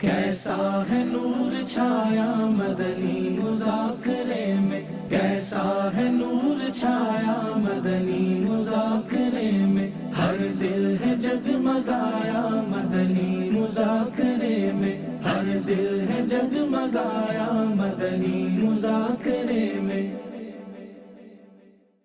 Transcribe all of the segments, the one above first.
کیسا ہے نور چھایا مدنی مذاکرے میں، کیسا ہے نور چھایا مدنی مذاکرے میں، ہر دل ہے جگمگایا مدنی مذاکرے میں، ہر دل ہے جگمگایا مدنی مذاکرے میں۔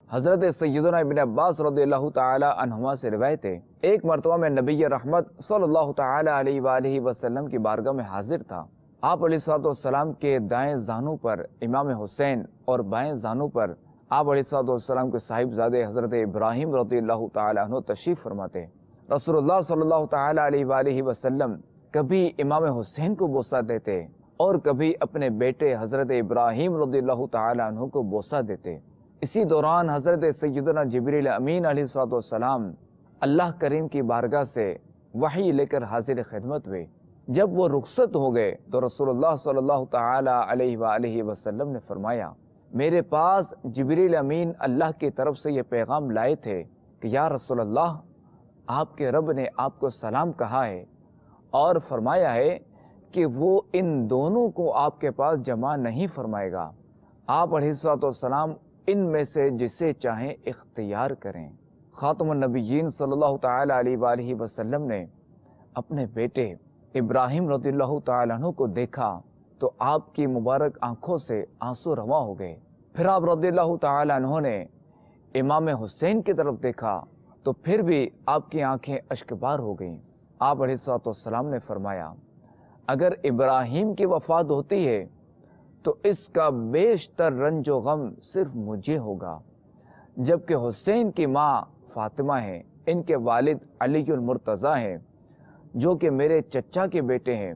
حضرت سیدنا ابن عباس رضی اللہ تعالی عنہما سے روایت ہے، ایک مرتبہ میں نبی رحمت صلی اللہ تعالی علیہ وآلہ وسلم کی بارگاہ میں حاضر تھا۔ آپ علیہ الصلوۃ والسلام کے دائیں زانو پر امام حسین اور بائیں زانو پر آپ علیہ الصلوۃ والسلام کے صاحبزادے حضرت ابراہیم رضی اللہ تعالی عنہ تشریف فرماتے۔ رسول اللہ صلی اللہ تعالی علیہ وآلہ وسلم کبھی امام حسین کو بوسہ دیتے اور کبھی اپنے بیٹے حضرت ابراہیم رضی اللہ تعالی عنہ کو بوسہ دیتے۔ اسی دوران حضرت سیدنا جبریل امین علیہ الصلوۃ والسلام اللہ کریم کی بارگاہ سے وحی لے کر حاضر خدمت ہوئے۔ جب وہ رخصت ہو گئے تو رسول اللہ صلی اللہ تعالی علیہ وآلہ وسلم نے فرمایا، میرے پاس جبریل امین اللہ کی طرف سے یہ پیغام لائے تھے کہ یا رسول اللہ، آپ کے رب نے آپ کو سلام کہا ہے اور فرمایا ہے کہ وہ ان دونوں کو آپ کے پاس جمع نہیں فرمائے گا۔ آپ علیہ الصلوۃ والسلام ان میں سے جسے چاہیں اختیار کریں۔ خاتم النبیین صلی اللہ تعالی علیہ وآلہ وسلم نے اپنے بیٹے ابراہیم رضی اللہ تعالیٰ عنہ کو دیکھا تو آپ کی مبارک آنکھوں سے آنسو رواں ہو گئے۔ پھر آپ رضی اللہ تعالیٰ عنہ نے امام حسین کی طرف دیکھا تو پھر بھی آپ کی آنکھیں اشک بار ہو گئیں۔ آپ علیہ الصلوۃ والسلام نے فرمایا، اگر ابراہیم کی وفات ہوتی ہے تو اس کا بیشتر رنج و غم صرف مجھے ہوگا، جبکہ حسین کی ماں فاطمہ ہیں، ان کے والد علی المرتضیٰ ہیں جو کہ میرے چچا کے بیٹے ہیں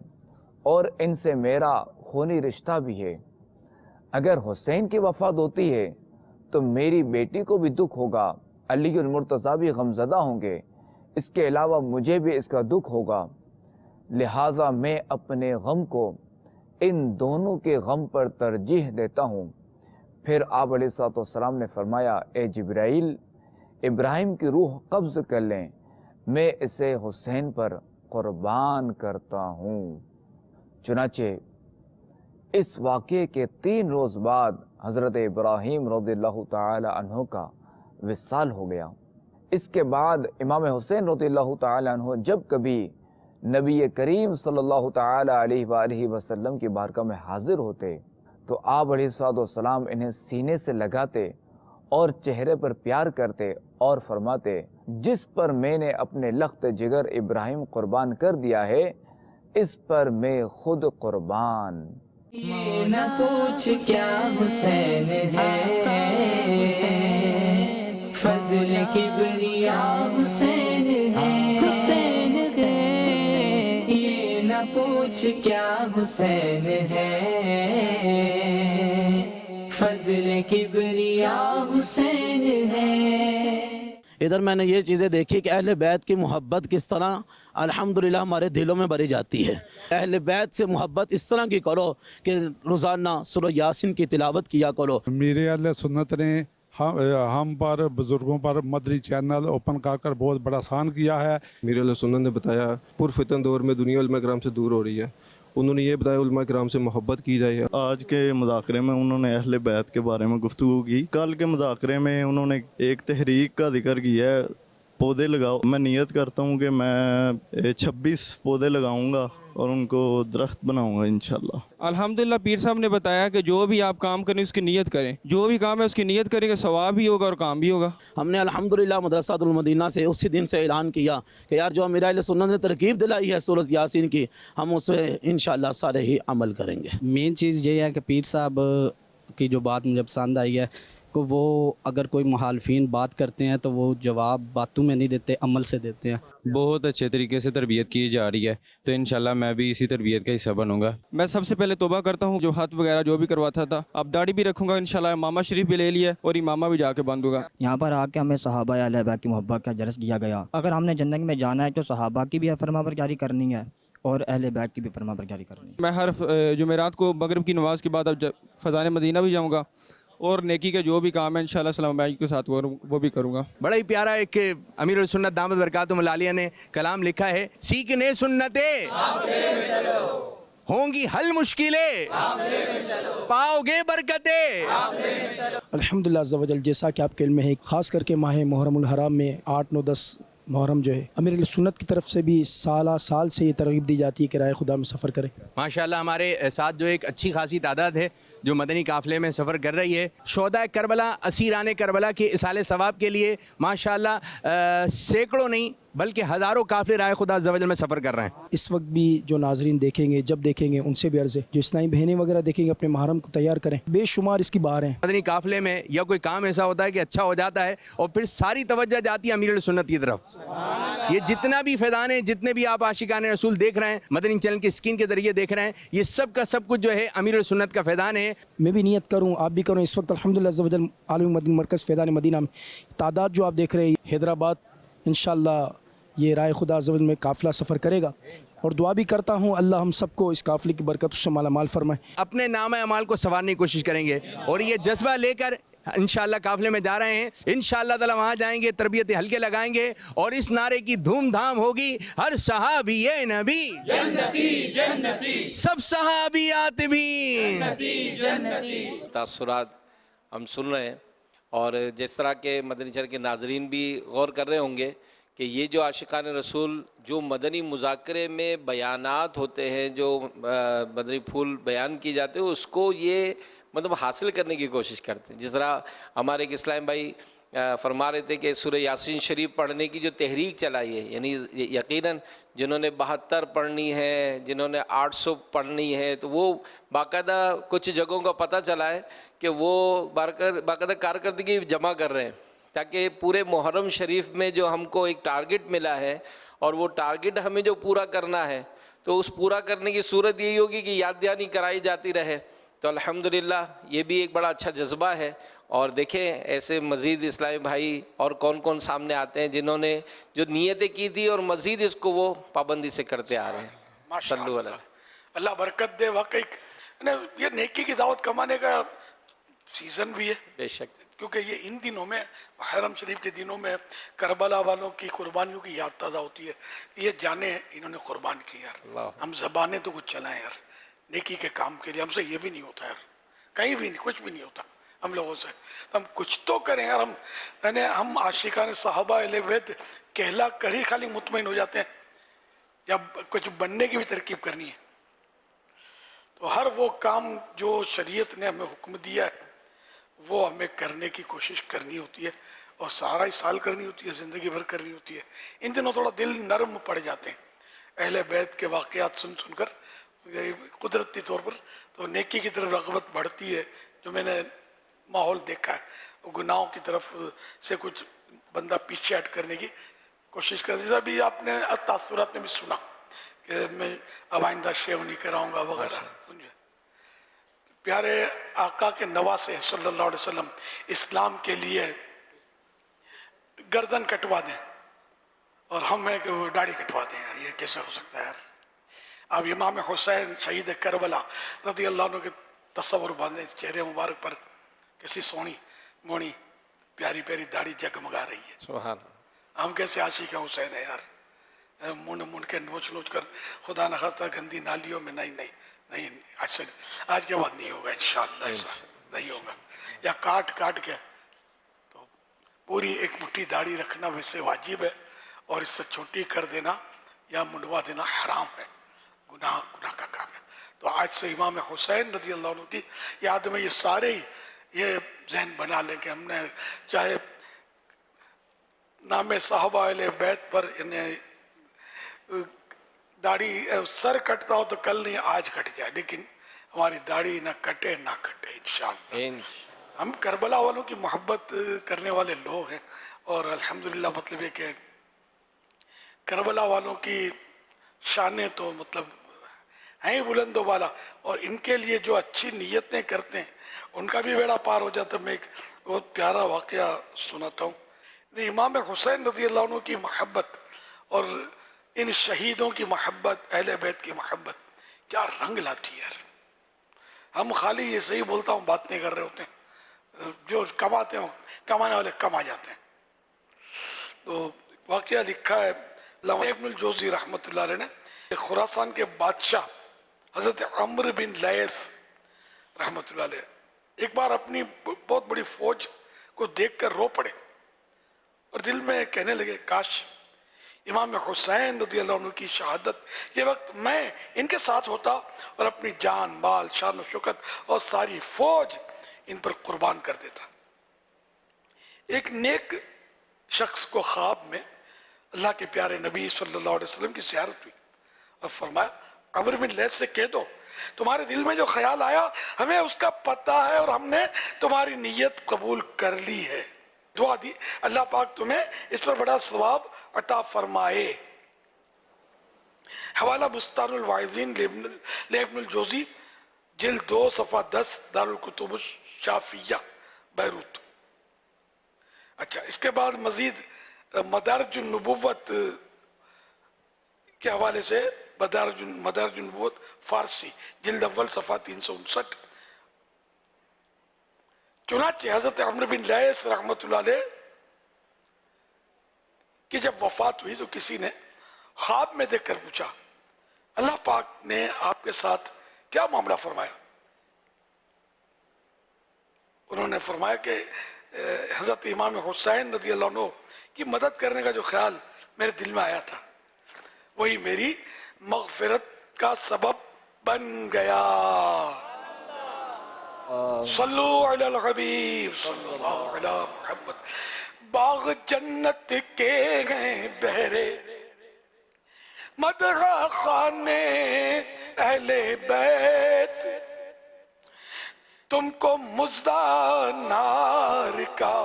اور ان سے میرا خونی رشتہ بھی ہے۔ اگر حسین کی وفات ہوتی ہے تو میری بیٹی کو بھی دکھ ہوگا، علی المرتضیٰ بھی غمزدہ ہوں گے، اس کے علاوہ مجھے بھی اس کا دکھ ہوگا، لہٰذا میں اپنے غم کو ان دونوں کے غم پر ترجیح دیتا ہوں۔ پھر آپ علیہ الصلوۃ والسلام نے فرمایا، اے جبرائیل، ابراہیم کی روح قبض کر لیں، میں اسے حسین پر قربان کرتا ہوں۔ چنانچہ اس واقعے کے 3 روز بعد حضرت ابراہیم رضی اللہ تعالی عنہ کا وصال ہو گیا۔ اس کے بعد امام حسین رضی اللہ تعالی عنہ جب کبھی نبی کریم صلی اللہ تعالی علیہ وآلہ وسلم کی بارگاہ میں حاضر ہوتے تو آپ علیہ الصلوۃ والسلام انہیں سینے سے لگاتے اور چہرے پر پیار کرتے اور فرماتے، جس پر میں نے اپنے لخت جگر ابراہیم قربان کر دیا ہے، اس پر میں خود قربان۔ یہ نہ پوچھ کیا حسین ہے، فضل کبریا حسین ہے، حسین ہے، یہ نہ پوچھ کیا حسین ہے، فضل کبریا حسین ہے۔ ادھر میں نے یہ چیزیں دیکھی کہ اہل بیت کی محبت کس طرح الحمدللہ ہمارے دلوں میں بھری جاتی ہے۔ اہل بیت سے محبت اس طرح کی کرو کہ روزانہ سورہ یاسین کی تلاوت کیا کرو۔ میرے اہل سنت نے ہم پر، بزرگوں پر مدری چینل اوپن کر بہت بڑا آسان کیا ہے۔ میرے اہل سنت نے بتایا پرفتن دور میں دنیا علماء کرام سے دور ہو رہی ہے، انہوں نے یہ بتایا علماء کرام سے محبت کی جائے۔ آج کے مذاکرے میں انہوں نے اہل بیت کے بارے میں گفتگو کی۔ کل کے مذاکرے میں انہوں نے ایک تحریک کا ذکر کیا ہے، پودے لگاؤ۔ میں نیت کرتا ہوں کہ میں 26 پودے لگاؤں گا اور ان کو درخت بناؤں گا انشاءاللہ۔ الحمدللہ پیر صاحب نے بتایا کہ جو بھی آپ کام کریں اس کی نیت کریں، جو بھی کام ہے اس کی نیت کریں کہ ثواب بھی ہوگا اور کام بھی ہوگا۔ ہم نے الحمدللہ مدرسۃ المدینہ سے اسی دن سے اعلان کیا کہ یار جو میرا اہل سنت نے ترکیب دلائی ہے سورۃ یاسین کی، ہم اس پہ انشاءاللہ سارے ہی عمل کریں گے۔ مین چیز یہ ہے کہ پیر صاحب کی جو بات مجھے پسند آئی ہے کہ وہ اگر کوئی مخالفین بات کرتے ہیں تو وہ جواب باتوں میں نہیں دیتے، عمل سے دیتے ہیں۔ بہت اچھے طریقے سے تربیت کی جا رہی ہے، تو انشاءاللہ میں بھی اسی تربیت کا حصہ بنوں گا۔ میں سب سے پہلے توبہ کرتا ہوں جو ہاتھ وغیرہ جو بھی کرواتا تھا، اب داڑھی بھی رکھوں گا انشاءاللہ، امامہ شریف بھی لے لیا اور امامہ بھی جا کے باندھوں گا۔ یہاں پر آ کے ہمیں صحابہ اہل بیت کی محبت کا درس دیا گیا۔ اگر ہم نے جنت میں جانا ہے تو صحابہ کی بھی فرما برداری کرنی ہے اور اہل بیت کی بھی فرما برداری کرنی ہے۔ میں ہر جمعرات کو مغرب کی نماز کے بعد اب فضائل مدینہ بھی جاؤں گا اور نیکی کے جو بھی کام ہے انشاءاللہ سلام بھائی کے ساتھ وہ بھی کروں گا۔ بڑا ہی پیارا ایک امیر السنت دامت برکاتہم العالیہ نے کلام لکھا ہے، سیکھنے سنتے ہوں گی حل مشکلیں، پاؤ گے برکتیں۔ الحمدللہ عز و جل، جیسا کہ آپ کے علم میں ہے، خاص کر کے ماہ محرم الحرام میں 8، 9، 10 محرم جو ہے، امیر اہل سنت کی طرف سے بھی سالہ سال سے یہ ترغیب دی جاتی ہے کہ راہ خدا میں سفر کریں۔ ماشاءاللہ ہمارے ساتھ جو ایک اچھی خاصی تعداد ہے جو مدنی قافلے میں سفر کر رہی ہے، شہداء کربلا، اسیران کربلا کے اصالِ ثواب کے لیے ماشاءاللہ سینکڑوں نہیں بلکہ ہزاروں قافلے راہ خدا عز و جل میں سفر کر رہے ہیں۔ اس وقت بھی جو ناظرین دیکھیں گے، جب دیکھیں گے، ان سے بھی عرض ہے جو اسلامی بہنیں وغیرہ دیکھیں گے اپنے محرم کو تیار کریں، بے شمار اس کی بہار ہیں۔ مدنی قافلے میں یا کوئی کام ایسا ہوتا ہے کہ اچھا ہو جاتا ہے اور پھر ساری توجہ جاتی ہے امیر السنت کی طرف۔ یہ جتنا بھی فیضان ہے، جتنے بھی آپ عاشقان رسول دیکھ رہے ہیں، مدنی چینل کی اسکرین کے ذریعے دیکھ رہے ہیں، یہ سب کا سب کچھ جو ہے امیر السنت کا فیضان ہے۔ میں بھی نیت کروں، آپ بھی کروں، اس وقت الحمدللہ عز و جل عالمی مدنی مرکز فیضان مدینہ میں تعداد جو آپ دیکھ رہے ہیں، حیدرآباد انشاءاللہ یہ راہ خدا عز و جل میں قافلہ سفر کرے گا، اور دعا بھی کرتا ہوں اللہ ہم سب کو اس قافلے کی برکت سے مالا مال فرمائے۔ اپنے نام اعمال کو سنوارنے کی کوشش کریں گے اور یہ جذبہ لے کر انشاءاللہ قافلے میں جا رہے ہیں۔ انشاءاللہ تعالی وہاں جائیں گے، تربیت حلقے لگائیں گے اور اس نعرے کی دھوم دھام ہوگی، ہر صحابی نبی جنتی جنتی، سب صحابیات بھی جنتی جنتی۔ تاثرات ہم سن رہے ہیں، اور جس طرح کے مدنی چینل کے ناظرین بھی غور کر رہے ہوں گے کہ یہ جو عاشقان رسول جو مدنی مذاکرے میں بیانات ہوتے ہیں، جو مدنی پھول بیان کی جاتے ہیں، اس کو یہ مطلب حاصل کرنے کی کوشش کرتے ہیں۔ جس طرح ہمارے ایک اسلام بھائی فرما رہے تھے کہ سورہ یاسین شریف پڑھنے کی جو تحریک چلائی ہے، یعنی یقیناً جنہوں نے 72 پڑھنی ہے، جنہوں نے 800 پڑھنی ہے، تو وہ باقاعدہ کچھ جگہوں کا پتہ چلا ہے کہ وہ باقاعدہ کارکردگی جمع کر رہے ہیں، تاکہ پورے محرم شریف میں جو ہم کو ایک ٹارگٹ ملا ہے اور وہ ٹارگٹ ہمیں جو پورا کرنا ہے، تو اس پورا کرنے کی صورت یہی ہوگی کہ یاد دہانی کرائی جاتی رہے۔ تو الحمدللہ یہ بھی ایک بڑا اچھا جذبہ ہے، اور دیکھیں ایسے مزید اسلامی بھائی اور کون کون سامنے آتے ہیں جنہوں نے جو نیتیں کی تھی اور مزید اس کو وہ پابندی سے کرتے آ رہے ہیں۔ صلو علیہ۔ اللہ برکت دے۔ واقعی یہ نیکی کی دعوت کمانے کا سیزن بھی ہے، بے شک، کیونکہ یہ ان دنوں میں، محرم شریف کے دنوں میں کربلا والوں کی قربانیوں کی یاد تازہ ہوتی ہے۔ یہ جانیں انہوں نے قربان کی یار، ہم زبانیں تو کچھ چلائیں یار نیکی کے کام کے لیے، ہم سے یہ بھی نہیں ہوتا یار، کہیں بھی نہیں، کچھ بھی نہیں ہوتا ہم لوگوں سے، تو ہم کچھ تو کریں یار۔ ہم عاشقان صحابہ اہل بیت کہلا کر ہی خالی مطمئن ہو جاتے ہیں، یا کچھ بننے کی بھی ترکیب کرنی ہے؟ تو ہر وہ کام جو شریعت نے ہمیں حکم دیا ہے وہ ہمیں کرنے کی کوشش کرنی ہوتی ہے، اور سارا ہی سال کرنی ہوتی ہے، زندگی بھر کرنی ہوتی ہے۔ ان دنوں تھوڑا دل نرم پڑ جاتے ہیں اہل بیت کے واقعات سن سن کر، قدرتی طور پر تو نیکی کی طرف رغبت بڑھتی ہے۔ جو میں نے ماحول دیکھا ہے، وہ گناہوں کی طرف سے کچھ بندہ پیچھے ہٹ کرنے کی کوشش کرتا ہے، جیسا بھی آپ نے تاثرات میں بھی سنا کہ میں اب آئندہ شیو نہیں کراؤں گا وغیرہ۔ سمجھے، پیارے آقا کے نواسے صلی اللہ علیہ وسلم اسلام کے لیے گردن کٹوا دیں، اور ہم ہیں کہ وہ داڑھی کٹوا دیں، یار یہ کیسے ہو سکتا ہے یار؟ اب امام حسین شہید کربلا رضی اللہ عنہ کے تصور باندھیں چہرے مبارک پر، کیسی سونی مونی پیاری پیاری داڑھی جگمگا رہی ہے۔ سبحان۔ ہم کیسے عاشق حسین ہے یار، منڈ منڈ کے نوچ نوچ کر خدا نہ خواستہ گندی نالیوں میں، نہیں، آج کے بعد نہیں ہوگا انشاءاللہ، ایسا نہیں ہوگا، یا کاٹ کے تو پوری ایک مٹھی داڑھی رکھنا ویسے واجب ہے، اور اس سے چھوٹی کر دینا یا منڈوا دینا حرام ہے، گناہ کا کام ہے۔ تو آج سے امام حسین رضی اللہ عنہ کی یاد میں یہ سارے ہی یہ ذہن بنا لیں کہ ہم نے چاہے نام صحابہ اہل بیت پر داڑھی سر کٹتا ہو تو کل نہیں آج کٹ جائے، لیکن ہماری داڑھی نہ کٹے انشاءاللہ۔ ہم کربلا والوں کی محبت کرنے والے لوگ ہیں، اور الحمدللہ مطلب یہ کہ کربلا والوں کی شانیں تو مطلب ہیں بلند و بالا، اور ان کے لیے جو اچھی نیتیں کرتے ہیں ان کا بھی بیڑا پار ہو جاتا ہے۔ میں ایک بہت پیارا واقعہ سناتا ہوں۔ امام حسین رضی اللہ عنہ کی محبت اور ان شہیدوں کی محبت، اہل بیت کی محبت کیا رنگ لاتی ہے یار۔ ہم خالی یہ صحیح بولتا ہوں بات نہیں کر رہے ہوتے ہیں، جو کماتے ہوں کمانے والے کم آ جاتے ہیں۔ تو واقعہ لکھا ہے علامہ ابن الجوزی رحمۃ اللہ علیہ نے، خراسان کے بادشاہ हज़रत अम्र बिन लैस रहमतुल्लाह अलैह एक बार अपनी बहुत बड़ी फौज को देखकर रो पड़े और दिल में कहने लगे, काश इमाम हुसैन रज़ी अल्लाह अन्हु की शहादत ये वक्त मैं इनके साथ होता और अपनी जान माल शान और शौकत और सारी फौज इन पर कुर्बान कर देता। एक नेक शख्स को ख्वाब में अल्लाह के प्यारे नबी सल्लल्लाहु अलैहि वसल्लम की ज़ियारत हुई और फरमाया, अम्र बिन लैस से कह दो तुम्हारे दिल में जो ख्याल आया हमें उसका पता है और हमने तुम्हारी नीयत कबूल कर ली है। दुआ दी, अल्लाह पाक तुम्हें इस पर बड़ा सवाब अता फरमाए। हवाला बुस्तानुल वाइज़ीन लिब्नुल जौज़ी जिल्द 2 सफ़ा 10 दारुल कुतुब शाफिया बैरूत। अच्छा, इसके बाद मजीद मदारिजुन नबुव्वत के हवाले से मदारिजुन नबुव्वत फारसी जिल्द अव्वल सफ़ा 359। चुनांचे हज़रत अम्र बिन लैस रहमतुल्लाह अलैह कि जब वफात हुई तो किसी ने ख्वाब में देखकर पूछा, अल्लाह पाक ने आपके साथ क्या मामला फरमाया? उन्होंने फरमाया कि हज़रत इमाम हुसैन रज़ी अल्लाह अन्हु की मदद करने का जो ख्याल मेरे दिल में आया था वही मेरी मग़फ़िरत का सबब बन गया। सल्लु अलल हबीब सल्लल्लाहु अलैहि मुहम्मद। बाग़ जन्नत के हैं बहरे मदह खाने अहले बैत, तुमको मुज़्दा नार का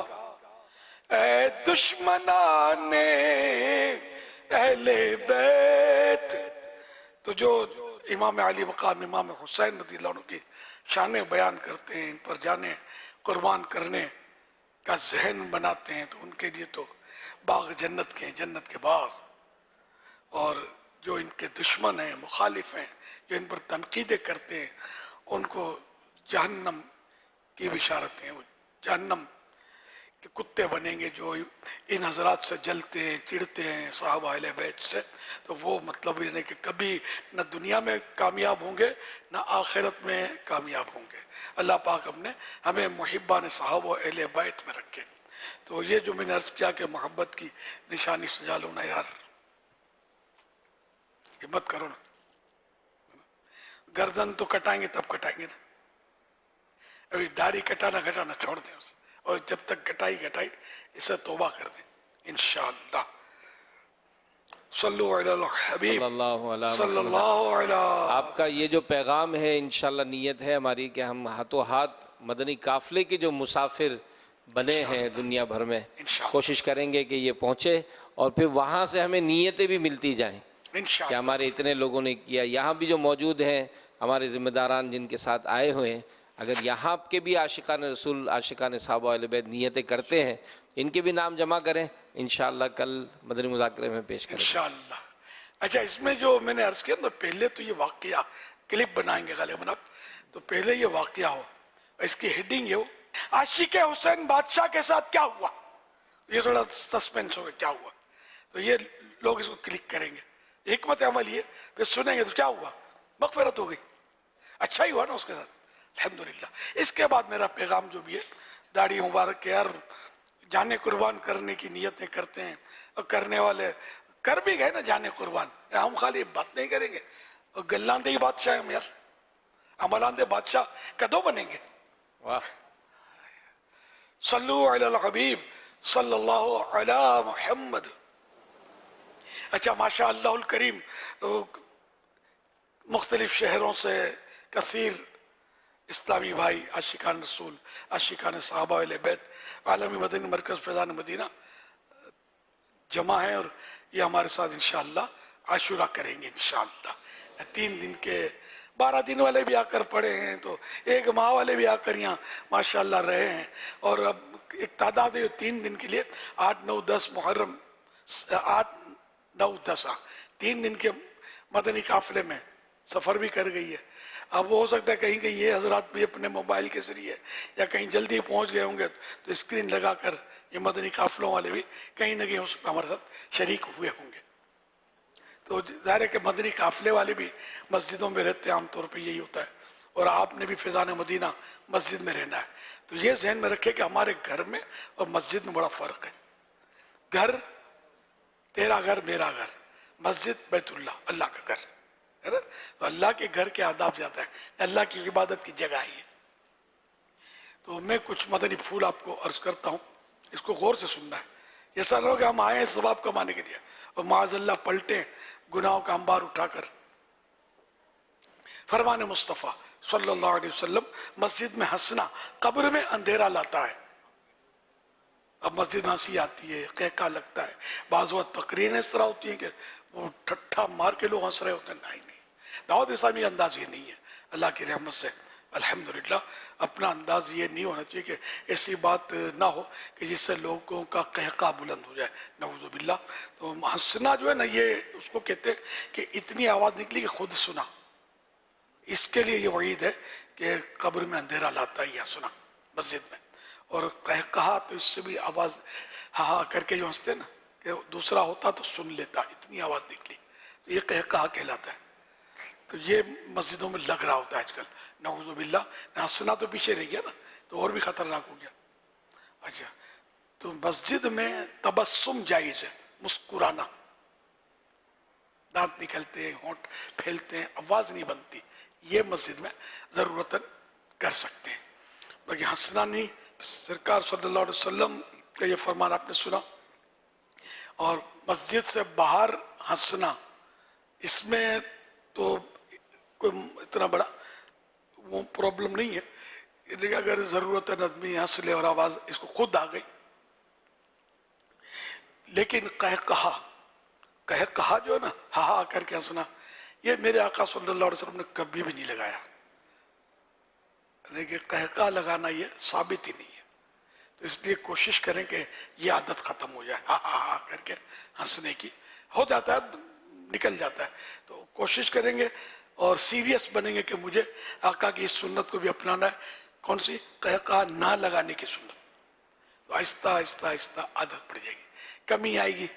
ऐ दुश्मनाने अहले बैत। तो जो इमाम अली मकाम इमाम हुसैन रज़ियल्लाहु अन्हु की शान बयान करते हैं, इन पर जाने कुर्बान करने का जहन बनाते हैं, तो उनके लिए तो बाग जन्नत के, जन्नत के बाग। और जो इनके दुश्मन हैं, मुखालिफ हैं, जो इन पर तनकीदें करते हैं, उनको जहन्नम की बिशारतें हैं। वो जहन्नम के कुत्ते बनेंगे जो इन हजरात से जलते हैं, चिढ़ते हैं साहबा अहले बैत से। तो वो मतलब ये नहीं कि कभी न दुनिया में कामयाब होंगे न आखिरत में कामयाब होंगे। अल्लाह पाक हमें मुहिब्बान साहबा अहले बैत में रखे। तो ये जो मैंने अर्ज़ किया कि मोहब्बत की निशानी सजा लो ना यार, हिम्मत करो ना। गर्दन तो कटाएंगे तब कटाएंगे ना, अभी दाढ़ी कटाना छोड़ दें उसे, और जब तक कटाई इसे तौबा कर दें इंशाअल्लाह। सल्लु अलल हबीब सल्लल्लाहु अलैहि। आपका ये जो पैगाम है इंशाअल्लाह नीयत है हमारी कि हम हाथों हाथ मदनी काफ़िले के जो मुसाफिर बने हैं दुनिया भर में, कोशिश करेंगे कि ये पहुँचे और फिर वहाँ से हमें नीयतें भी मिलती जाएँ कि हमारे इतने लोगों ने किया। यहाँ भी जो मौजूद हैं हमारे ज़िम्मेदारान जिनके साथ आए हुए हैं, अगर यहाँ के भी आशिकान रसूल आशिकान साहबा अहले बैत नियतें करते हैं, इनके भी नाम जमा करें, इंशाअल्लाह कल मदनी मुज़ाकरे में पेश करें इंशाअल्लाह। अच्छा, इसमें जो मैंने अर्ज़ किया ना, पहले तो ये वाक़या क्लिप बनाएंगे गालिबन आप, तो पहले ये वाक़या हो, इसकी हेडिंग ये हो, आशिक हुसैन बादशाह के साथ क्या हुआ। ये थोड़ा सस्पेंस होगा क्या हुआ, तो ये लोग इसको क्लिक करेंगे। हिकमत अमल ये फिर सुनेंगे तो क्या हुआ, मग़फ़िरत हो गई, अच्छा ही हुआ ना उसके साथ, अल्हम्दुलिल्लाह। इसके बाद मेरा पैगाम जो भी है, दाढ़ी मुबारक के यार जाने कुर्बान करने की नीयतें करते हैं और करने वाले कर भी गए ना जाने कुर्बान। हम खाली बात नहीं करेंगे और गल्लांदे ही बादशाह हम यार, अमलांदे बादशाह कदों बनेंगे। वाह। सल्लु अलल हबीब सल्लल्लाहु अला मुहम्मद। अच्छा, माशा अल्लाहुल करीम, मुख्तलिफ शहरों से कसीर इस्लामी भाई आशिकान रसूल आशिकान साहबा अहले बैत आलमी मदनी मरकज़ फैज़ान मदीना जमा है और ये हमारे साथ इंशाअल्लाह आशुरा करेंगे इंशाअल्लाह। 3 दिन के 12 दिन वाले भी आकर पड़े हैं, तो 1 माह वाले भी आकर यहाँ माशाअल्लाह रहे हैं। और अब एक तादाद है 3 दिन के लिए 8, 9, 10 मुहर्रम 8, 9, 10 3 दिन के मदनी काफ़िले में सफ़र भी कर गई है। अब वो हो सकता है कहीं कहीं ये हजरात भी अपने मोबाइल के ज़रिए या कहीं जल्दी पहुंच गए होंगे तो स्क्रीन लगाकर ये मदनी काफ़िलों वाले भी कहीं ना कहीं हो सकता है हमारे साथ शरीक हुए होंगे। तो تو ظاہر ہے کہ مدنی قافلے والے بھی مسجدوں میں رہتے ہیں، عام طور پہ یہی ہوتا ہے، اور آپ نے بھی فیضان مدینہ مسجد میں رہنا ہے. تو یہ ذہن میں رکھے کہ ہمارے گھر میں اور مسجد میں بڑا فرق ہے. گھر تیرا گھر میرا گھر، مسجد بیت اللہ اللہ کا گھر ہے نا. تو اللہ کے گھر کے آداب زیادہ ہے، اللہ کی عبادت کی جگہ ہے. تو میں کچھ مدنی پھول آپ کو عرض کرتا ہوں، اس کو غور سے سننا ہے. ایسا نہ ہو کہ ہم آئے ہیں ثواب کمانے کے لیے اور معاذ اللہ پلٹیں گناہوں کا انبار اٹھا کر. فرمان مصطفیٰ صلی اللہ علیہ وسلم، مسجد میں ہنسنا قبر میں اندھیرا لاتا ہے. اب مسجد میں ہنسی آتی ہے، قہقہ لگتا ہے، بعض وقت تقریریں اس طرح ہوتی ہیں کہ وہ ٹھٹھا مار کے لوگ ہنس رہے ہوتے ہیں. نہیں، دعوت اسلامی انداز یہ نہیں ہے. اللہ کی رحمت سے الحمدللہ اپنا انداز یہ نہیں ہونا چاہیے کہ ایسی بات نہ ہو کہ جس سے لوگوں کا قہقہ بلند ہو جائے، نعوذ باللہ. تو ہنسنا جو ہے نا، یہ اس کو کہتے ہیں کہ اتنی آواز نکلی کہ خود سنا. اس کے لیے یہ وعید ہے کہ قبر میں اندھیرا لاتا ہے یہ ہنسنا مسجد میں. اور قہقہا تو اس سے بھی آواز ہاں کر کے جو ہنستے نا، کہ دوسرا ہوتا تو سن لیتا، اتنی آواز نکلی، تو یہ قہقہا کہلاتا ہے. تو یہ مسجدوں میں لگ رہا ہوتا ہے آج کل، نعوذ باللہ. ہنسنا تو پیچھے رہ گیا نا، تو اور بھی خطرناک ہو گیا. اچھا، تو مسجد میں تبسم جائز ہے، مسکرانا. دانت نکلتے ہیں، ہونٹ پھیلتے ہیں، آواز نہیں بنتی، یہ مسجد میں ضرورتاً کر سکتے ہیں، باقی ہنسنا نہیں. سرکار صلی اللہ علیہ وسلم کا یہ فرمان آپ نے سنا. اور مسجد سے باہر ہنسنا، اس میں تو کوئی اتنا بڑا وہ پرابلم نہیں ہے، لیکن اگر ضرورت آدمی ہنس لے اور آواز اس کو خود آ گئی. لیکن قہقہا جو ہے نا، ہاں کر کے ہنسنا، یہ میرے آقا صلی اللہ علیہ وسلم نے کبھی بھی نہیں لگایا. لیکن قہقہا لگانا یہ ثابت ہی نہیں ہے. تو اس لیے کوشش کریں کہ یہ عادت ختم ہو جائے، ہاں کر کے ہنسنے کی. ہو جاتا ہے، نکل جاتا ہے، تو کوشش کریں گے اور سیریس بنیں گے کہ مجھے آقا کی اس سنت کو بھی اپنانا ہے. کون سی؟ قہقہا نہ لگانے کی سنت. تو آہستہ آہستہ آہستہ عادت پڑ جائے گی، کمی آئے گی،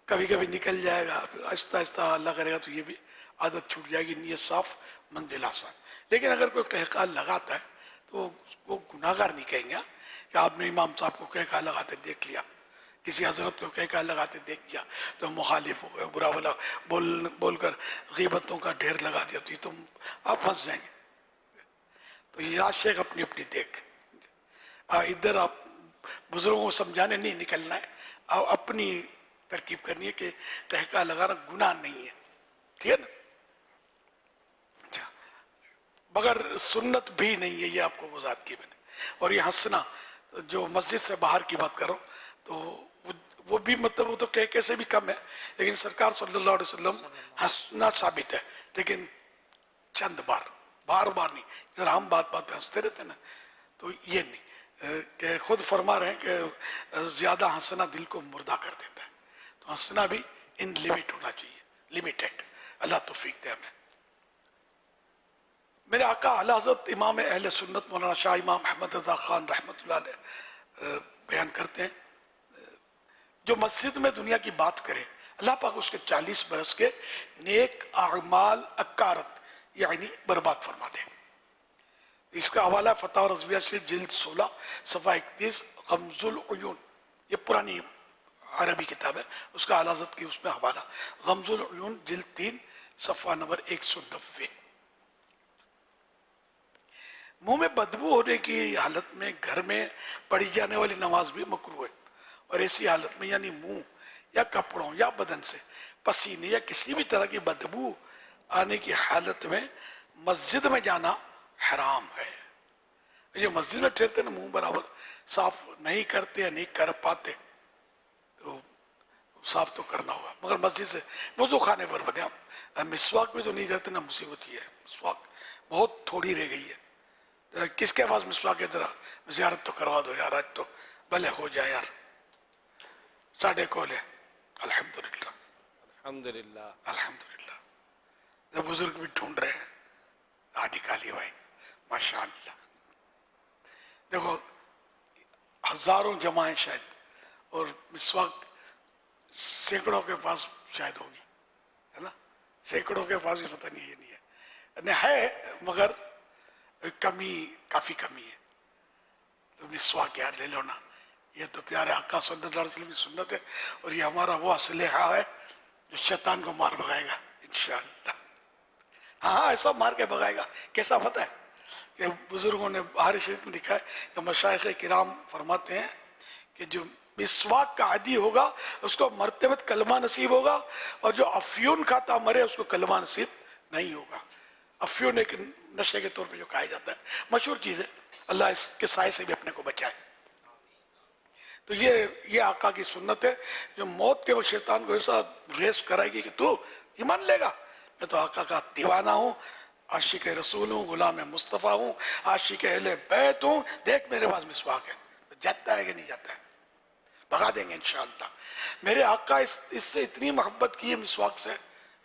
کبھی کبھی نکل جائے گا، پھر آہستہ آہستہ اللہ کرے گا تو یہ بھی عادت چھوٹ جائے گی. نیت صاف، منزل آسان. لیکن اگر کوئی قہقہا لگاتا ہے تو وہ گناہگار نہیں کہیں گے کہ آپ نے امام صاحب کو قہقہا لگاتے دیکھ لیا، کسی حضرت کو قہقہا لگاتے دیکھ لیا تو مخالف ہو گئے، برا بلا بول کر غیبتوں کا ڈھیر لگا دیا، تو یہ تم آپ پھنس جائیں گے. تو یہ شیخ اپنی اپنی دیکھ، ادھر آپ بزرگوں کو سمجھانے نہیں نکلنا ہے، اپنی ترکیب کرنی ہے کہ قہقہا لگانا گناہ نہیں ہے. ٹھیک ہے نا؟ اچھا، مگر سنت بھی نہیں ہے، یہ آپ کو وضاحت کی میں نے. اور یہ ہنسنا جو مسجد سے باہر کی بات کرو تو وہ بھی مطلب وہ تو قہقہے سے بھی کم ہے، لیکن سرکار صلی اللہ علیہ وسلم ہنسنا ثابت ہے، لیکن چند بار نہیں. ذرا ہم بات پہ ہنستے رہتے ہیں نا، تو یہ نہیں، کہ خود فرما رہے ہیں کہ زیادہ ہنسنا دل کو مردہ کر دیتا ہے. تو ہنسنا بھی ان لیمٹ ہونا چاہیے، لیمیٹڈ. اللہ توفیق دے ہمیں. میرے آقا اعلی حضرت امام اہل سنت مولانا شاہ امام احمد رضا خان رحمۃ اللہ علیہ بیان کرتے ہیں، جو مسجد میں دنیا کی بات کرے اللہ پاک اس کے 40 برس کے نیک اعمال اکارت یعنی برباد فرما دے. اس کا حوالہ فتح رضویہ شریف جلد 16 صفحہ 31، غمز العیون، یہ پرانی عربی کتاب ہے، اس کا اعلی حضرت کی اس میں حوالہ، غمز العیون جلد 3 صفحہ نمبر 190. منہ میں بدبو ہونے کی حالت میں گھر میں پڑھی جانے والی نماز بھی مکروہ ہے، اور ایسی حالت میں یعنی منہ یا کپڑوں یا بدن سے پسینے یا کسی بھی طرح کی بدبو آنے کی حالت میں مسجد میں جانا حرام ہے. یہ مسجد میں ٹھہرتے نا، منہ برابر صاف نہیں کرتے یا نہیں کر پاتے، تو صاف تو کرنا ہوگا. مگر مسجد سے وضو خانے پر بنے آپ مسواک میں تو نہیں کرتے نا، مصیبت ہی ہے. مسواک بہت تھوڑی رہ گئی ہے. کس کے پاس مسواک ہے؟ ذرا زیارت تو کروا دو یار، آج تو بھلے ہو جائے یار. ساڑھے کولے الحمدللہ الحمدللہ الحمدللہ. جب بزرگ بھی ڈھونڈ رہے ہیں، آدھی کالی بھائی ماشاءاللہ. دیکھو ہزاروں جمع ہیں شاید، اور مسواک سینکڑوں کے پاس شاید ہوگی. सैकड़ों के पास भी पता नहीं ये नहीं है, नहीं है मगर कमी, काफ़ी कमी है। तो मिसवाक यार ले लो ना, ये तो प्यारे आका सल्लल्लाहु अलैहि वसल्लम की सुन्नत है, और ये हमारा वो असलहा है जो शैतान को मार भगाएगा इंशाअल्लाह। हाँ, ऐसा मार के भगाएगा। कैसा पता है कि बुजुर्गों ने बाहर शरीफ में लिखा है कि मशाइख किराम फरमाते हैं कि जो मिसवाक का आदी होगा उसको मरते वक्त कलमा नसीब होगा, और जो अफ्यून खाता मरे उसको कलमा नसीब नहीं होगा। अफ्यून एक नशे के तौर पे जो कहा जाता है, मशहूर चीज़ है, अल्लाह इसके साए से भी अपने को बचाए। तो ये आका की सुन्नत है जो मौत के वक्त शैतान को ऐसा रेस कराएगी कि तू ईमान लेगा, मैं तो आका का दीवाना हूँ, आशिक रसूल हूँ, गुलाम मुस्तफ़ा हूँ, आशिक अहले बैत हूँ, देख मेरे पास मिसवाक है। तो जाता है कि नहीं जाता है? भगा देंगे इंशाअल्लाह। मेरे आका इससे इतनी मोहब्बत की है, मिसवाक से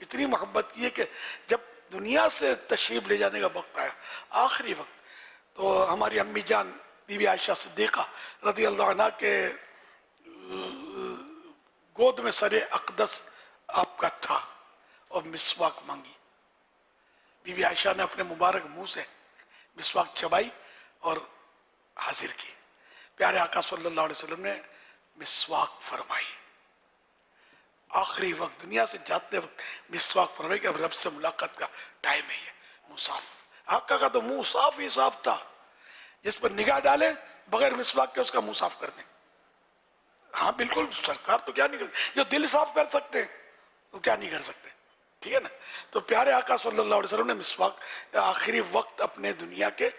इतनी मोहब्बत की है कि जब दुनिया से तशरीफ ले जाने का वक्त आया, आखिरी वक्त, तो हमारी अम्मी जान बीबी आयशा सिद्दीक़ा रज़ी अल्लाह अन्हा के गोद में सरे अक़दस आपका था और मिसवाक मांगी। बीबी आयशा ने अपने मुबारक मुंह से मिसवाक चबाई और हाजिर की। प्यारे आका सल्लल्लाहु अलैहि वसल्लम ने मिसवाक फरमाई। आखिरी वक्त, दुनिया से जाते वक्त मिसवाक फरमाई कि अब रब से मुलाकात का टाइम है। ये मुँह साफ, आका का तो मुँह साफ ही साफ था, जिस पर निगाह डाले बगैर मिसवाक के उसका मुंह साफ कर दें। हाँ बिल्कुल, सरकार तो क्या नहीं कर, जो दिल साफ कर सकते हैं तो क्या नहीं कर सकते, ठीक है ना। तो प्यारे आका सल्लल्लाहु अलैहि वसल्लम ने मिसवाक आखिरी वक्त अपने दुनिया के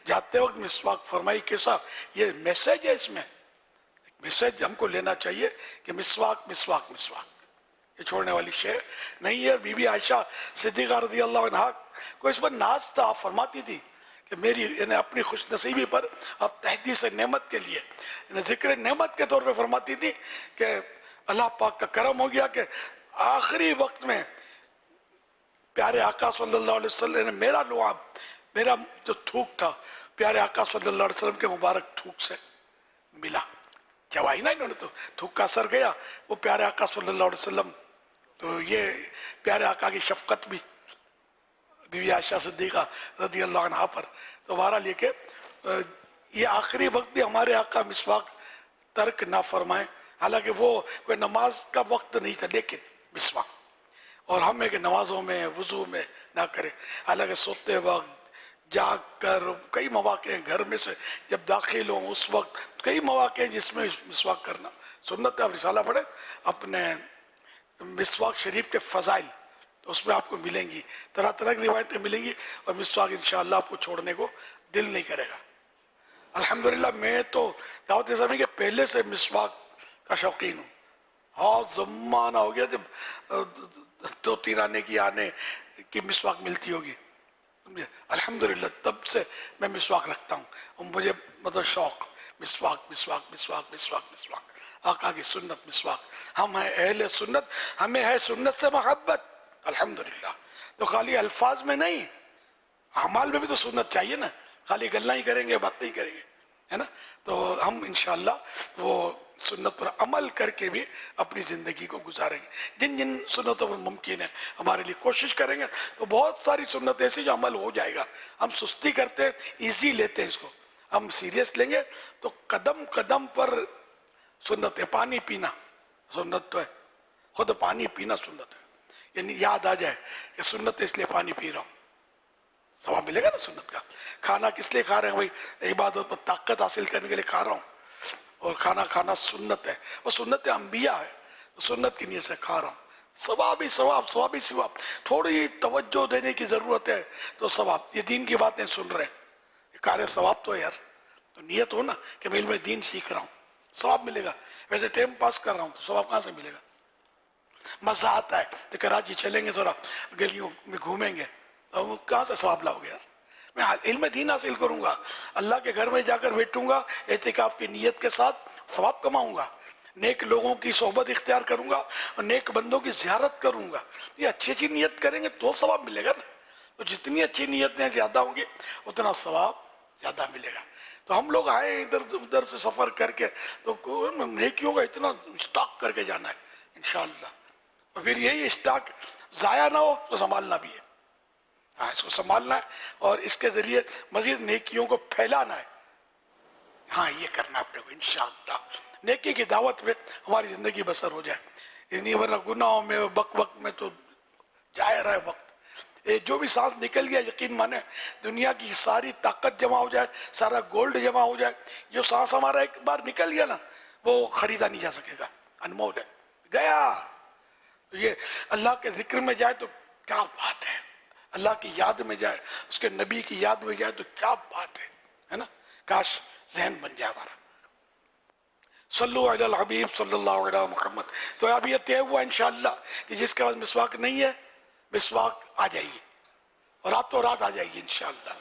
जाते वक्त मिसवाक फरमाई के साथ, ये मैसेज है, इसमें मैसेज हमको लेना चाहिए कि मिसवाक मिसवाक मिसवाक ये छोड़ने वाली शे नहीं है। बीबी आयशा सिद्दीक़ा रज़ी अल्लाह अन्हा को इस पर नाज था, फरमाती थी कि मेरी यानी अपनी खुश नसीबी पर अब तहदीस नेमत के लिए जिक्र नेमत के तौर पे फरमाती थी कि अल्लाह पाक का करम हो गया कि आखिरी वक्त में प्यारे आका सल्लल्लाहु अलैहि वसल्लम ने मेरा लुआब, मेरा जो थूक था प्यारे आका सल्लल्लाहु अलैहि वसल्लम के मुबारक थूक से मिला। चबाई ना इन्होंने, तो थूक का असर गया वो प्यारे आका सल्लल्लाहु अलैहि वसल्लम। तो ये प्यारे आका की शफकत भी बीबी आयशा सिद्दीक़ा रज़ी अल्लाह अन्हा पर। तो बहरहाल ये कि ये आखिरी वक्त भी हमारे आका मिसवाक तर्क ना फरमाएं, हालांकि वो कोई नमाज का वक्त नहीं था, लेकिन मिसवाक, और हम है कि नमाजों में वज़ू में ना करें, हालांकि सोते वक्त जाग कर कई मौक़े हैं, घर में से जब दाखिल हों उस वक्त कई मौक़े हैं जिसमें मिसवाक करना सुन्नत है। आप रिसाला पढ़े अपने मिसवाक शरीफ के फ़ज़ाइल, तो उसमें आपको मिलेंगी, तरह तरह की रिवायतें मिलेंगी, और मिसवाक इंशाअल्लाह आपको छोड़ने को दिल नहीं करेगा। अल्हम्दुलिल्लाह मैं तो दावत इस्लामी के पहले से मिसवाक का शौकीन हूँ। हाँ, ज़माना हो गया जब 2-3 आने की मिसवाक मिलती होगी, अल्हम्दुलिल्लाह तब से मैं मिसवाक रखता हूँ, और मुझे मतलब शौक़ मिसवाक मिसवाक मिसवाक मिसवाक मिसवाक, आका की सुन्नत मिसवाक। हम हैं अहले सुन्नत, हमें है सुन्नत से मोहब्बत अल्हम्दुलिल्लाह। तो खाली अल्फाज में नहीं, अमाल में भी तो सुन्नत चाहिए ना, खाली गल्ला ही करेंगे बात नहीं करेंगे, है ना। तो हम इंशाअल्लाह वो सुन्नत पर अमल करके भी अपनी ज़िंदगी को गुजारेंगे। जिन जिन सुन्नतों पर मुमकिन है हमारे लिए कोशिश करेंगे, तो बहुत सारी सुन्नत ऐसी जो अमल हो जाएगा। हम सुस्ती करते हैं, ईजी लेते हैं इसको, हम सीरियस लेंगे तो कदम कदम पर सुन्नत है। पानी पीना सुन्नत तो है, खुद पानी पीना सुन्नत है, यानी याद आ जाए कि सुन्नत है इसलिए पानी पी रहा हूँ, सवाब मिलेगा ना सुन्नत का। खाना किस लिए खा रहे हैं भाई, इबादत पर ताकत हासिल करने के लिए खा रहा हूँ, और खाना खाना सुन्नत है, वो सुन्नत अंबिया है, तो सुन्नत की नीयत से खा रहा हूँ, सवाब ही सवाब, सवाब ही सवाब। थोड़ी तवज्जो देने की ज़रूरत है तो सवाब। ये दीन की बातें सुन रहे हैं, कार्य सवाब तो है यार, तो नीयत हो ना कि मैं इल्म दीन सीख रहा हूँ, सवाब मिलेगा। वैसे टाइम पास कर रहा हूँ तो सवाब कहाँ से मिलेगा। मज़ा आता है तो कराची चलेंगे, थोड़ा गलियों में घूमेंगे, तो कहाँ से सवाब लाओगे यार। मैं इल्म दीन हासिल करूँगा, अल्लाह के घर में जाकर बैठूँगा एतिकाफ की नीयत के साथ, सवाब कमाऊँगा, नेक लोगों की सोहबत इख्तियार करूँगा और नेक बंदों की ज़ियारत करूँगा। ये अच्छी अच्छी नीयत करेंगे तो सवाब मिलेगा ना। तो जितनी अच्छी नीयतें ज़्यादा होंगी उतना सवाब ज़्यादा मिलेगा। तो हम लोग आए इधर उधर से सफ़र करके, तो नेकियों का इतना स्टॉक करके जाना है इंशाअल्लाह। और फिर यही स्टॉक ज़ाया ना हो तो संभालना भी है। हाँ, इसको संभालना है और इसके ज़रिए मज़ीद नेकियों को फैलाना है। हाँ, ये करना अपने को इंशाअल्लाह। नेकी की दावत में हमारी ज़िंदगी बसर हो जाए, इन्हीं वरना गुनाहों में वक्त में तो जाया रहा है वक्त। ये जो भी सांस निकल गया, यकीन माने दुनिया की सारी ताकत जमा हो जाए, सारा गोल्ड जमा हो जाए, जो सांस हमारा एक बार निकल गया ना, वो खरीदा नहीं जा सकेगा, अनमोल है, गया। तो ये अल्लाह के जिक्र में जाए तो क्या बात है, अल्लाह की याद में जाए, उसके नबी की याद में जाए तो क्या बात है ना। काश जहन बन जाए हमारा। सल्लु अलल हबीब सल्लल्लाहु अलैहि मुहम्मद। तो अब ये तय हुआ इंशाअल्लाह कि जिसके पास मिसवाक नहीं है, मिसवाक आ जाएगी और रातों रात आ जाएगी इंशाअल्लाह।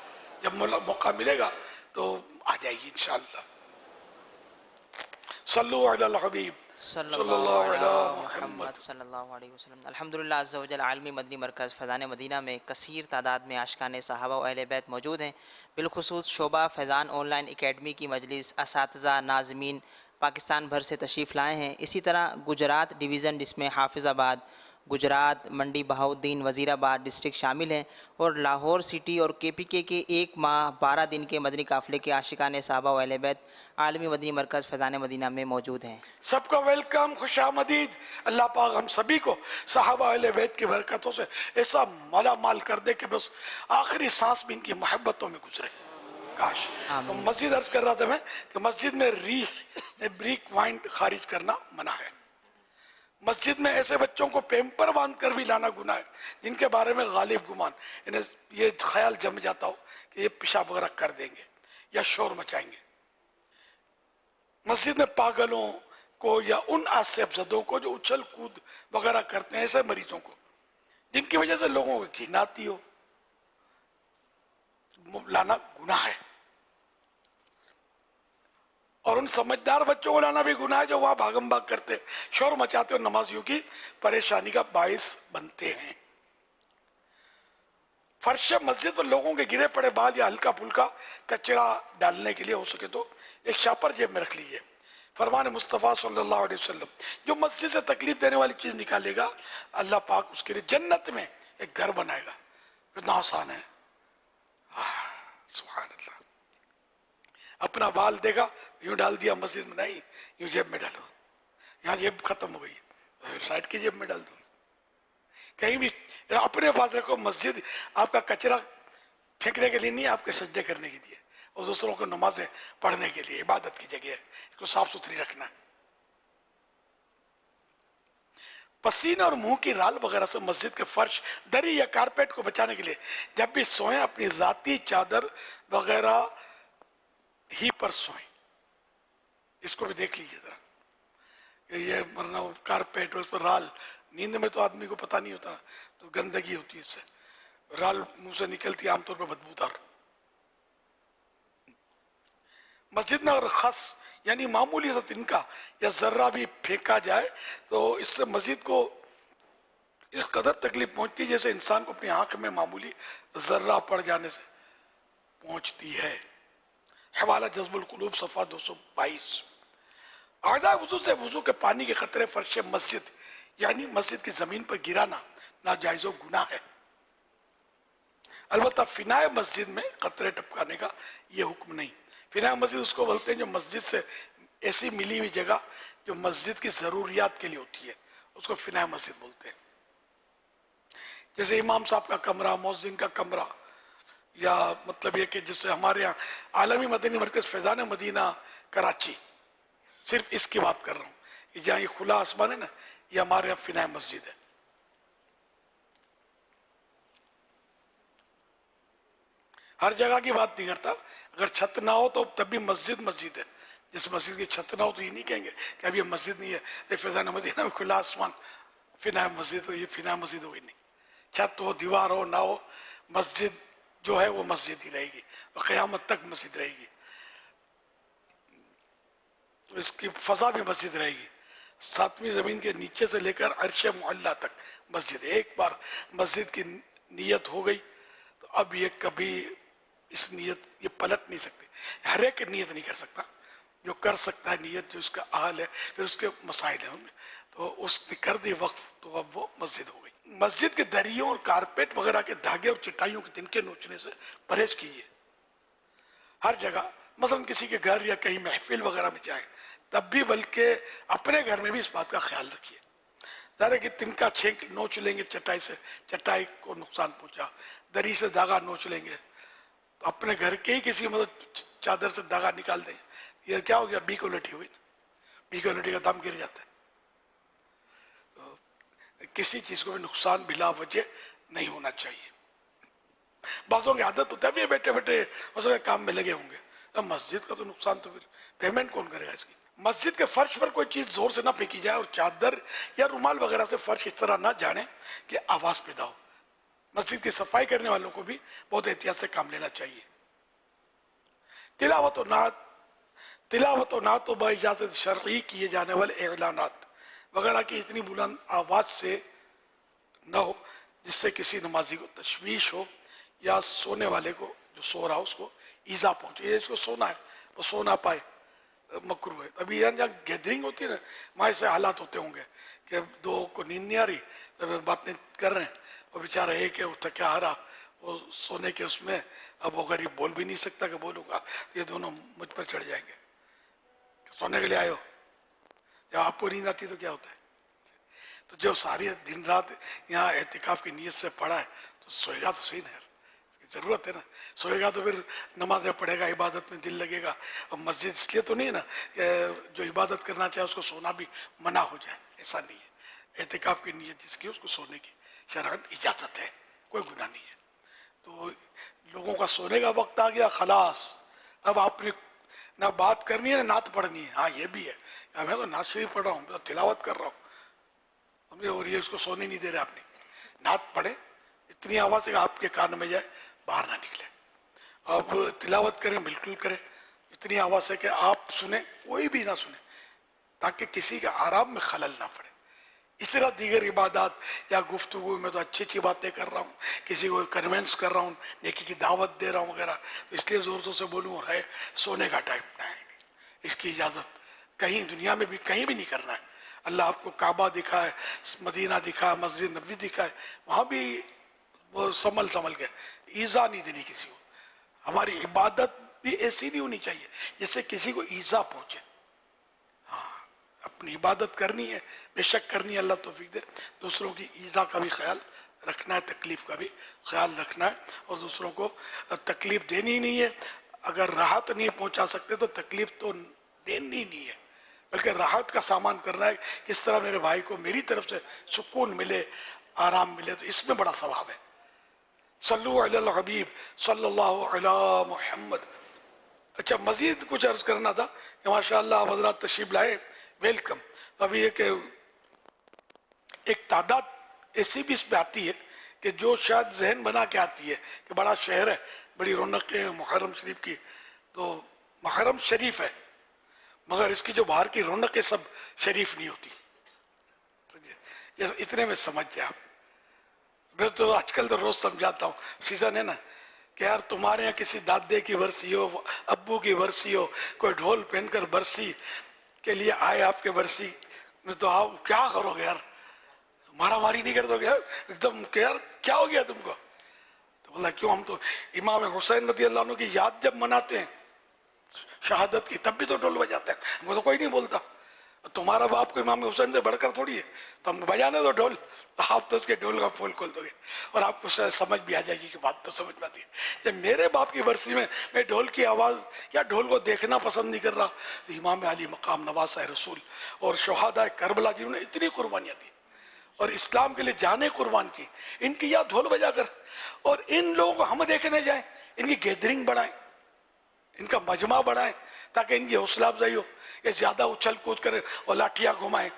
जब मौका मिलेगा तो आ जाएगी इंशाअल्लाह। सल्लु अलल हबीब सल्लल्लाहु अलैहि मुहम्मद सल्लल्लाहु अलैहि वसल्लम। अल्हम्दुलिल्लाह अज़्ज़ा वजल आलमी मदनी मरकज़ फ़ैज़ान मदीना में कसीर तादाद में आशिकाने सहाबा व अहले बैत मौजूद हैं। बिलखुसूस शोबा फ़ैज़ान ऑनलाइन एकेडमी की मजलिस असातिज़ा नाज़मीन पाकिस्तान भर से तशरीफ़ लाए हैं। इसी तरह गुजरात डिवीज़न जिसमें हाफिज़ाबाद, गुजरात, मंडी बहाउद्दीन, वज़ीराबाद डिस्ट्रिक्ट शामिल हैं और लाहौर सिटी और KPK के 1 माह 12 दिन के मदनी काफ़िले के आशिकाने सहाबा व अहले बैत आलमी मदनी मरकज़ फ़ैज़ान मदीना में मौजूद हैं। सबका वेलकम, खुशामदीद। अल्लाह पाक हम सभी को सहाबा अहले बैत की बरकतों से ऐसा माला माल कर दे कि बस आखिरी सांस भी इनकी मोहब्बतों में गुजरे। काश। तो मस्जिद अर्ज कर रहा था मैं कि मस्जिद में ब्रिक वाइन खारिज करना मना है। मस्जिद में ऐसे बच्चों को पेम्पर बांध कर भी लाना गुनाह है जिनके बारे में गालिब गुमान, इन्हें ये ख्याल जम जाता हो कि ये पेशाब वगैरह कर देंगे या शोर मचाएंगे। मस्जिद में पागलों को या उन आसिफजदों को जो उछल कूद वगैरह करते हैं, ऐसे मरीजों को जिनकी वजह से लोगों को घिन आती हो, लाना गुनाह है। और उन समझदार बच्चों को लाना भी गुनाह है जो वहां भागम भाग करते, शोर मचाते और नमाजियों की परेशानी का बाइस बनते हैं। फर्श मस्जिद पर लोगों के गिरे पड़े बाल या हल्का फुल्का कचरा डालने के लिए हो सके तो एक शापर जेब में रख लीजिए। फरमान मुस्तफ़ा सल्लल्लाहु अलैहि वसल्लम, जो मस्जिद से तकलीफ देने वाली चीज निकालेगा, अल्लाह पाक उसके लिए जन्नत में एक घर बनाएगा। कितना आसान है। सुभान अल्लाह। अपना बाल देखा, यूं डाल दिया मस्जिद में, नहीं, यूं जेब में डालो। यहाँ जेब खत्म हो गई, साइड की जेब में डाल दो। कहीं भी अपने पास रखो। मस्जिद आपका कचरा फेंकने के लिए नहीं, आपके सज्जे करने के लिए और दूसरों को नमाजें पढ़ने के लिए, इबादत की जगह है। इसको साफ सुथरी रखना। पसीने और मुंह की राल वगैरह से मस्जिद के फर्श, दरी या कारपेट को बचाने के लिए जब भी सोएं अपनी जाती चादर वगैरह ही पर सोएं। इसको भी देख लीजिए जरा, ये वरना कारपेट और उस पर राल, नींद में तो आदमी को पता नहीं होता, तो गंदगी होती है, इससे राल मुंह से निकलती है, आमतौर पर बदबूदार। मस्जिद में अगर खस यानी मामूली सा तिनका या जर्रा भी फेंका जाए तो इससे मस्जिद को इस कदर तकलीफ पहुंचती है जैसे इंसान को अपनी आंख में मामूली जर्रा पड़ जाने से पहुंचती है। हवाला जज्बुल कुलूब सफ़ा 222। आधा वुजू से वुजू के पानी के कतरे फर्श मस्जिद यानी मस्जिद की जमीन पर गिराना नाजायज़ गुनाह है। अलबत्ता फिनाए मस्जिद में कतरे टपकाने का ये हुक्म नहीं। फिनाए मस्जिद उसको बोलते हैं जो मस्जिद से ऐसी मिली हुई जगह जो मस्जिद की ज़रूरियात के लिए होती है, उसको फिनाए मस्जिद बोलते हैं। जैसे इमाम साहब का कमरा, मौज़िन का कमरा, या मतलब ये कि जैसे हमारे यहाँ आलमी मदनी मरकज़ फ़ैज़ान मदीना कराची, सिर्फ इसकी बात कर रहा हूँ कि जहाँ ये खुला आसमान है ना, ये हमारे यहाँ फिनाए मस्जिद है। हर जगह की बात नहीं करता, अगर छत ना हो तो तब भी मस्जिद मस्जिद है। जिस मस्जिद की छत ना हो तो ये नहीं कहेंगे कि अब ये मस्जिद नहीं है, ये फ़ैज़ान मदीना में खुला आसमान फिनाए मस्जिद, तो ये फिनाए मस्जिद होगी नहीं। छत हो, दीवार हो ना हो, मस्जिद जो है वो मस्जिद ही रहेगी और क़यामत तक मस्जिद रहेगी। तो इसकी फ़ज़ा भी मस्जिद रहेगी। 7वीं ज़मीन के नीचे से लेकर अर्श मुअल्ला तक मस्जिद। एक बार मस्जिद की नीयत हो गई तो अब ये कभी इस नीयत ये पलट नहीं सकती। हर एक नीयत नहीं कर सकता, जो कर सकता है नीयत, जो इसका अहल है, फिर उसके मसाइल हैं, उनमें تو اس نے کر دی وقف، تو اب وہ مسجد ہو گئی۔ مسجد کے دریوں اور کارپیٹ وغیرہ کے دھاگے اور چٹائیوں کے تنکے نوچنے سے پرہیز کیجیے۔ ہر جگہ مثلا کسی کے گھر یا کہیں محفل وغیرہ میں جائیں تب بھی بلکہ اپنے گھر میں بھی اس بات کا خیال رکھیے۔ ظاہر ہے کہ تنکا چھینک نوچ لیں گے چٹائی سے، چٹائی کو نقصان پہنچا، دری سے دھاگا نوچ لیں گے، تو اپنے گھر کے ہی کسی مطلب چادر سے دھاگا نکال دیں، یہ کیا ہو گیا؟ بی کوالٹی ہوئی نا، بی کوالٹی کا دام گر جاتا ہے۔ تو کسی چیز کو بھی نقصان بلا وجہ نہیں ہونا چاہیے۔ بعضوں کی عادت ہوتا ہے بھی بیٹھے بیٹھے اس کے کام میں لگے ہوں گے، اب مسجد کا تو نقصان تو پھر پیمنٹ کون کرے گا اس کی؟ مسجد کے فرش پر کوئی چیز زور سے نہ پھینکی جائے، اور چادر یا رومال وغیرہ سے فرش اس طرح نہ جانے کہ آواز پیدا ہو۔ مسجد کی صفائی کرنے والوں کو بھی بہت احتیاط سے کام لینا چاہیے۔ تلاوت و نعت و با اجازت شرعی کیے جانے والے اعلانات وغیرہ کی اتنی بلند آواز سے نہ ہو جس سے کسی نمازی کو تشویش ہو یا سونے والے کو جو سو رہا اس کو ایزا پہنچے، یہ اس کو سونا ہے وہ سو نہ پائے، مکروہ ہے۔ ابھی یہاں جہاں گیدرنگ ہوتی ہے نا، وہاں ایسے حالات ہوتے ہوں گے کہ دو کو نیند نہیں آ رہی، باتیں کر رہے ہیں، وہ بیچارہ ایک ہے وہ تھکا ہارا، وہ سونے کے اس میں، اب وہ غریب بول بھی نہیں سکتا کہ بولوں گا، یہ دونوں مجھ پر چڑھ جائیں گے۔ سونے کے لیے آئے ہو، جب آپ کو نیند آتی تو کیا ہوتا ہے؟ تو جو ساری دن رات یہاں اعتکاف کی نیت سے پڑھا ہے تو سوئے گا تو صحیح نا یار، ضرورت ہے نا، سوئے گا تو پھر نمازیں پڑھے گا، عبادت میں دل لگے گا۔ اور مسجد اس لیے تو نہیں ہے نا کہ جو عبادت کرنا چاہے اس کو سونا بھی منع ہو جائے، ایسا نہیں ہے۔ اعتکاف کی نیت جس کی اس کو سونے کی شرعاً اجازت ہے، کوئی گناہ نہیں ہے۔ تو لوگوں کا سونے کا وقت آ گیا، خلاص اب آپ نے نہ بات کرنی ہے نہ نعت پڑھنی ہے۔ ہاں یہ بھی ہے، میں تو نعت شریف پڑھ رہا ہوں، میں تو تلاوت کر رہا ہوں، اور یہ اس کو سونے نہیں دے رہے آپ نے۔ نعت پڑھیں اتنی آواز سے کہ آپ کے کان میں جائے، باہر نہ نکلے۔ آپ تلاوت کریں، بالکل کریں اتنی آواز سے کہ آپ سنیں، کوئی بھی نہ سنیں، تاکہ کسی کے آرام میں خلل نہ پڑے۔ اس طرح دیگر عبادات یا گفتگو میں تو اچھی اچھی باتیں کر رہا ہوں، کسی کو کنونس کر رہا ہوں، نیکی کی دعوت دے رہا ہوں وغیرہ، تو اس لیے زور زور سے بولوں، اور ہے سونے کا ٹائم نہیں، اس کی اجازت کہیں دنیا میں بھی کہیں بھی نہیں کرنا ہے۔ اللہ آپ کو کعبہ دکھا ہے، مدینہ دکھا ہے، مسجد نبوی دکھا ہے، وہاں بھی وہ سنبھل کے ایزا نہیں دینی کسی کو۔ ہماری عبادت بھی ایسی نہیں ہونی چاہیے جس سے کسی کو ایزا پہنچے۔ ہاں اپنی عبادت کرنی ہے، بے شک کرنی ہے، اللہ توفیق دے۔ دوسروں کی ایزا کا بھی خیال رکھنا ہے، تکلیف کا بھی خیال رکھنا ہے، اور دوسروں کو تکلیف دینی نہیں ہے۔ اگر راحت نہیں پہنچا سکتے تو تکلیف تو دینی نہیں ہے، بلکہ راحت کا سامان کرنا ہے، کس طرح میرے بھائی کو میری طرف سے سکون ملے، آرام ملے، تو اس میں بڑا ثواب ہے۔ صلو علی الحبیب صلی اللہ علی محمد۔ اچھا مزید کچھ عرض کرنا تھا کہ ماشاءاللہ آپ حضرات تشریف لائے، ویلکم۔ ابھی یہ کہ ایک تعداد ایسی بھی اس پہ آتی ہے کہ جو شاید ذہن بنا کے آتی ہے کہ بڑا شہر ہے، بڑی رونقیں ہیں محرم شریف کی، تو محرم شریف ہے مگر اس کی جو باہر کی رونقیں سب شریف نہیں ہوتی، اتنے میں سمجھ جائیں آپ۔ میں تو آج کل تو روز سمجھاتا ہوں، سیزن ہے نا کہ یار تمہارے یہاں کسی دادے کی برسی ہو، ابو کی برسی ہو، کوئی ڈھول پہن کر برسی کے لیے آئے آپ کے برسی میں، تو آپ کیا کرو گے یار؟ مارا ماری نہیں کر دو گے ایک دم کہ یار کیا ہو گیا تم کو؟ تو بولا کیوں، ہم تو امام حسین رضی اللہ عنہ کی یاد جب مناتے ہیں شہادت کی تب بھی تو ڈھول بجاتے ہیں، ہم کو تو کوئی نہیں بولتا۔ تمہارا باپ کو امام حسین سے بڑھ کر تھوڑی ہے، تو ہم بجانے دو ڈھول، آپ تو اس کے ڈھول کا پھول کھول دو گے، اور آپ کو سمجھ بھی آ جائے گی کہ بات تو سمجھ میں آتی ہے۔ جب میرے باپ کی برسی میں ڈھول کی آواز یا ڈھول کو دیکھنا پسند نہیں کر رہا، تو امام علی مقام نواسہ رسول اور شہداء کربلا جنہوں نے اتنی قربانیاں دی اور اسلام کے لیے جانیں قربان کی، ان کی یاد ڈھول بجا کر، اور ان لوگوں کو ہم دیکھنے جائیں، ان کی گیدرنگ بڑھائیں، ان کا مجمع بڑھائیں تاکہ ان کی حوصلہ افزائی ہو، یہ زیادہ اچھل کود کرے اور لاٹھیاں گھمائیں۔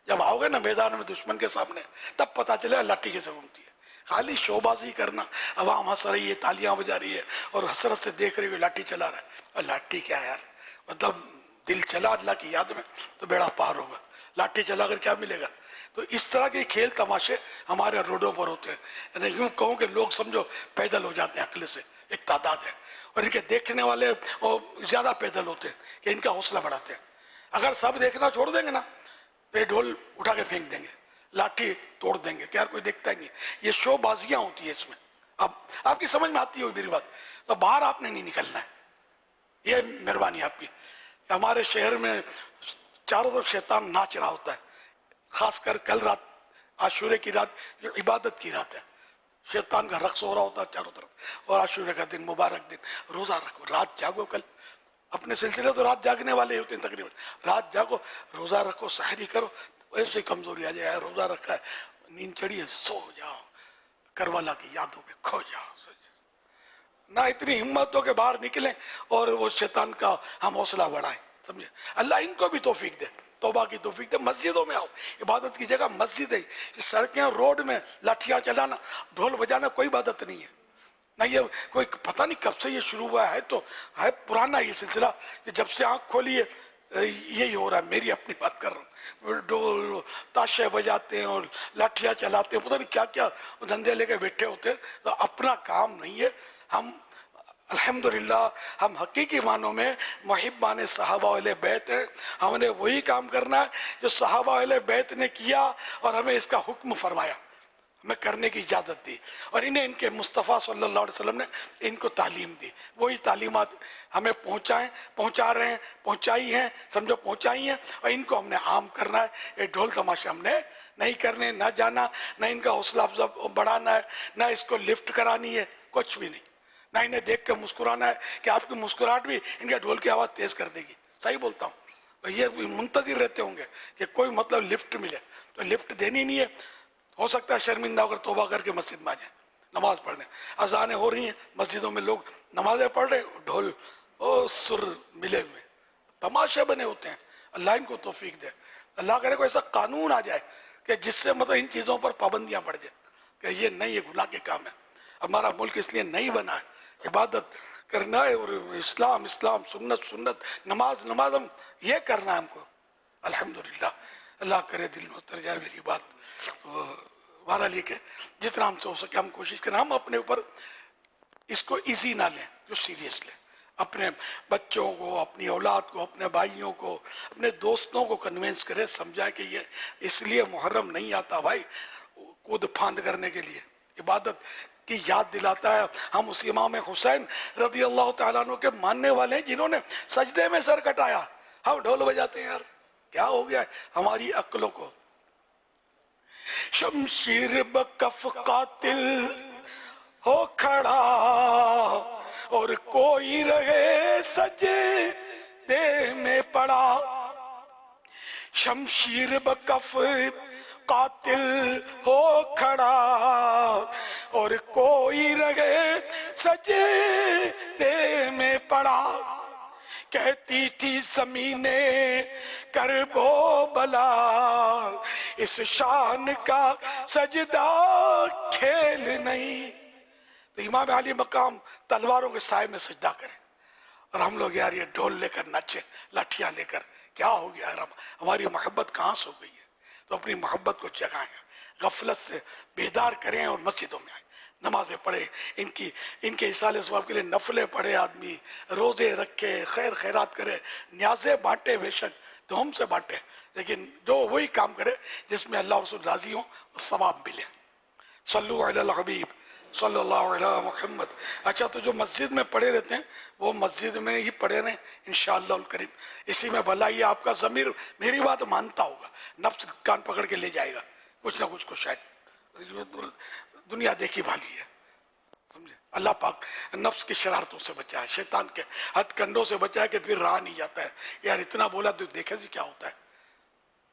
جب آؤ گے نا میدان میں دشمن کے سامنے، تب پتہ چلے لاٹھی کیسے گھومتی ہے۔ خالی شو بازی کرنا، عوام ہنس رہی ہے، تالیاں بجا رہی ہے اور حسرت سے دیکھ رہی ہے لاٹھی چلا رہا ہے، اور لاٹھی کیا ہے یار، مطلب دل چلا اللہ کی یاد میں تو بیڑا پار ہوگا، لاٹھی چلا کر کیا ملے گا؟ تو اس طرح کے کھیل تماشے ہمارے روڈوں پر ہوتے ہیں، یعنی یوں کہوں کہ لوگ سمجھو پیدل ہو جاتے ہیں عقل سے، ایک تعداد ہے، اور ان کے دیکھنے والے زیادہ پیدل ہوتے ہیں کہ ان کا حوصلہ بڑھاتے ہیں۔ اگر سب دیکھنا چھوڑ دیں گے نا، तो ये ढोल उठा के फेंक देंगे, लाठी तोड़ देंगे कि यार कोई देखता ही नहीं। ये शोबाजियां होती है इसमें। अब आपकी समझ में आती होगी मेरी बात, तो बाहर आपने नहीं निकलना है, ये मेहरबानी आपकी। हमारे शहर में चारों तरफ शैतान नाच रहा होता है, खासकर कल रात आशूरे की रात जो इबादत की रात है, शैतान का रक्स हो रहा होता है चारों तरफ। और आशूरे का दिन, मुबारक दिन, रोज़ा रखो, रात जागो। कल अपने सिलसिले तो रात जागने वाले होते हैं तकरीबन, रात जागो, रोज़ा रखो, सहरी करो, ऐसे कमजोरी आ जाए, रोज़ा रखा है, नींद चढ़ी है, सो जाओ, करबला की यादों में खो जाओ। ना इतनी हिम्मत हो के बाहर निकलें और वो शैतान का हम हौसला बढ़ाएं, समझे। अल्लाह इनको भी तौफीक दे, तौबा की तौफीक दे। मस्जिदों में आओ, इबादत की जगह मस्जिद है। सड़कें रोड में लाठियाँ चलाना, ढोल बजाना कोई इबादत नहीं है ना। ये कोई पता नहीं कब से ये शुरू हुआ है, तो है पुराना ये सिलसिला, कि जब से आँख खोली है यही हो रहा है। मेरी अपनी बात कर रहा हूँ, ढोल ताशे बजाते हैं और लाठियाँ चलाते हैं, पता नहीं क्या क्या धंधे लेके बैठे होते हैं। तो अपना काम नहीं है। हम अल्हम्दुलिल्लाह हम हकीकी मानों में मुहिब्बान सहाबा वाले बैत हैं। हमने वही काम करना है जो सहाबा वाले बैत ने किया और हमें इसका हुक्म फरमाया, हमें करने की इजाज़त दी, और इन्हें इनके मुस्तफ़ा सल्लल्लाहु अलैहि वसल्लम ने इनको तालीम दी। वही तालीमात हमें पहुँचा रहे हैं, पहुँचाई हैं, समझो पहुँचाई हैं, और इनको हमने आम करना है। ये ढोल तमाशे हमने नहीं करने, ना जाना, ना इनका हौसला अफजा बढ़ाना है, ना इसको लिफ्ट करानी है, कुछ भी नहीं। ना इन्हें देख कर मुस्कुराना है कि आपकी मुस्कुराहट भी इनके ढोल की आवाज़ तेज़ कर देगी। सही बोलता हूँ। ये मुंतज़िर रहते होंगे कि कोई मतलब लिफ्ट मिले, तो लिफ्ट देनी नहीं है। हो सकता है शर्मिंदा होकर तौबा करके मस्जिद में आ जाए नमाज पढ़ने। अजानें हो रही हैं मस्जिदों में, लोग नमाजें पढ़ रहे, ढोल ओ सुर मिले हुए, तमाशे बने होते हैं। अल्लाह इनको तौफीक दे। अल्लाह करे कोई ऐसा कानून आ जाए कि जिससे मतलब इन चीज़ों पर पाबंदियाँ पड़ जाए कि ये नहीं, ये गुनाह के काम है। हमारा मुल्क इसलिए नहीं बना है, इबादत करना है, और इस्लाम इस्लाम, सुन्नत सुन्नत, नमाज नमाज, हम ये करना है हमको। अल्हम्दुलिल्लाह, अल्लाह करे दिल में उतर जाए मेरी बात। वारा लेके जितना हमसे हो सके हम कोशिश करें, हम अपने ऊपर इसको इजी ना लें, जो सीरियस लें। अपने बच्चों को, अपनी औलाद को, अपने भाइयों को, अपने दोस्तों को कन्विंस करें, समझाएं कि ये इसलिए मुहर्रम नहीं आता भाई कूद फांद करने के लिए, इबादत की याद दिलाता है। हम उस इमाम हुसैन रज़ी अल्लाह तआला अन्हु के मानने वाले हैं जिन्होंने सजदे में सर कटाया। हम ढोल बजाते हैं यार, क्या हो गया है हमारी अक्लों को। शमशीर बकफ कातिल हो खड़ा और कोई रहे सजदे में पड़ा। शमशीर बकफ कातिल हो खड़ा और कोई रहे सजदे में पड़ा। कहती थी ज़मीने करबो बला, इस शान का सजदा खेल नहीं। तो इमाम अली मकाम तलवारों के साए में सजदा करें, और हम लोग यार ये ढोल लेकर नाचे, लाठियां लेकर, क्या हो गया यार, हमारी मोहब्बत कहाँ से हो गई है। तो अपनी मोहब्बत को जगाएं, गफलत से बेदार करें और मस्जिदों में आए, नमाजें पढ़े, इनके इसाले सवाब के लिए नफलें पढ़े, आदमी रोज़े रखे, खैर खैरात करे, न्याज़े बांटे, बेशक तो हमसे बांटे, लेकिन जो वही काम करे जिसमें अल्लाह रसूल राज़ी हो और सवाब मिले। सल्लु अलल हबीब सल्लल्लाहु अलैहि मुहम्मद। अच्छा, तो जो मस्जिद में पढ़े रहते हैं वो मस्जिद में ही पढ़े रहें इंशाअल्लाहुल करीम। इसी में भला ये आपका ज़मीर मेरी बात मानता होगा, नफ्स कान पकड़ के ले जाएगा कुछ ना कुछ को, शायद दुनिया देखी भाली है, समझे। अल्लाह पाक नफ्स की शरारतों से बचाए, शैतान के हथकंडों से बचाए कि फिर रहा नहीं जाता है। यार इतना बोला तो देखे जी क्या होता है।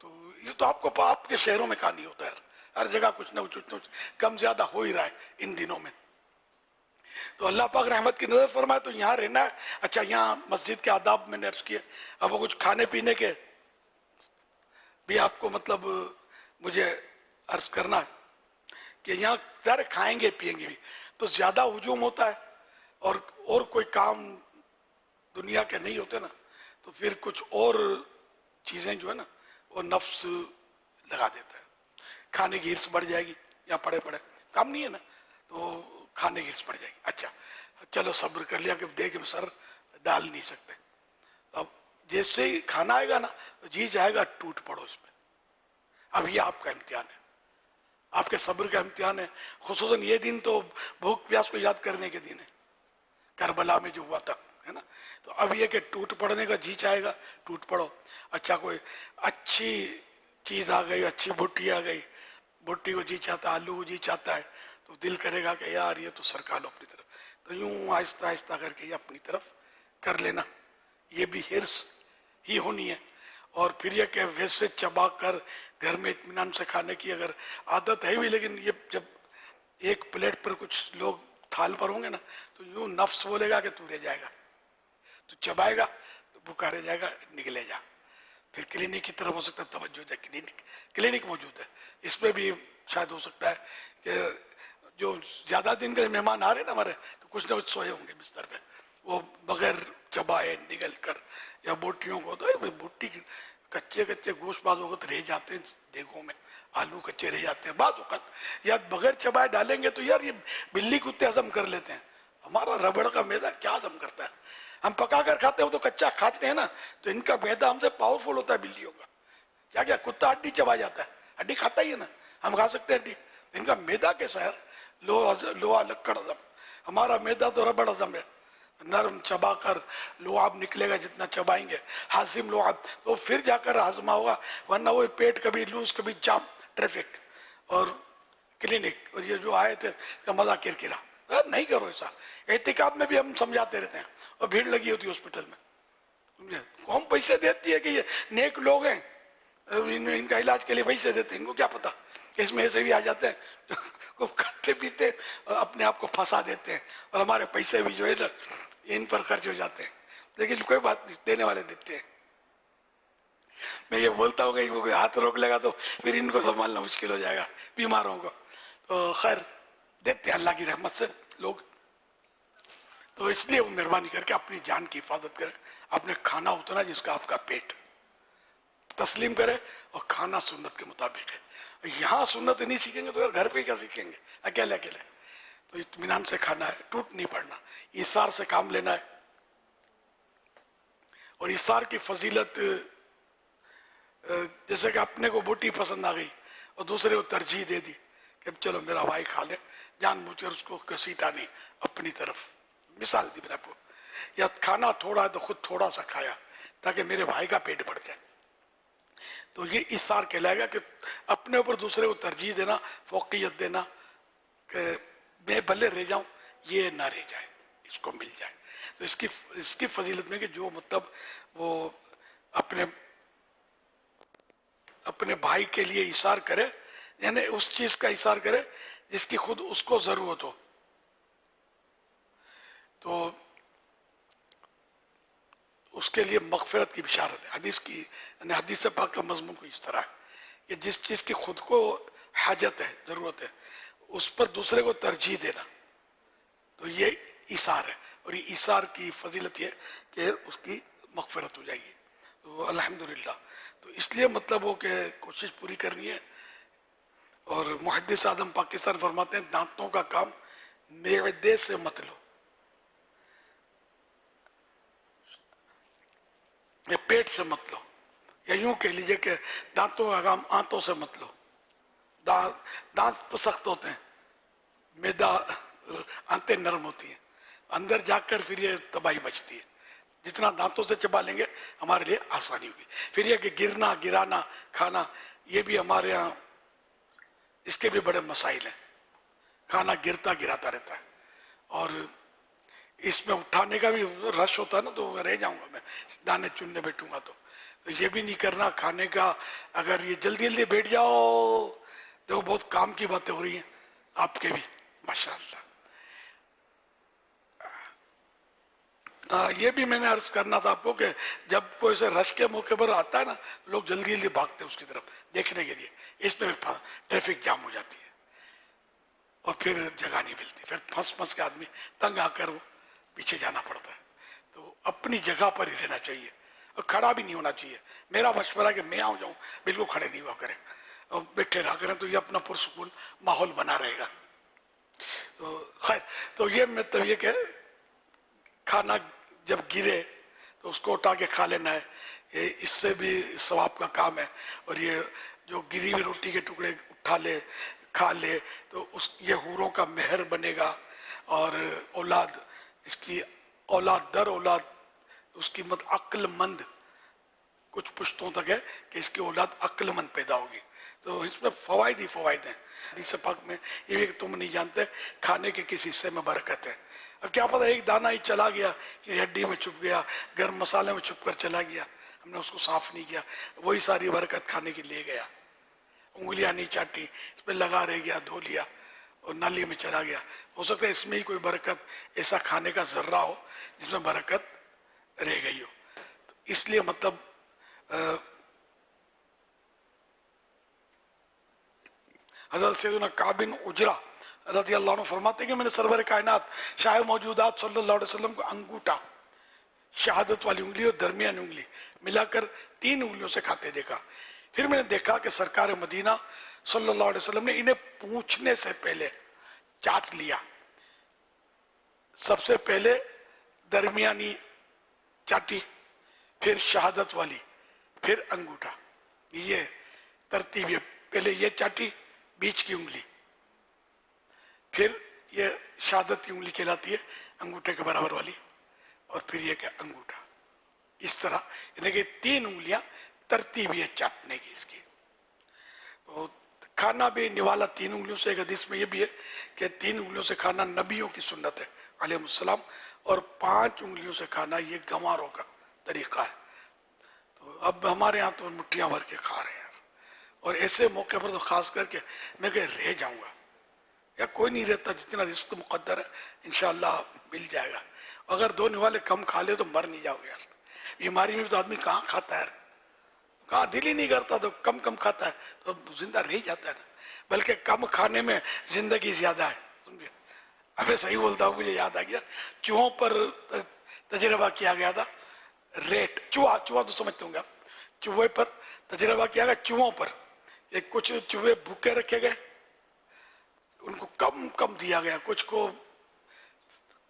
तो ये तो आपको आपके शहरों में कहाँ नहीं होता है, हर जगह कुछ ना कुछ कम ज्यादा हो ही रहा है इन दिनों में। तो अल्लाह पाक रहमत की नज़र फरमाए तो यहाँ रहना है। अच्छा, यहाँ मस्जिद के आदाब मैंने अर्ज किए, अब वो कुछ खाने पीने के भी आपको मतलब मुझे अर्ज करना है कि यहाँ ज़रा खाएंगे पिएंगे भी तो ज़्यादा हुजूम होता है, और कोई काम दुनिया के नहीं होते ना, तो फिर कुछ और चीज़ें जो है ना वो नफ्स लगा देता है। खाने की हिर्स बढ़ जाएगी, यहाँ पड़े पड़े काम नहीं है ना, तो खाने की हिर्स बढ़ जाएगी। अच्छा चलो सब्र कर लिया कि देख में सर डाल नहीं सकते। अब जैसे ही खाना आएगा ना तो जी जाएगा टूट पड़ो इस पर, اب یہ آپ کا امتحان ہے, آپ کے صبر کا امتحان ہے. خصوصاً یہ دن تو بھوک پیاس کو یاد کرنے کے دن ہے, کربلا میں جو ہوا تھا, ہے نا. تو اب یہ کہ ٹوٹ پڑنے کا جی چاہے گا, ٹوٹ پڑو. اچھا کوئی اچھی چیز آ گئی, اچھی بھٹی آ گئی, بھٹی کو جی چاہتا ہے, آلو کو جی چاہتا ہے, تو دل کرے گا کہ یار یہ تو سرکا لو اپنی طرف. تو یوں آہستہ آہستہ کر کے یہ اپنی طرف کر لینا, یہ بھی حرص ہی ہونی ہے. اور پھر یہ کہ ویسے چبا کر گھر میں اطمینان سے کھانے کی اگر عادت ہے بھی, لیکن یہ جب ایک پلیٹ پر کچھ لوگ تھال پر ہوں گے نا, تو یوں نفس بولے گا کہ تو رہ جائے گا, تو چبائے گا تو بھوکا رہ جائے گا, نکلے جا. پھر کلینک کی طرف ہو سکتا ہے توجہ جائے, کلینک موجود ہے, اس میں بھی شاید ہو سکتا ہے کہ جو زیادہ دن کے مہمان آ رہے ہیں نا ہمارے, تو کچھ نہ کچھ سوئے ہوں گے بستر پہ, وہ بغیر چبائے نگل کر, یا بوٹیوں کو تو بوٹی کچے کچے گوشت بعض وقت رہ جاتے ہیں دیگوں میں, آلو کچے رہ جاتے ہیں بعض وقت, یا بغیر چبائے ڈالیں گے تو یار یہ بلی کتے ہضم کر لیتے ہیں. ہمارا ربڑ کا میدا کیا ہضم کرتا ہے, ہم پکا کر کھاتے ہیں, وہ تو کچا کھاتے ہیں نا, تو ان کا میدا ہم سے پاورفل ہوتا ہے بلیوں کا. کیا کیا کتا ہڈی چبا جاتا ہے, ہڈی کھاتا ہی ہے نا, ہم کھا سکتے ہیں ہڈی, ان کا میدا کیسا ہے, لوہا لکڑ ہضم. ہمارا میدا تو ربڑ ہضم ہے, نرم چبا کر لعاب نکلے گا, جتنا چبائیں گے ہاضم لعاب, تو پھر جا کر ہاضمہ ہوگا. ورنہ وہ پیٹ کبھی لوز کبھی جام, ٹریفک اور کلینک, اور یہ جو آئے تھے کا مزہ کرکرا. نہیں کرو ایسا. احتکاب میں بھی ہم سمجھاتے رہتے ہیں, اور بھیڑ لگی ہوتی ہے ہاسپٹل میں, قوم پیسے دیتی ہے کہ یہ نیک لوگ ہیں, ان کا علاج کے لیے پیسے دیتے ہیں, ان کو کیا پتا کہ اس میں ایسے بھی آ جاتے ہیں, کھاتے پیتے اپنے آپ کو پھنسا دیتے ہیں, اور ہمارے پیسے بھی جو ہے ان پر خرچ ہو جاتے ہیں. لیکن کوئی بات نہیں, دینے والے دیتے ہیں. میں یہ بولتا ہوں کہ کوئی ہاتھ روک لے گا تو پھر ان کو سنبھالنا مشکل ہو جائے گا, بیماروں کو. تو خیر دیتے ہیں اللہ کی رحمت سے لوگ. تو اس لیے وہ مہربانی کر کے اپنی جان کی حفاظت کریں, اپنے کھانا اتنا جس کا آپ کا پیٹ تسلیم کرے, اور کھانا سنت کے مطابق ہے. یہاں سنت نہیں سیکھیں گے تو گھر پہ کیا سیکھیں گے اکیلے اکیلے. تو اطمینان سے کھانا ہے, ٹوٹ نہیں پڑنا, ایثار سے کام لینا ہے. اور ایثار کی فضیلت جیسے کہ اپنے کو بوٹی پسند آ گئی اور دوسرے کو ترجیح دے دی کہ چلو میرا بھائی کھا لے, جان بوجھ کر اس کو گھسیٹا نہیں اپنی طرف. مثال دی میں نے آپ کو, یا کھانا تھوڑا ہے تو خود تھوڑا سا کھایا تاکہ میرے بھائی کا پیٹ بڑھ جائے. تو یہ ایثار کہلائے گا کہ اپنے اوپر دوسرے کو ترجیح دینا, فوقیت دینا, کہ میں بھلے رہ جاؤں یہ نہ رہ جائے, اس کو مل جائے. تو اس کی فضیلت میں کہ جو مطلب وہ اپنے بھائی کے لیے ایثار کرے, یعنی اس چیز کا ایثار کرے جس کی خود اس کو ضرورت ہو. تو اس کے لیے مغفرت کی بشارت ہے. حدیث کی یعنی حدیث پاک کا مضمون کو اس طرح ہے کہ جس چیز کی خود کو حاجت ہے, ضرورت ہے, اس پر دوسرے کو ترجیح دینا, تو یہ ایثار ہے. اور یہ ایثار کی فضیلت یہ کہ اس کی مغفرت ہو جائے گی. تو الحمدللہ. تو اس لیے مطلب ہو کہ کوشش پوری کرنی ہے. اور محدث اعظم پاکستان فرماتے ہیں دانتوں کا کام معدے سے مت لو, یا پیٹ سے مت لو, یا یوں کہہ لیجئے کہ دانتوں کا کام آنتوں سے مت لو. دانت تو سخت ہوتے ہیں, میدا آنتیں نرم ہوتی ہیں, اندر جا کر پھر یہ تباہی مچتی ہے. جتنا دانتوں سے چبا لیں گے ہمارے لیے آسانی ہوگی. پھر یہ کہ گرنا گرانا کھانا, یہ بھی ہمارے ہاں اس کے بھی بڑے مسائل ہیں. کھانا گرتا گراتا رہتا ہے, اور اس میں اٹھانے کا بھی رش ہوتا ہے نا, تو رہ جاؤں گا میں, دانے چننے بیٹھوں گا تو یہ بھی نہیں کرنا. کھانے کا اگر یہ جلدی جلدی بیٹھ جاؤ تو بہت کام کی باتیں ہو رہی ہیں آپ کے بھی ماشاءاللہ. یہ بھی میں نے عرض کرنا تھا آپ کو کہ جب کوئی سے رش کے موقع پر آتا ہے نا, لوگ جلدی جلدی بھاگتے ہیں اس کی طرف دیکھنے کے لیے. اس میں ٹریفک جام ہو جاتی ہے اور پھر جگہ نہیں ملتی, پھر پھنس کے آدمی تنگ آ کر وہ پیچھے جانا پڑتا ہے. تو اپنی جگہ پر ہی رہنا چاہیے, اور کھڑا بھی نہیں ہونا چاہیے. میرا مشورہ کہ میں آؤں جاؤں بالکل کھڑے نہیں ہوا کریں, اور بیٹھے رہا کریں, تو یہ اپنا پرسکون ماحول بنا رہے گا. تو خیر, تو یہ مطلب یہ کہ کھانا جب گرے تو اس کو اٹھا کے کھا لینا ہے, اس سے بھی ثواب کا کام ہے. اور یہ जो गिरी हुई रोटी के टुकड़े उठा ले खा ले तो उस ये हूरों का मेहर बनेगा और औलाद इसकी औलाद दर औलाद उसकी मत अक्लमंद कुछ पुश्तों तक है कि इसकी औलाद अक्लमंद पैदा होगी। तो इसमें फ़वाइद ही फ़वाइद हैं। हदीस पाक में ये भी कि तुम नहीं जानते खाने के किस हिस्से में बरकत है। अब क्या पता एक दाना ही चला गया कि हड्डी में छुप गया, गर्म मसाले में छुप कर चला गया, हमने उसको साफ़ नहीं किया, वही सारी बरकत खाने की ले गया। उंगलियां नहीं चाटी, इस पर लगा रह गया, धो लिया और नाली में चला गया। हो सकता है इसमें ही कोई बरकत ऐसा खाने का जर्रा हो जिसमें बरकत रह गई हो। तो इसलिए मतलब हज़रत सैयदना काब बिन उजरा रज़ी अल्लाह अन्हु फरमाते हैं कि मैंने सरवर कायनात शाह मौजूदात सल्लल्लाहु अलैहि वसल्लम को अंगूठा, शहादत वाली उंगली और दरमियानी उंगली मिलाकर 3 उंगलियों से खाते देखा। फिर मैंने देखा कि सरकार मदीना सल्लल्लाहु अलैहि वसल्लम ने इन्हें पूछने से पहले चाट लिया। सबसे पहले दरमियानी चाटी, फिर शहादत वाली, फिर अंगूठा। ये तरतीब है, पहले ये चाटी बीच की उंगली, फिर ये शहादत की उंगली कहलाती है अंगूठे के बराबर वाली, और फिर ये क्या अंगूठा। इस तरह यानी कि 3 उंगलियां तरतीब है चाटने की इसकी। तो खाना भी निवाला 3 उंगलियों से। एक हदीस में ये भी है कि 3 उंगलियों से खाना नबियों की सुन्नत है अलैहिस्सलाम, और 5 उंगलियों से खाना ये गंवारों का तरीका है। तो अब हमारे यहाँ तो मुट्ठियाँ भर के खा रहे हैं यार, और ऐसे मौके पर तो खास करके मैं कहीं रह जाऊँगा, या कोई नहीं रहता, जितना रिस्क मुकद्दर है इंशाअल्लाह मिल जाएगा। अगर 2 निवाले कम खा ले तो मर नहीं जाओगे यार। बीमारी में भी तो आदमी कहाँ खाता है, कहाँ दिल ही नहीं करता, तो कम कम खाता है तो जिंदा रह जाता है ना। बल्कि कम खाने में जिंदगी ज्यादा है, समझे। अबे सही बोलता हूँ, मुझे याद आ गया, चूहों पर तजर्बा किया गया था। रेट चूहा तो समझते होंगे आप, चूहे पर तजर्बा किया गया, चूहों पर। एक कुछ चूहे भूखे रखे गए, उनको कम कम दिया गया, कुछ को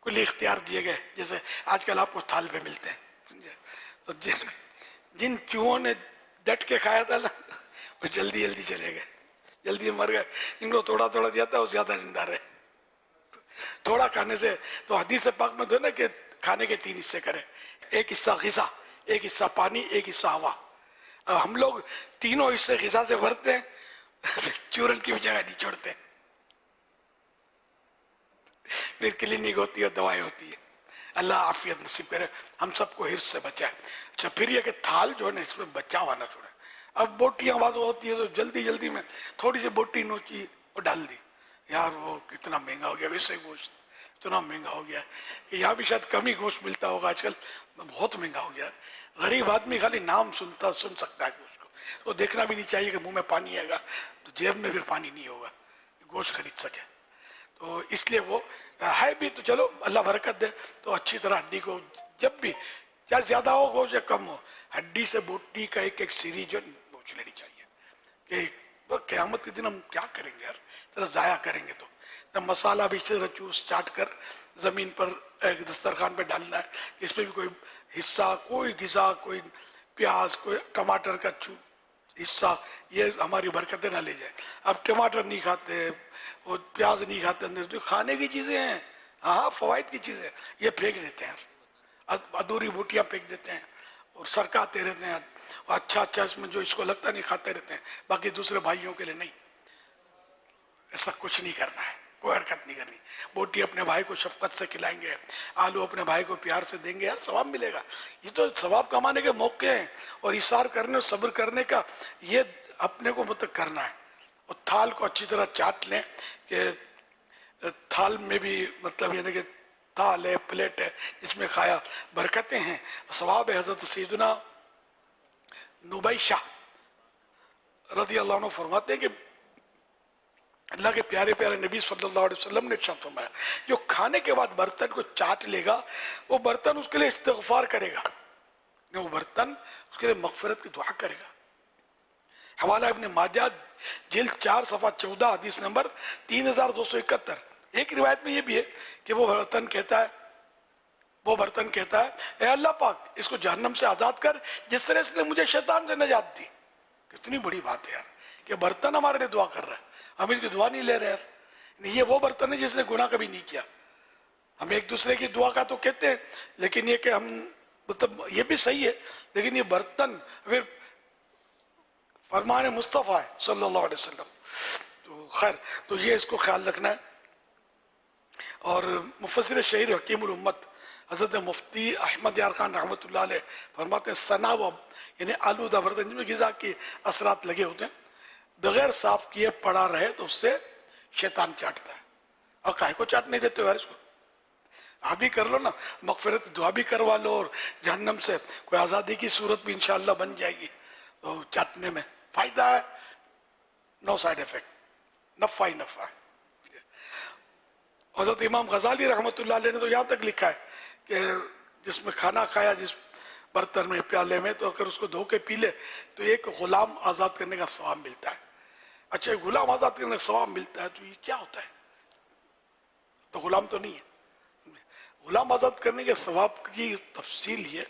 कुल इख्तियार दिए गए, जैसे आजकल आपको थाल पे मिलते हैं, समझे। तो जिन चूहों ने डट के खाया था ना, वो जल्दी जल्दी चले गए, जल्दी मर गए। इनको थोड़ा थोड़ा दिया था, वो ज्यादा जिंदा रहे। थोड़ा खाने से तो हदीस पाक में तो ना कि खाने के 3 हिस्से करें, एक हिस्सा ग़िज़ा, एक हिस्सा पानी, एक हिस्सा हवा। अब हम लोग तीनों हिस्से ग़िज़ा से भरते हैं, चूरन की भी जगह नहीं छोड़ते। फिर क्लिनिक होती है, दवाएं होती है। अल्लाह आफियत नसीब करे, हम सबको हिर्स से बचाए। अच्छा, फिर ये कि थाल जो है ना, इसमें बचाव आना छोड़े। अब बोटियाँ आवाज होती है तो जल्दी जल्दी में थोड़ी सी बोटी नोची और डाल दी। यार वो कितना महंगा हो गया, वैसे गोश्त इतना महंगा हो गया कि यहाँ भी शायद कम ही गोश्त मिलता होगा आजकल, बहुत महंगा हो गया। गरीब आदमी खाली नाम सुन सकता है गोश्त को, तो देखना भी नहीं चाहिए कि मुंह में पानी आएगा तो जेब में फिर पानी नहीं होगा, गोश्त खरीद सके। तो इसलिए वो है भी तो चलो अल्लाह बरकत दे। तो अच्छी तरह हड्डी को जब भी, चाहे ज़्यादा हो गोश्त या कम हो, हड्डी से बोटी का एक एक सीरी जो नोच लेनी चाहिए कि क़यामत के दिन हम क्या करेंगे यार, जरा ज़ाया करेंगे। तो मसाला भी इसी तरह चूस चाट कर ज़मीन पर एक दस्तरखान पर डालना है, इसमें भी कोई हिस्सा, कोई ग़िज़ा, कोई प्याज, कोई टमाटर का हिस्सा, ये हमारी बरकतें ना ले जाए। अब टमाटर नहीं खाते, वो प्याज नहीं खाते, अंदर जो खाने की चीज़ें हैं, हाँ फ़वाइद की चीज़ें, ये फेंक देते हैं, अधूरी बूटियाँ फेंक देते हैं और सरकाते रहते हैं। और अच्छा इसमें जो इसको लगता नहीं खाते रहते हैं, बाकी दूसरे भाइयों के लिए नहीं। ऐसा कुछ नहीं करना है, कोई हरकत नहीं करनी। बोटी अपने भाई को शफकत से खिलाएंगे, आलू अपने भाई को प्यार से देंगे, यार सवाब मिलेगा। ये तो सवाब कमाने के मौके हैं, और इशार करने और सब्र करने का ये अपने को मतलब करना है। और थाल को अच्छी तरह चाट लें कि थाल में भी मतलब यानी कि थाल है, प्लेट है, जिसमें खाया, बरकतें हैं, सवाब है। हज़रत सैयदना नुबैशा रज़ी अल्लाह अन्हु फरमाते हैं कि अल्लाह के प्यारे प्यारे नबी सल्लल्लाहु अलैहि वसल्लम ने इरशाद फरमाया, जो खाने के बाद बर्तन को चाट लेगा, वो बर्तन उसके लिए इस्तिग़फ़ार करेगा, वो बर्तन उसके लिए मग़फ़िरत की दुआ करेगा। हवाला इब्न माजा जिल्द 4 सफ़ा 14 हदीस नंबर 3271। एक रिवायत में ये भी है कि वो बर्तन कहता है, ए अल्लाह पाक, इसको जहन्नम से आज़ाद कर जिस तरह इसने मुझे शैतान से नजात दी। कितनी बड़ी बात है यार, कि बर्तन हमारे लिए दुआ कर रहा है, हम इसकी दुआ नहीं ले रहे यार। ये वो बर्तन है जिसने गुनाह कभी नहीं किया। हम एक दूसरे की दुआ का तो कहते हैं, लेकिन ये कि हम मतलब ये भी सही है, लेकिन ये बर्तन फिर फरमान मुस्तफ़ा है सल्लल्लाहु अलैहि वसल्लम। तो खैर, तो ये इसको ख्याल रखना है। और मुफस्सिर शहीर हकीमुल उम्मत हज़रत मुफ्ती अहमद यार खान रहमतुल्लाह अलैह फरमाते हैं, सनावब यानी आलूदा बर्तन जिसमें ग़िज़ा के असरात लगे होते हैं, बगैर साफ़ किए पड़ा रहे तो उससे शैतान चाटता है। और काहे को चाटने देते हो यार इसको? आप भी कर लो ना, मग़फ़िरत दुआ भी करवा लो, और जहन्नम से कोई आज़ादी की सूरत भी इंशाअल्लाह बन जाएगी। तो चाटने में फ़ायदा है, नो साइड इफ़ेक्ट, नफ़ा ही नफ़ा है। हज़रत इमाम गज़ाली रहमतुल्लाह अलैह ने तो यहाँ तक लिखा है कि जिसमें खाना खाया जिस बर्तन में, प्याले में, तो अगर उसको धो के पी ले तो एक ग़ुलाम आज़ाद करने का सवाब मिलता है। अच्छा, ग़ुलाम आज़ाद करने का सवाब मिलता है, तो ये क्या होता है? तो ग़ुलाम तो नहीं है। ग़ुलाम आज़ाद करने के सवाब की तफसील ये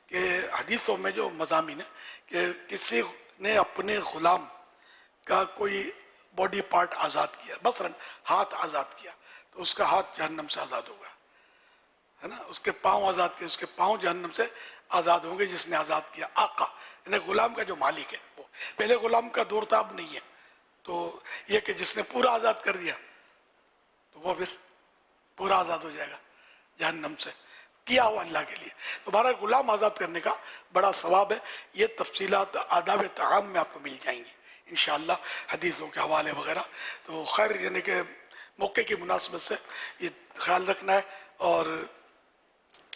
कि हदीसों में जो मज़ामीन है कि किसी ने अपने ग़ुलाम का कोई बॉडी पार्ट आज़ाद किया, मसलन हाथ आज़ाद किया, तो उसका हाथ जहन्नम से आज़ाद होगा, है ना। उसके पाँव आज़ाद किए, उसके पाँव जहन्नम से आज़ाद होंगे जिसने आज़ाद किया। आका यानी ग़ुलाम का जो मालिक है वो, पहले ग़ुलाम का दौर था, अब नहीं है। तो ये कि जिसने पूरा आज़ाद कर दिया तो वो फिर पूरा आज़ाद हो जाएगा जहन्नम से, किया हुआ अल्लाह के लिए। तो बारह ग़ुलाम आज़ाद करने का बड़ा सवाब है। ये तफसीलात आदाब ताम में आपको मिल जाएंगी इंशाअल्लाह, हदीसों के हवाले वगैरह। तो खैर, यानी कि मौके की मुनासिबत से ये ख्याल रखना है। और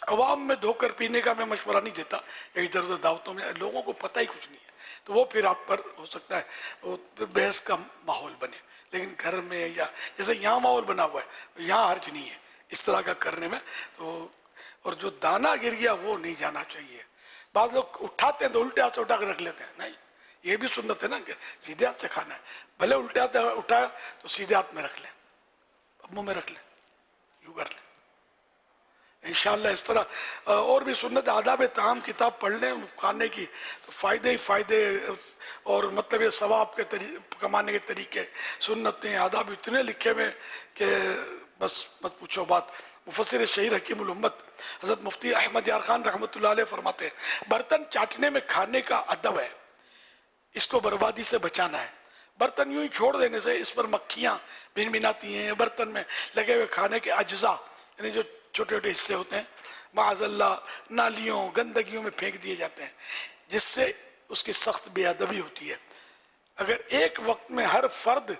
अवाम में धोकर पीने का मैं मशवरा नहीं देता, इधर उधर दावतों में लोगों को पता ही कुछ नहीं है, तो वो फिर आप पर हो सकता है वो फिर बहस का माहौल बने। लेकिन घर में या जैसे यहाँ माहौल बना हुआ है, तो यहाँ हर्ज नहीं है इस तरह का करने में। तो और जो दाना गिर गया वो नहीं जाना चाहिए। बाद लोग उठाते हैं तो उल्टे हाथ से उठा कर रख लेते हैं, नहीं, ये भी सुन्नत है ना कि सीधे हाथ से खाना है। भले उल्टे हाथ से उठाया तो सीधे हाथ में रख लें, मुँह में रख लें, यूँ कर लें इंशाअल्लाह। इस तरह और भी सुन्नत आदाब ताम किताब पढ़ लें खाने की, तो फ़ायदे ही फ़ायदे। और मतलब ये सवाब के कमाने के तरीके, सुन्नतें, आदाब इतने लिखे हुए कि बस मत पूछो बात। मुफस्सिर शहीर हकीमुल उम्मत हज़रत मुफ्ती अहमद यार खान रहमतुल्लाह अलैह फरमाते हैं, बर्तन चाटने में खाने का अदब है, इसको बर्बादी से बचाना है। बर्तन यूं ही छोड़ देने से इस पर मक्खियाँ भिनभिनाती हैं। बर्तन में लगे हुए खाने के अज्जा यानी जो छोटे छोटे हिस्से होते हैं, माअज़ल्लाह नालियों गंदगियों में फेंक दिए जाते हैं, जिससे उसकी सख्त बेअदबी होती है। अगर एक वक्त में हर फर्द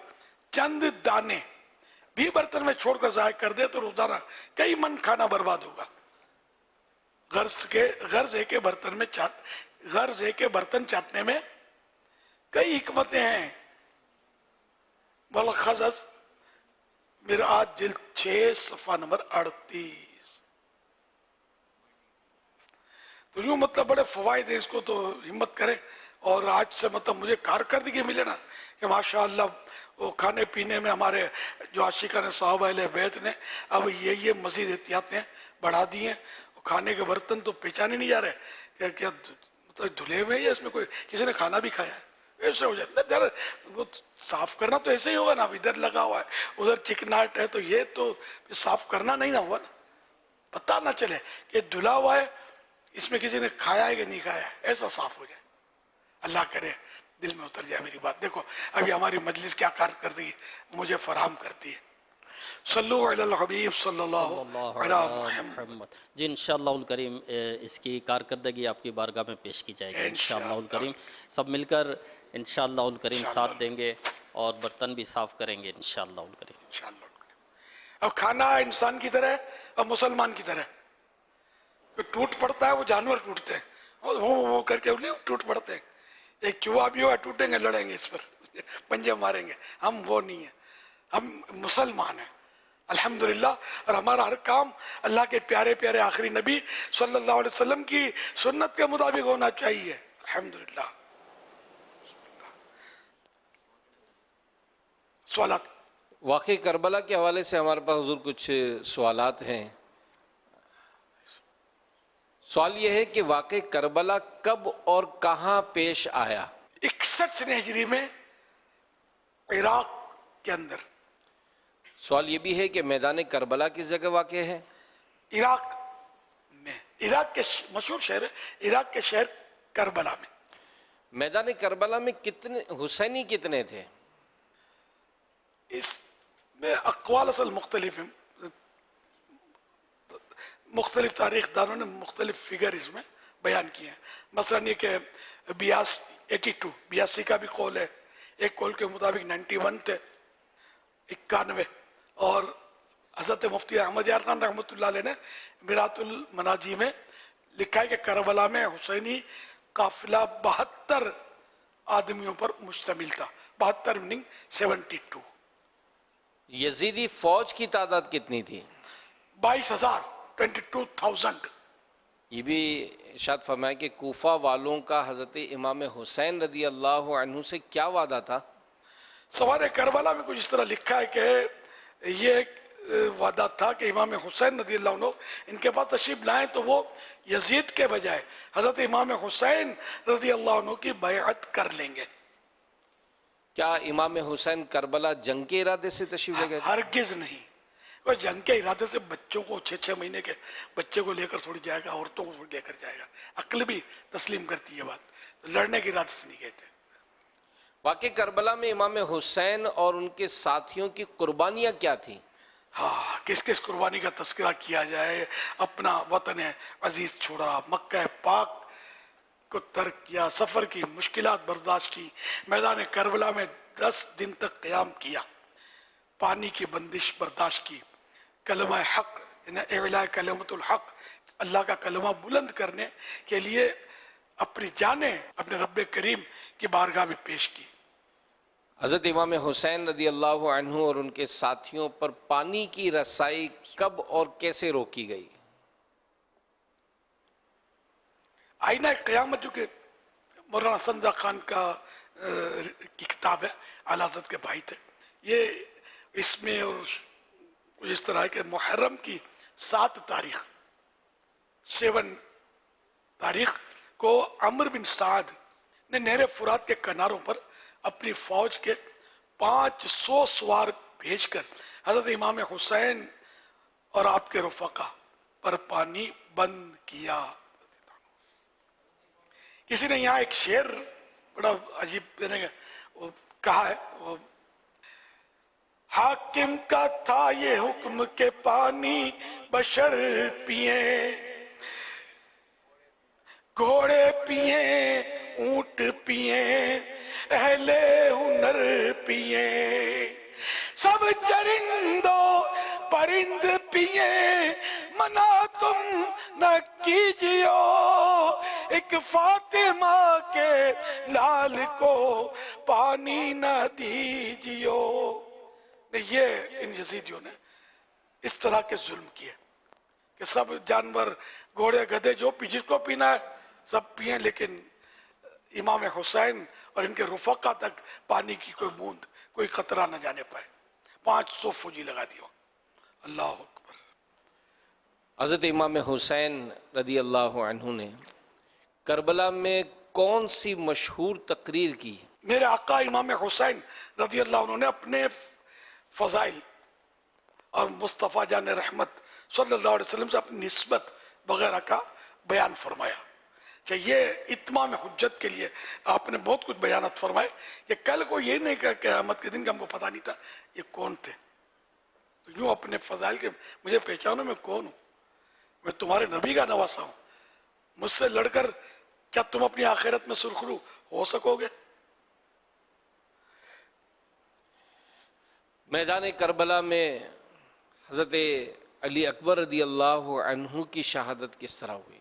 चंद दाने भी बर्तन में छोड़कर ज़ाय कर दे तो रोजाना कई मन खाना बर्बाद होगा। गर्ज है के बर्तन चाटने में कई हिकमतें हैं। मुलख़्ख़ज़ मिरआत जिल्द 6 सफ़ा नंबर 38। तो यूँ मतलब बड़े फ़वाइद हैं, इसको तो हिम्मत करें। और आज से मतलब मुझे कारकर्दगी मिले ना कि माशाअल्लाह वो खाने पीने में हमारे जो आशिकान साहबा अहले बैत ने अब ये मज़ीद एहतियातें बढ़ा दी हैं। खाने के बर्तन तो पहचाने नहीं जा रहे क्या क्या मतलब धुले हुए या इसमें कोई किसी ने खाना भी खाया है, ऐसे हो जाता है। यार वो साफ़ करना तो ऐसे ही होगा ना, इधर लगा हुआ है उधर चिकनाट है, तो ये तो साफ़ करना नहीं ना हुआ ना, पता ना चले कि धुला हुआ है इसमें किसी ने खाया है कि नहीं खाया है, ऐसा साफ़ हो जाए। अल्लाह करे दिल में उतर जाए मेरी बात। देखो अभी हमारी मजलिस क्या कारकर्दगी मुझे फराहम करती है। सल्लु अलल हबीब सल्लल्लाहु अलैहि मुहम्मद। जी इंशाअल्लाहुल करीम इसकी कारकर्दगी आपकी बारगाह में पेश की जाएगी इंशाअल्लाहुल करीम। सब मिलकर इंशाअल्लाहुल करीम साथ देंगे और बर्तन भी साफ़ करेंगे इंशाअल्लाहुल करीम। अब खाना इंसान की तरह और मुसलमान की तरह टूट पड़ता है, वो जानवर टूटते हैं और वो करके टूट पड़ते हैं। एक चूहा भी हुआ टूटेंगे, लड़ेंगे इस पर, पंजे मारेंगे। हम वो नहीं है, हम मुसलमान हैं अल्हम्दुलिल्लाह। और हमारा हर काम अल्लाह के प्यारे प्यारे आखिरी नबी सल्लल्लाहु अलैहि वसल्लम की सुन्नत के मुताबिक होना चाहिए अल्हम्दुलिल्लाह। सवालात वाक़ई करबला के हवाले से हमारे पास हुज़ूर कुछ सवालात हैं। सवाल यह है कि वाक़ई करबला कब और कहाँ पेश आया? 61 हिजरी में عراق کے اندر. سوال یہ بھی ہے کہ میدان کربلا کس جگہ واقع ہے؟ عراق میں، عراق کے مشہور شہر ہے، عراق کے شہر کربلا میں. میدان کربلا میں کتنے حسینی کتنے تھے؟ اس میں اقوال اصل مختلف ہیں، مختلف تاریخ دانوں نے مختلف فگر اس میں بیان کیے ہیں. مثلا یہ کہ 82 کا بھی قول ہے، ایک قول کے مطابق 91 تھے، 91. اور حضرت مفتی احمد یار خان رحمۃ اللہ علیہ نے میرات المناجی میں لکھا ہے کہ کربلا میں حسینی قافلہ 72 آدمیوں پر مشتمل تھا. 72 میننگ 72. یزیدی فوج کی تعداد کتنی تھی؟ 22,000 22,000. یہ بھی ارشاد فرمایا کہ کوفہ والوں کا حضرت امام حسین رضی اللہ عنہ سے کیا وعدہ تھا؟ سوار کربلا میں کچھ اس طرح لکھا ہے کہ یہ ایک وعدہ تھا کہ امام حسین رضی اللہ عنہ ان کے پاس تشریف لائیں تو وہ یزید کے بجائے حضرت امام حسین رضی اللہ عنہ کی بیعت کر لیں گے. کیا امام حسین کربلا جنگ کے ارادے سے تشریف لے گئے؟ ہرگز نہیں. وہ جنگ کے ارادے سے بچوں کو 6 مہینے کے بچے کو لے کر تھوڑی جائے گا، عورتوں کو تھوڑی لے کر جائے گا. عقل بھی تسلیم کرتی ہے بات. لڑنے کے ارادے سے نہیں گئے تھے. واقع کربلا میں امام حسین اور ان کے ساتھیوں کی قربانیاں کیا تھیں؟ ہاں، کس کس قربانی کا تذکرہ کیا جائے. اپنا وطن عزیز چھوڑا، مکہ پاک کو ترک کیا، سفر کی مشکلات برداشت کی، میدان کربلا میں 10 دن تک قیام کیا، پانی کی بندش برداشت کی، کلمہ حق اعلاء کلمۃ الحق، اللہ کا کلمہ بلند کرنے کے لیے اپنی جانیں اپنے رب کریم کی بارگاہ میں پیش کی. حضرت امام حسین رضی اللہ عنہ اور ان کے ساتھیوں پر پانی کی رسائی کب اور کیسے روکی گئی؟ آئینہ قیامت جو کہ مولانا سمدہ خان کی کتاب ہے، اعلیٰ حضرت کے بھائی تھے. یہ اس میں اور کچھ اس طرح ہے کہ محرم کی 7 تاریخ کو عمر بن سعد نے نہر فرات کے کناروں پر اپنی فوج کے 500 سوار بھیج کر حضرت امام حسین اور آپ کے رفقا پر پانی بند کیا. کسی نے یہاں ایک شعر بڑا عجیب کہا ہے، حاکم کا تھا یہ حکم کہ پانی بشر پیئیں، گھوڑے پیئیں، اونٹ پیئیں، اہل ہنر پیئیں، سب چرندوں پرند پیئیں، منع تم نہ کیجیو، ایک فاطمہ کے لال کو پانی نہ دیجیو. یہ ان یزیدیوں نے اس طرح کے ظلم کیے کہ سب جانور، گھوڑے، گدھے، جو جس کو پینا ہے سب پئیں، لیکن امام حسین اور ان کے رفقا تک پانی کی کوئی بوند، کوئی قطرہ نہ جانے پائے. 500 فوجی لگا دیا. اللہ اکبر. حضرت امام حسین رضی اللہ عنہ نے کربلا میں کون سی مشہور تقریر کی؟ میرے آقا امام حسین رضی اللہ عنہ نے اپنے فضائل اور مصطفیٰ جان رحمت صلی اللہ علیہ وسلم سے اپنی نسبت وغیرہ کا بیان فرمایا. یہ اتمام حجت کے لیے آپ نے بہت کچھ بیانات فرمائے. کہ کل کو یہ نہیں کہا کہ قیامت کے دن کا ہم کو پتہ نہیں تھا یہ کون تھے. تو یوں اپنے فضائل کے مجھے پہچانو میں کون ہوں. میں تمہارے نبی کا نواسا ہوں. مجھ سے لڑ کر کیا تم اپنی آخرت میں سرخرو ہو سکو گے؟ میدان کربلا میں حضرت علی اکبر رضی اللہ عنہ کی شہادت کس طرح ہوئی؟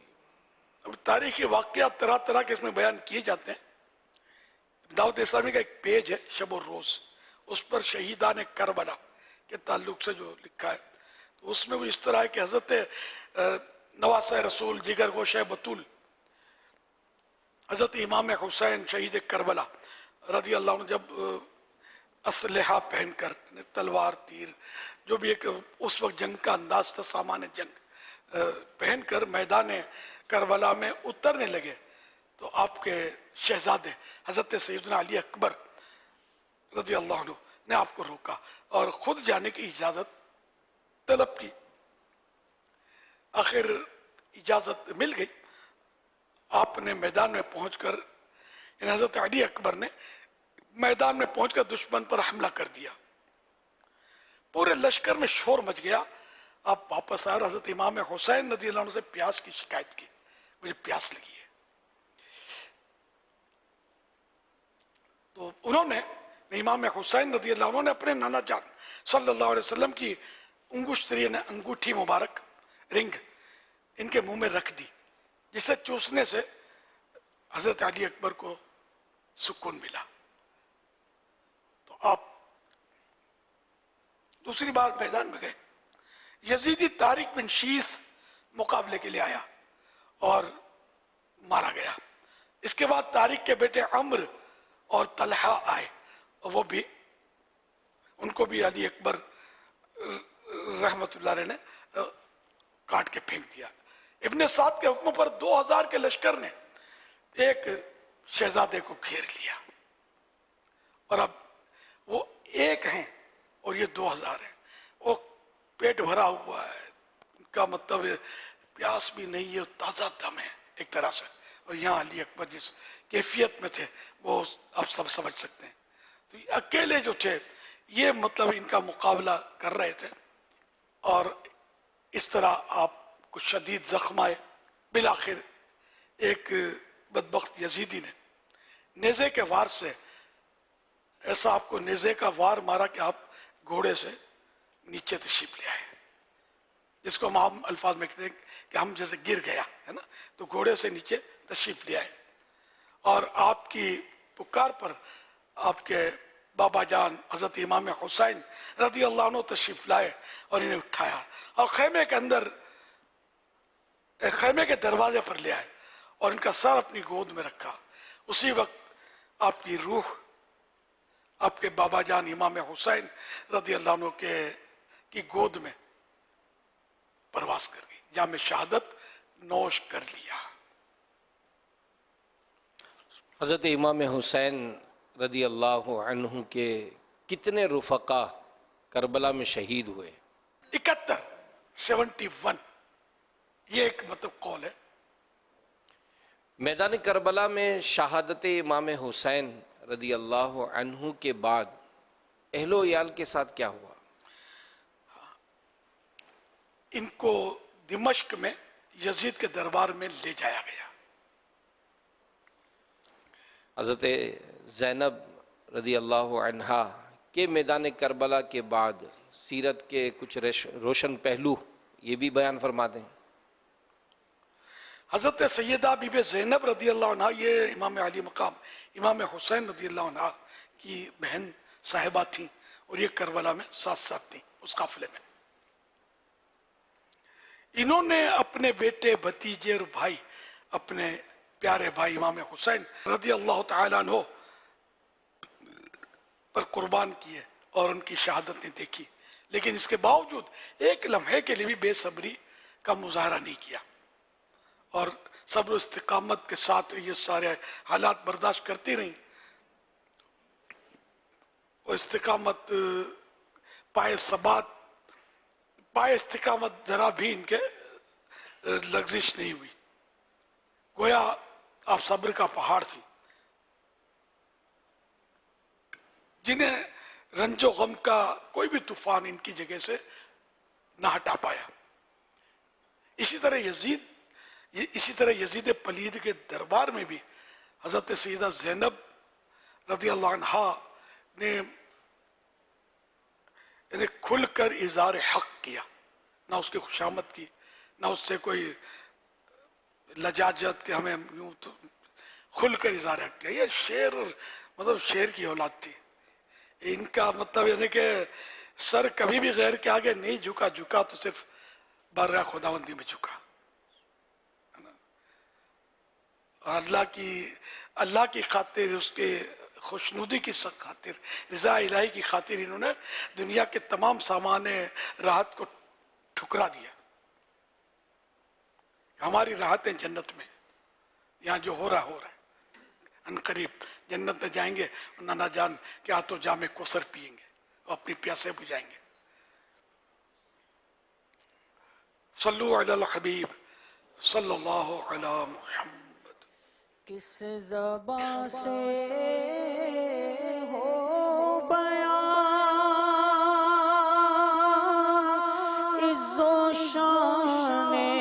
اب تاریخی واقعات طرح طرح کے اس میں بیان کیے جاتے ہیں. دعوت اسلامی کا ایک پیج ہے شب و روز، اس پر شہیدان کربلا کے تعلق سے جو لکھا ہے تو اس میں وہ اس طرح ہے کہ حضرت نواسہ رسول، جگر گوشہ بطول، حضرت امام حسین شہید کربلا رضی اللہ عنہ جب اسلحہ پہن کر، تلوار، تیر، جو بھی ایک اس وقت جنگ کا انداز تھا، سامان جنگ پہن کر میدان کربلا میں اترنے لگے تو آپ کے شہزادے حضرت سیدنا علی اکبر रज़ी अल्लाह अन्हु ने आपको रोका और खुद जाने की इजाज़त तलब की। आखिर इजाज़त मिल गई। आपने मैदान में पहुंचकर, हज़रत अली अकबर ने मैदान में पहुंचकर दुश्मन पर हमला कर दिया। पूरे लश्कर में शोर मच गया। आप वापस आए और हज़रत इमाम हुसैन रज़ी अल्लाह अन्हु से प्यास की शिकायत की, मुझे प्यास लगी है। तो उन्होंने, इमाम हुसैन रज़ी अल्लाह अन्हु ने अपने नाना जान सल्लल्लाहु अलैहि वसल्लम की अंगूठी मुबारक रिंग इनके मुंह में रख दी, जिसे चूसने से हज़रत अली अकबर को सुकून मिला। तो आप दूसरी बार मैदान में गए। यजीदी तारिक बिन शीस मुकाबले के लिए आया और मारा गया। इसके बाद तारिक के बेटे अम्र और तलहा आए और वो भी, उनको भी अली अकबर रहमतुल्लाह अलैह ने काट के फेंक दिया। इब्ने साद के हुक्म पर 2000 के लश्कर ने एक शहजादे को घेर लिया और अब वो एक हैं और ये 2000 हैं। वो पेट भरा हुआ है, उनका मतलब प्यास भी नहीं है, ताज़ा दम है एक तरह से। और यहाँ अली अकबर जिस कैफियत में थे वो आप सब समझ सकते हैं। तो ये अकेले जो थे ये मतलब इनका मुकाबला कर रहे थे और इस तरह आपको शदीद जख्म आए। बिलाखिर एक बदबख्त यजीदी ने नेज़े के वार से ऐसा आपको नेज़े का वार मारा कि आप घोड़े से नीचे तशरीफ ले आए, जिसको हम आम अल्फाज में कहते हैं कि हम जैसे गिर गया है ना, तो घोड़े से नीचे तशरीफ ले आए और आपकी पुकार पर आपके बाबा जान हज़रत इमाम हुसैन रज़ी अल्लाह अन्हु तशरीफ लाए और इन्हें उठाया और खैमे के अंदर, खैमे के दरवाजे पर ले आए और इनका सर अपनी गोद में रखा। उसी वक्त आपकी रूह आपके बाबा जान इमाम हुसैन रज़ी अल्लाह अन्हु की गोद में परवास कर गई। जाम शहादत नोश कर लिया। हज़रत इमाम हुसैन रज़ी अल्लाह अन्हु के कितने रुफ़क़ा करबला में शहीद हुए? 71 ये एक मतलब कौल है। मैदान करबला में शहादत इमाम हुसैन रज़ी अल्लाह अन्हु के बाद अहलो याल के साथ क्या हुआ? इनको दिमश्क में यजीद के दरबार में ले जाया गया। हज़रत ज़ैनब रज़ी अल्लाह अन्हा के मैदान करबला के बाद सीरत के कुछ रोशन पहलू ये भी बयान फरमा दें। हज़रत सैयदा बीबी ज़ैनब रज़ी अल्लाह अन्हा, ये इमाम अली मकाम इमाम हुसैन रज़ी अल्लाह अन्हा की बहन साहिबा थी और ये करबला में साथ साथ थी उस काफिले में। इन्होंने अपने बेटे, भतीजे और भाई, अपने प्यारे भाई इमाम हुसैन रज़ी अल्लाह तआला अन्हु पर कुर्बान किए और उनकी शहादत ने देखी, लेकिन इसके बावजूद एक लम्हे के लिए भी बेसब्री का मुजाहरा नहीं किया और सब्र इस्तिकामत के साथ ये सारे हालात बर्दाश्त करती रहीं। और इस्तिकामत पाए सबात, पाए इस्तिकामत जरा भी इनके लग्जिश नहीं हुई। गोया आप सब्र का पहाड़ थी, जिन्हें रंजो गम का कोई भी तूफान इनकी जगह से ना हटा पाया। इसी तरह यजीद पलीद के दरबार में भी हज़रत सैयदा ज़ैनब रज़ी अल्लाह अन्हा ने खुलकर इज़ार हक़ किया, ना उसकी खुशामद की, ना उससे कोई लजाजत के हमें यूँ तो खुलकर इज़ार हक़ किया। ये शेर और मतलब शेर की औलाद थी। इनका मतलब यानी कि सर कभी भी गैर के आगे नहीं झुका, झुका तो सिर्फ बारगाह खुदावंदी में झुका। अल्लाह की खातिर, उसके खुशनुदी की खातिर, रज़ा इलाही की खातिर इन्होंने दुनिया के तमाम सामान राहत को ठुकरा दिया। हमारी राहतें जन्नत में, यहाँ जो हो रहा है। अनकरीब जन्नत में जाएंगे, नाना जान क्या तो जामे कोसर पिएंगे और अपनी प्यासे बुझाएंगे। सल्लु अलल हबीब सल्लल्लाहु अला मुहम्मद। किस ज़बान से हो बयां इज़्ज़ो शाने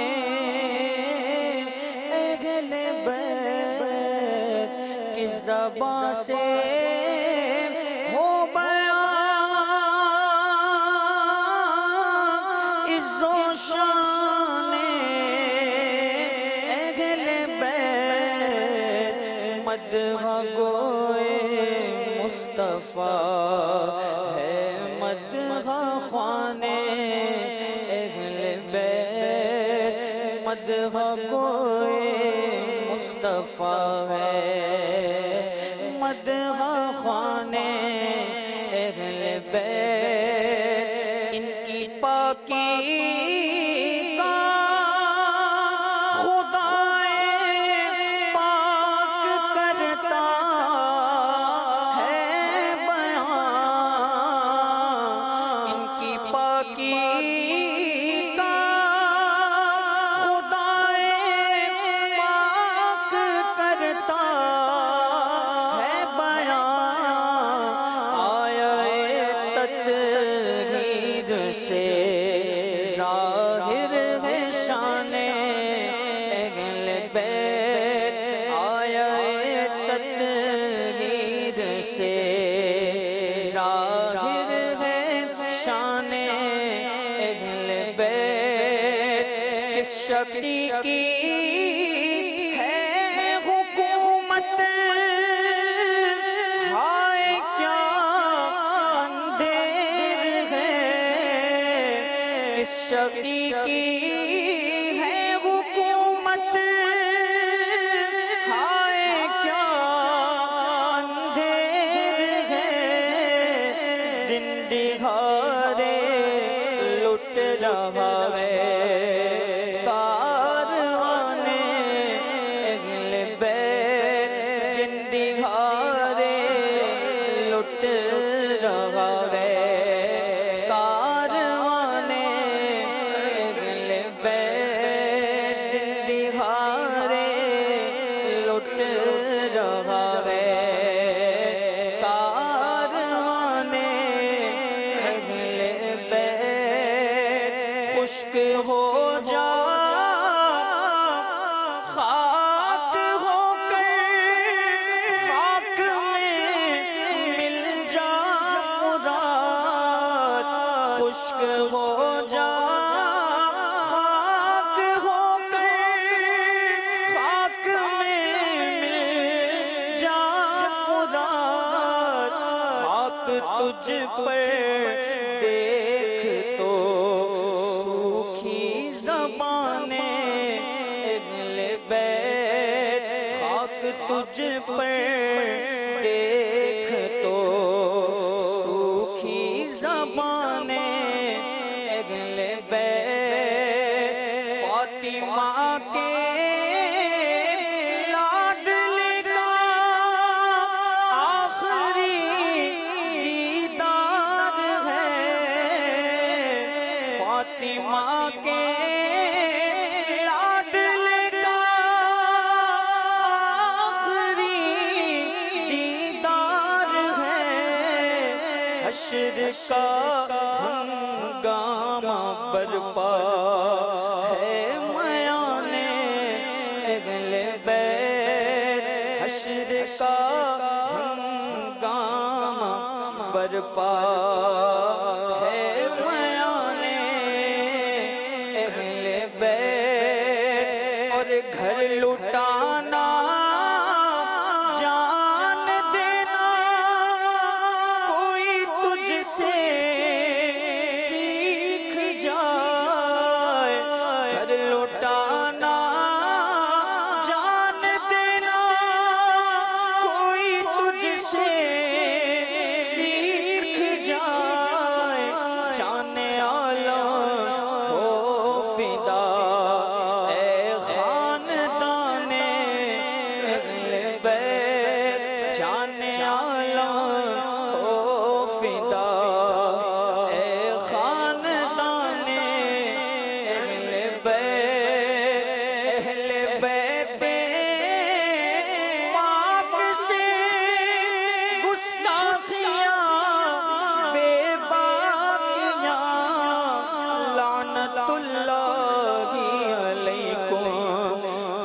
अहले बैत, किस ज़बान से हो बयां इज़्ज़ो शाने अहले बैत, मदह गोए मुस्तफ़ा है मदह ख़्वाने अहले बैत, मदह गोए मुस्तफ़ा है मदह ख़्वाने अहले बैत। इनकी पाकी का खुदाए पाक करता है बयां, इनकी पाकी का खुदाए पाक करता है बयां। आया तत्हीर से ज़ाहिर है शाने अहले बैत, आया तत्हीर से ज़ाहिर है शाने अहले बैत। किस शक्ति की है हुकूमत, हाय क्या अंधेर है, किस शक्ति की है हुकूमत, हाय क्या अंधेर है। दिन दिहाड़े लुट रहा है कारवाने अहले बैत, दिन दिहाड़े लुट रहा है कारवाने अहले बैत, दिन दिहाड़े लुट रहा है कारवाने अहले बैत। खुश्क हो जा खाक हो कर खाक में मिल जा फुरात, खुश्क हो जा खाक हो कर खाक में मिल जा फुरात। खाक तुझ पर देख तो सूखी ज़बाने अहले बैत, खाक तुझ पर देख तो सूखी ज़बाने अहले बैत। फातिमा के लाडले का आखिरी दीदार है, फातिमा के लाडले का आखिरी दीदार है। हश्र का हंगामा बरपा है मयाने अहले बैत, हश्र का हंगामा बरपा है मयाने अहले बैत। और घर लुटाना जान देना कोई तुझसे सीख जाए, घर लुटाना जान देना कोई तुझसे सीख जाए। जाने आला हो फिदा ए खानदाने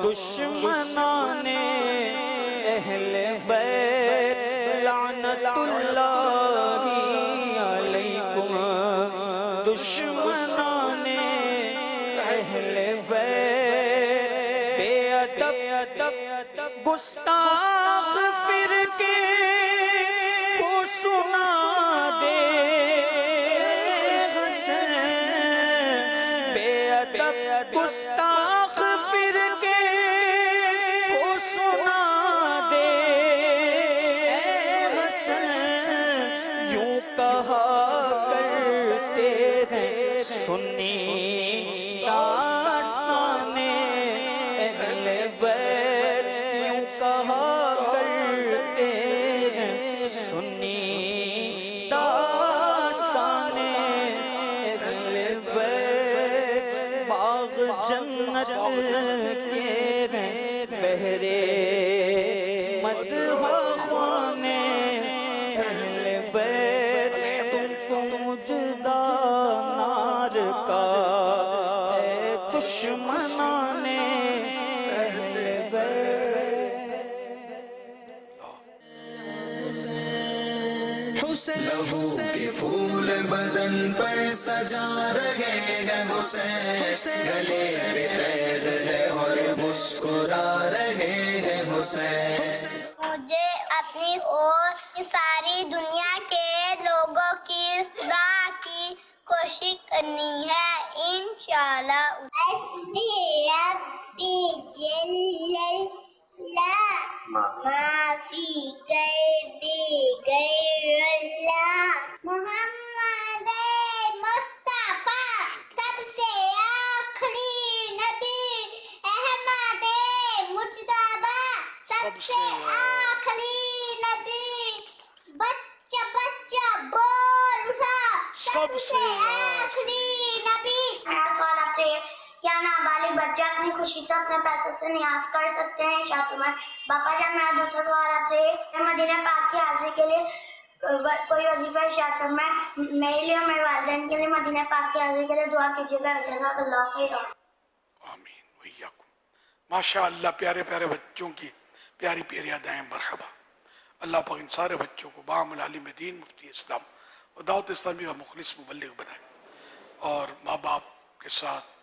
دشمنان اہل بیت لعنت اللہ علیکم دشمنان اہل بیت بے ادب گستاخ فرقے کو سنا دے حسن بے ادب گستاخ فرقے کو سنا دے حسن یوں کہا کرتے ہیں سنی داستان اہل بیت یوں کہا کرتے ہیں سنی داستان اہل بیت باغ جنت کے بہرے مدح خانے اہل بیت تم کو مجدہ نار کا ہے دشمنان اہل بیت لہو کے پھول بدن پر سجا رہے ہیں حسین گلے پہ تیر ہے اور مسکرا رہے ہیں حسین مجھے اپنی اور ساری دنیا کے لوگوں کی اصلاح کی کوشش کرنی ہے انشاءاللہ حسبی ربی جل لا ما فی قلبی غیر اللہ محمد مصطفیٰ سب سے آخری نبی احمد مجتبی سب سے آخری نبی بچہ بچہ بول اٹھا سب سے آخری نبی میرا سوال آپ سے یہ کیا نابالغ بچے اپنی خوشی سے اپنے پیسوں سے نیاز کر سکتے ہیں شاطر میں باپا جان میرا دوسرا سوال آپ سے یہ مدینہ پاک کی حاضری کے لیے کوئی وظیفہ ارشاد فرمائیں میرے لیے اور میرے والدین کے لیے مدینہ پاک کی حاضری کے لیے دعا کیجیے گا جزاک اللہ خیر آمین ویاکم ماشاء اللہ پیارے پیارے بچوں کی پیاری پیاری ادائیں مرحبا اللہ پاک ان سارے بچوں کو بعمل عالم دین مفتی اسلام اور دعوت اسلامی کا مخلص مبلغ بنائے اور ماں باپ کے ساتھ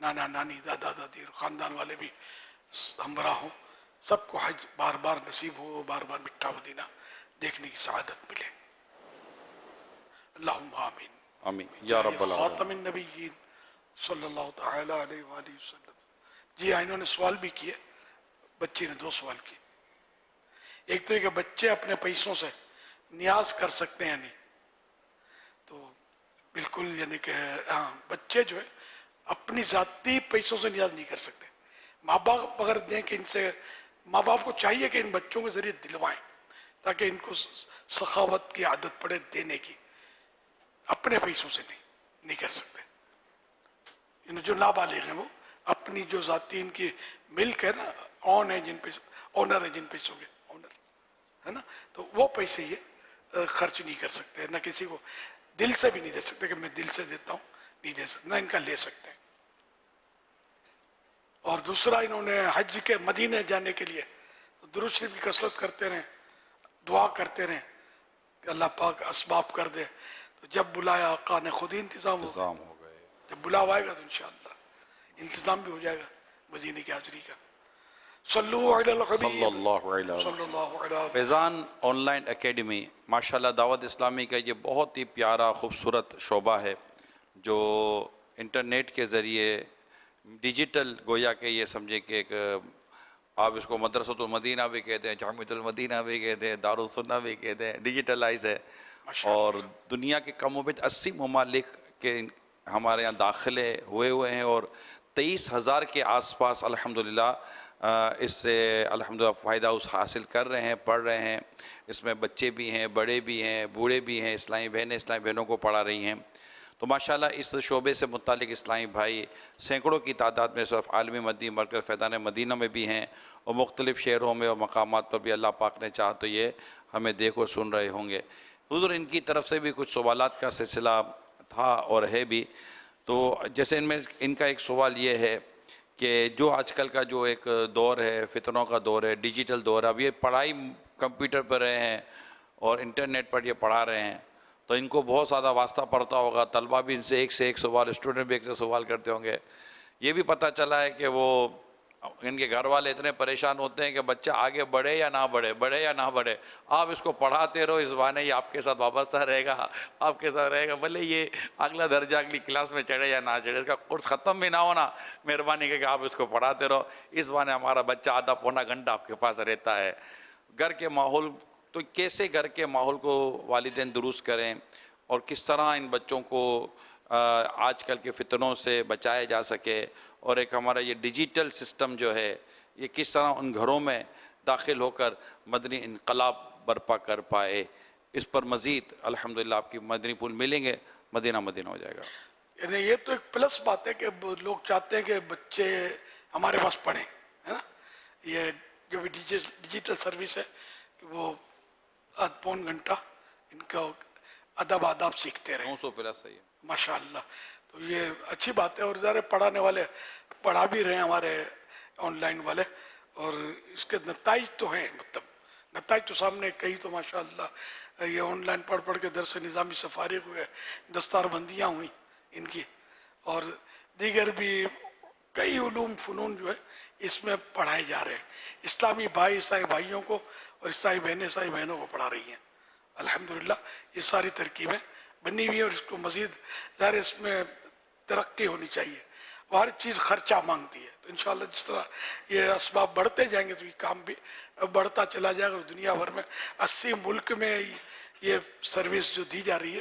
نانا نانی دادا دادی اور خاندان والے بھی ہمراہ ہوں سب کو حج بار بار نصیب ہو بار بار مٹھا مدینہ دیکھنے کی سعادت ملے اللہم آمین آمین یا رب العالمین خاتم النبیین صلی اللہ تعالی علیہ وآلہ وسلم جی ہاں انہوں نے سوال بھی کیے بچے نے 2 سوال کیے ایک تو یہ کہ بچے اپنے پیسوں سے نیاز کر سکتے ہیں نہیں تو بالکل یعنی کہ ہاں بچے جو ہے اپنی ذاتی پیسوں سے نیاز نہیں کر سکتے ماں باپ اگر دیں کہ ان سے ماں باپ کو چاہیے کہ ان بچوں کے ذریعے دلوائیں تاکہ ان کو سخاوت کی عادت پڑے دینے کی اپنے پیسوں سے نہیں کر سکتے جو نابالغ ہیں وہ اپنی جو ذاتی ان کی ملک ہے نا آنر ہے جن پیسوں کے آنر ہے نا تو وہ پیسے یہ خرچ نہیں کر سکتے نہ کسی کو دل سے بھی نہیں دے سکتے کہ میں دل سے دیتا ہوں نہیں دے سکتے نہ ان کا لے سکتے ہیں اور دوسرا انہوں نے حج کے مدینے جانے کے لیے درود شریف کی کثرت کرتے رہیں دعا کرتے رہیں کہ اللہ پاک اسباب کر دے تو جب بلایا آقا نے خود ہی انتظام ہو گئے جب بلاوا آئے گا تو انشاءاللہ انتظام بھی ہو جائے گا مدینے کی حاضری کا صلو علی الحبیب صلی اللہ علیہ وسلم فیضان آن لائن اکیڈمی ماشاءاللہ دعوت اسلامی کا یہ بہت ہی پیارا خوبصورت شعبہ ہے جو انٹرنیٹ کے ذریعے ڈیجیٹل گویا کہ یہ سمجھے کہ ایک آپ اس کو مدرسۃ المدینہ بھی کہتے ہیں جامعۃ المدینہ بھی کہتے ہیں دارالسنہ بھی کہتے ہیں ڈیجیٹلائز ہے اور دنیا کے کم و بیش 80 ممالک کے ہمارے یہاں داخلے ہوئے ہیں اور 23,000 کے آس پاس الحمدللہ اس سے الحمدللہ فائدہ حاصل کر رہے ہیں پڑھ رہے ہیں اس میں بچے بھی ہیں بڑے بھی ہیں بوڑھے بھی ہیں اسلامی بہنوں کو پڑھا رہی ہیں تو ماشاءاللہ اس شعبے سے متعلق اسلامی بھائی سینکڑوں کی تعداد میں صرف عالمی مدنی مرکز فیضان مدینہ میں بھی ہیں اور مختلف شہروں میں اور مقامات پر بھی اللہ پاک نے چاہا تو یہ ہمیں دیکھ اور سن رہے ہوں گے حضور ان کی طرف سے بھی کچھ سوالات کا سلسلہ تھا اور ہے بھی تو جیسے ان کا ایک سوال یہ ہے کہ جو آج کل کا جو ایک دور ہے، فتنوں کا دور ہے، ڈیجیٹل دور ہے، اب یہ پڑھائی کمپیوٹر پر رہے ہیں اور انٹرنیٹ پر یہ پڑھا رہے ہیں، تو ان کو بہت زیادہ واسطہ پڑتا ہوگا، طلبہ بھی ان سے ایک سوال، اسٹوڈنٹ بھی ایک سے سوال کرتے ہوں گے۔ یہ بھی پتہ چلا ہے کہ وہ ان کے گھر والے اتنے پریشان ہوتے ہیں کہ بچہ آگے بڑھے یا نہ بڑھے، بڑھے یا نہ بڑھے، آپ اس کو پڑھاتے رہو، اس بہانے یہ آپ کے ساتھ وابستہ رہے گا، آپ کے ساتھ رہے گا، بھلے یہ اگلا درجہ اگلی کلاس میں چڑھے یا نہ چڑھے، اس کا کورس ختم بھی نہ ہونا، مہربانی کر کے آپ اس کو پڑھاتے رہو، اس بہانے ہمارا بچہ آدھا پونا گھنٹہ آپ کے پاس رہتا ہے۔ گھر کے ماحول، تو کیسے گھر کے ماحول کو والدین درست کریں اور کس طرح ان بچوں کو آج کل کے فتنوں سے بچایا جا سکے، اور ایک ہمارا یہ ڈیجیٹل سسٹم جو ہے یہ کس طرح ان گھروں میں داخل ہو کر مدنی انقلاب برپا کر پائے، اس پر مزید الحمدللہ آپ کی مدنی پھول ملیں گے، مدینہ مدینہ ہو جائے گا۔ یعنی یہ تو ایک پلس بات ہے کہ لوگ چاہتے ہیں کہ بچے ہمارے پاس پڑھیں، ہے نا، یہ جو بھی ڈیجیٹل سروس ہے کہ وہ آدھ پون گھنٹہ ان کا ادب آداب سیکھتے رہیں۔ 900 پلس ہے یہ، ماشاءاللہ، تو یہ اچھی بات ہے، اور ادارے پڑھانے والے پڑھا بھی رہے ہیں ہمارے آن لائن والے، اور اس کے نتائج تو ہیں، مطلب نتائج تو سامنے کئی تو ماشاءاللہ یہ آن لائن پڑھ پڑھ کے درس نظامی سے فارغ ہوئے، دستار بندیاں ہوئیں ان کی، اور دیگر بھی کئی علوم فنون جو ہے اس میں پڑھائے جا رہے ہیں۔ اسلامی بھائی اسلامی بھائیوں کو اور اسلامی بہنیں اسلامی بہنوں کو پڑھا رہی ہیں، الحمدللہ یہ ساری ترکیبیں بنی ہوئی ہیں، اور اس کو مزید ظاہر اس میں ترقی ہونی چاہیے، ہر چیز خرچہ مانگتی ہے، تو انشاءاللہ جس طرح یہ اسباب بڑھتے جائیں گے تو یہ کام بھی بڑھتا چلا جائے گا، اور دنیا بھر میں 80 ملک میں یہ سروس جو دی جا رہی ہے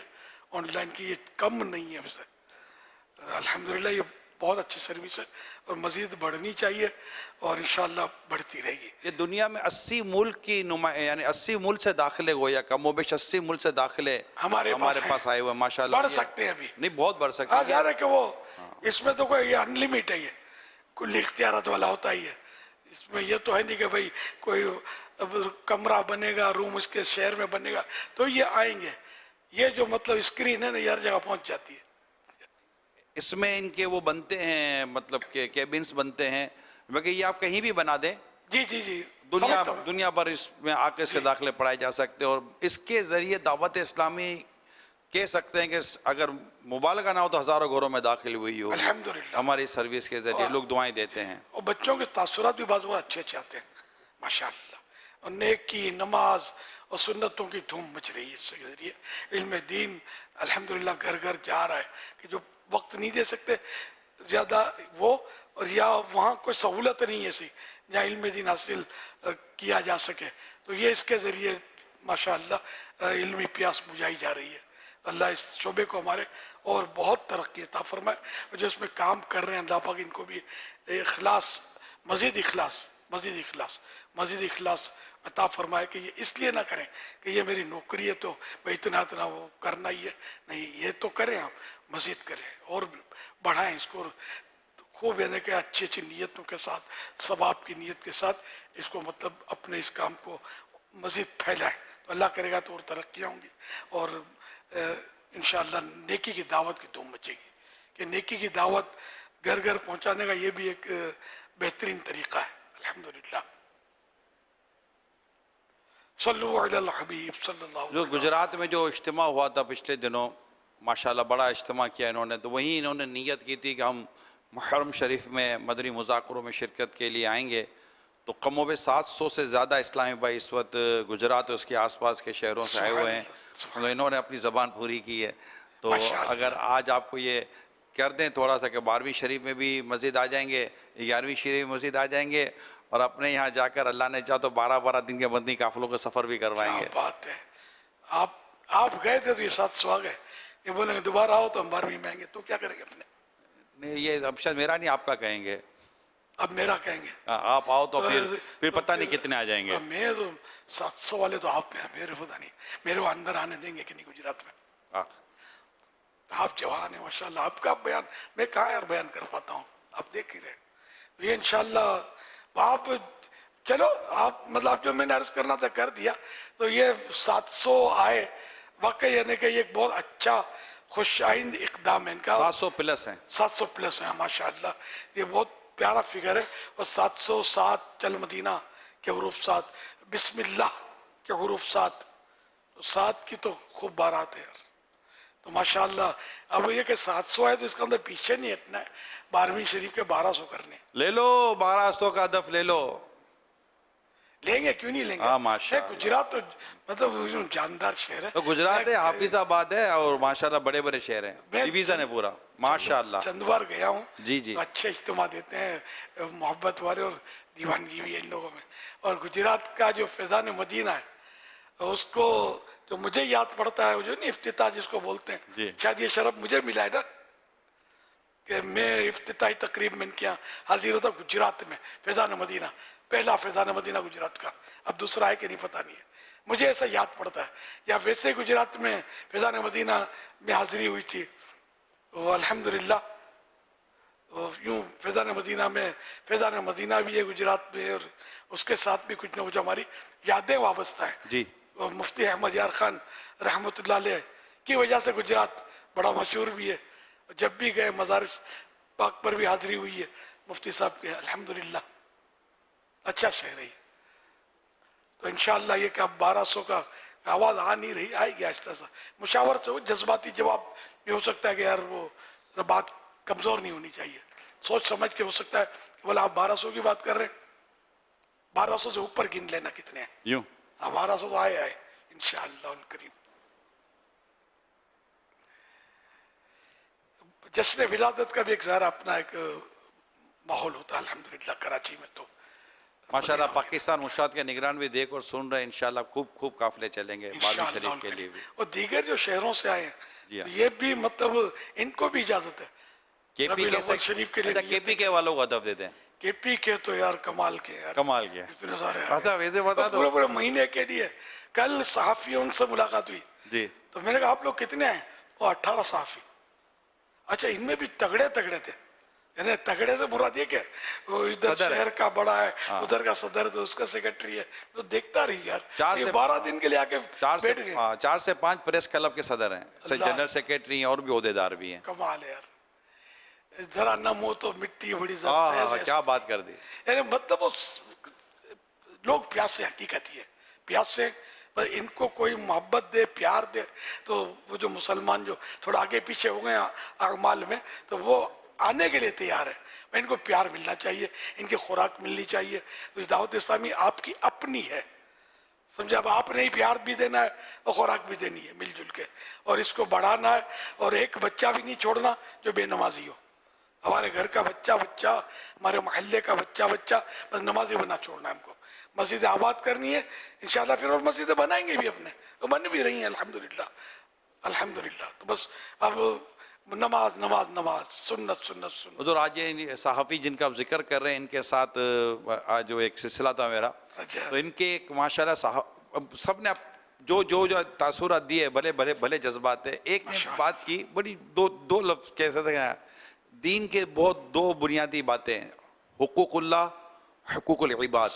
آن لائن کی، یہ کم نہیں ہے ویسے، الحمدللہ یہ بہت اچھی سروس ہے اور مزید بڑھنی چاہیے، اور انشاءاللہ بڑھتی رہے گی۔ یہ دنیا میں 80 ملک کی یعنی 80 ملک سے داخلے گویا کم و بیش 80 ملک سے داخلے ہمارے پاس آئے ہوئے، ماشاءاللہ بڑھ سکتے ہیں ابھی، نہیں بہت بڑھ سکتے ہیں۔ ظاہر ہے کہ وہ اس میں تو کوئی یہ ان لمٹ ہے، یہ کل اختیارات والا ہوتا ہی ہے، اس میں یہ تو ہے نہیں کہ بھائی کوئی کمرہ بنے گا، روم اس کے شہر میں بنے گا تو یہ آئیں گے، یہ جو مطلب اسکرین ہے نا یہ ہر جگہ پہنچ جاتی ہے۔ اس میں ان کے وہ بنتے ہیں، مطلب کہ کیبنز بنتے ہیں، بلکہ یہ آپ کہیں بھی بنا دیں، جی جی جی، دنیا بھر اس میں آ کے اس کے داخلے پڑھائے جا سکتے ہیں، اور اس کے ذریعے دعوت اسلامی کہہ سکتے ہیں کہ اگر مبالغہ نہ ہو تو ہزاروں گھروں میں داخل ہوئی ہو الحمدللہ ہماری سروس کے ذریعے، لوگ دعائیں دیتے ہیں، اور بچوں کے تاثرات بھی بعض بہت اچھے آتے ہیں ماشاءاللہ، اور نیکی، نماز اور سنتوں کی دھوم مچ رہی ہے اس کے ذریعے، علم دین الحمدللہ گھر گھر جا رہا ہے، کہ جو وقت نہیں دے سکتے زیادہ وہ، اور یا وہاں کوئی سہولت نہیں ایسی جہاں علم دین حاصل کیا جا سکے، تو یہ اس کے ذریعے ماشاءاللہ علمی پیاس بجھائی جا رہی ہے۔ اللہ اس شعبے کو ہمارے اور بہت ترقی عطا فرمائے، اور جو اس میں کام کر رہے ہیں اللہ پاک ان کو بھی اخلاص، مزید اخلاص عطا فرمائے، کہ یہ اس لیے نہ کریں کہ یہ میری نوکری ہے تو بھائی اتنا وہ کرنا ہی ہے، نہیں، یہ تو کریں، آپ مزید کریں اور بڑھائیں اس کو، خوب یعنی کہ اچھی اچھی نیتوں کے ساتھ، ثواب کی نیت کے ساتھ اس کو مطلب اپنے اس کام کو مزید پھیلائیں، تو اللہ کرے گا تو اور ترقیاں ہوں گی، اور انشاءاللہ نیکی کی دعوت کی دھوم مچے گی، کہ نیکی کی دعوت گھر گھر پہنچانے کا یہ بھی ایک بہترین طریقہ ہے، الحمدللہ۔ صلو علی الحبیب صلی اللہ علیہ جو گجرات میں جو اجتماع ہوا تھا پچھلے دنوں، ماشاءاللہ بڑا اجتماع کیا انہوں نے، تو وہیں انہوں نے نیت کی تھی کہ ہم محرم شریف میں مدنی مذاکروں میں شرکت کے لیے آئیں گے، تو کم و بیش 700 سے زیادہ اسلامی بھائی اس وقت گجرات اور اس کے آس پاس کے شہروں سے آئے ہوئے ہیں، انہوں نے اپنی زبان پوری کی ہے، تو اگر آج آپ کو یہ کر دیں تھوڑا سا کہ 12ویں شریف میں بھی مسجد آ جائیں گے، 11ویں شریف میں مسجد آ جائیں گے، اور اپنے یہاں جا کر اللہ نے چاہا تو 12 دن کے مدنی قافلوں کا سفر بھی کروائیں گے۔ بات ہے، آپ گئے تھے تو یہ 700 آ گئے، یہ بولیں گے دوبارہ آؤ تو ہم 12ویں میں آئیں گے، تو کیا کریں گے اپنے؟ نہیں، یہ اب شاید میرا نہیں، آپ کا کہیں گے، اب میرا کہیں گے، آپ آؤ تو پھر پتہ نہیں کتنے آ جائیں گے۔ میں تو 700 والے تو آپ میں ہیں، میرے خدا نہیں، میرے وہ اندر آنے دیں گے کہ نہیں گجرات میں؟ آپ جوان ہیں ماشاءاللہ، آپ کا بیان میں کہاں یار بیان کر پاتا ہوں، آپ دیکھ ہی رہے، یہ انشاءاللہ آپ چلو، آپ مطلب جو میں نے عرض کرنا تھا کر دیا، تو یہ 700 آئے، واقعی یعنی کہ یہ ایک بہت اچھا خوش آئند اقدام ہے ان کا، 700 پلس ہیں، 700 پلس ہیں ماشاءاللہ، یہ بہت प्यारा फिगर है। और 707 चल मदीना के हरूफ 7, बिस्मिल्लाह के हरूफ 7, 7 की तो खूब बारात है यार। तो माशाअल्लाह अब ये कि 700 है तो इसके अंदर पीछे नहीं हटना है, 12वीं शरीफ के 1200 करने। ले लो 1200 का हदफ ले लो। लेंगे, क्यों नहीं लेंगे। हाँ माशाअल्लाह। गुजरात तो मतलब जानदार शहर है। तो गुजरात है, हाफिजाबाद है और माशाल्लाह बड़े बड़े शहर हैं, डिवीजन है पूरा माशाल्लाह। चंद बार गया हूँ जी जी। तो अच्छे इज्तिमा देते हैं, मोहब्बत वाले और दीवानगी भी है इन लोगों में। और गुजरात का जो फैज़ान मदीना है उसको तो मुझे याद पड़ता है, वो जो नहीं इफ्तिताह जिसको बोलते हैं, शायद ये शरफ मुझे मिला है ना कि मैं इफ्तिताही तकरीब में इनके यहाँ हाजिर होता गुजरात में। फैज़ान मदीना, पहला फैज़ान मदीना गुजरात का, अब दूसरा है कि नहीं पता नहीं है, मुझे ऐसा याद पड़ता है। या वैसे गुजरात में फैज़ान मदीना में हाजिरी हुई थी, वो अल्हम्दुलिल्लाह यूँ फैज़ान मदीना भी है गुजरात में, और उसके साथ भी कुछ न कुछ हमारी यादें वाबस्ता है जी। और मुफ्ती अहमद यार खान रहमतुल्लाह अलैह की वजह से गुजरात बड़ा मशहूर भी है। जब भी गए मज़ारिश पाक पर भी हाजिरी हुई है मुफ्ती साहब के, अल्हम्दुलिल्लाह अच्छा शहर है। तो इंशाअल्लाह ये कि अब 1200 का आवाज़ आ नहीं रही, आएगी आहिस्ता सा, मुशावर से हो, जज्बाती जवाब भी हो सकता है कि यार वो बात कमज़ोर नहीं होनी चाहिए, सोच समझ के हो सकता है कि बोला आप 1200 की बात कर रहे हैं, 1200 से ऊपर गिन लेना कितने हैं। यूं 1200 तो आए इंशाअल्लाह करीब। जश्न विलादत का भी एक ज़रा अपना एक माहौल होता है अल्हम्दुलिल्लाह कराची में। तो माशाल्लाह पाकिस्तान मुशाद के निगरान भी देख और सुन रहे हैं, इंशाल्लाह खूब खूब काफिले चलेंगे 12वीं शरीफ के लिए भी। और दीगर जो शहरों से आए हैं जी हाँ। ये भी मतलब इनको भी इजाजत है केपी रबीउल के अव्वल शरीफ के लिए। केपी के वालों को हदफ देते हैं। केपी के तो यार कमाल के यार, कमाल के इतने सारे अच्छा वैसे बता दो पूरे पूरे महीने के लिए। कल सहाफियों से मुलाकात हुई जी, तो मैंने कहा आप लोग कितने हैं, वो 18 सहाफी। अच्छा इनमें भी तगड़े तगड़े थे, यानी तगड़े से मुराद ये क्या, वो इधर शहर का बड़ा है, उधर का सदर है, तो उसका सेक्रेटरी है, तो देखता रही यार 12 दिन के लिए आके बैठ गए। 4 से 5 प्रेस क्लब के सदर हैं, जनरल सेक्रेटरी और भी ओहदेदार भी हैं। कमाल है यार, जरा नम हो तो मिट्टी बड़ी क्या बात कर दी। यानी मतलब लोग प्यासे, हकीकत ही है प्यासे, पर इनको कोई मोहब्बत दे, प्यार दे, तो वो जो मुसलमान जो थोड़ा आगे पीछे हो गए अमाल में, तो वो आने के लिए तैयार है। इनको प्यार मिलना चाहिए, इनकी खुराक मिलनी चाहिए। तो दावत इस्लामी आपकी अपनी है, समझे। अब आपने ही प्यार भी देना है और खुराक भी देनी है मिलजुल के, और इसको बढ़ाना है। और एक बच्चा भी नहीं छोड़ना जो बेनमाजी हो, हमारे घर का बच्चा हमारे मोहल्ले का बच्चा बस नमाजी बना छोड़ना है हमको। मस्जिद आबाद करनी है इंशाल्लाह, फिर और मस्जिदें बनाएंगे भी अपने, तो बन भी रही हैं अल्हम्दुलिल्लाह। तो बस अब नमाज नमाज नमाज, सुन्नत सुन्नत सुन्नत। उधर आज ये सहाफ़ी जिनका आप जिक्र कर रहे हैं, इनके साथ आज जो एक सिलसिला था मेरा, तो इनके एक माशाल्लाह सब ने जो तासुरात दिए, भले जज्बात है। एक ने बात की बड़ी दो लफ्ज़ कैसे थे, दीन के बहुत दो बुनियादी बातें हैं, हुकूकुल्लाह, हुकूकुल इबाद,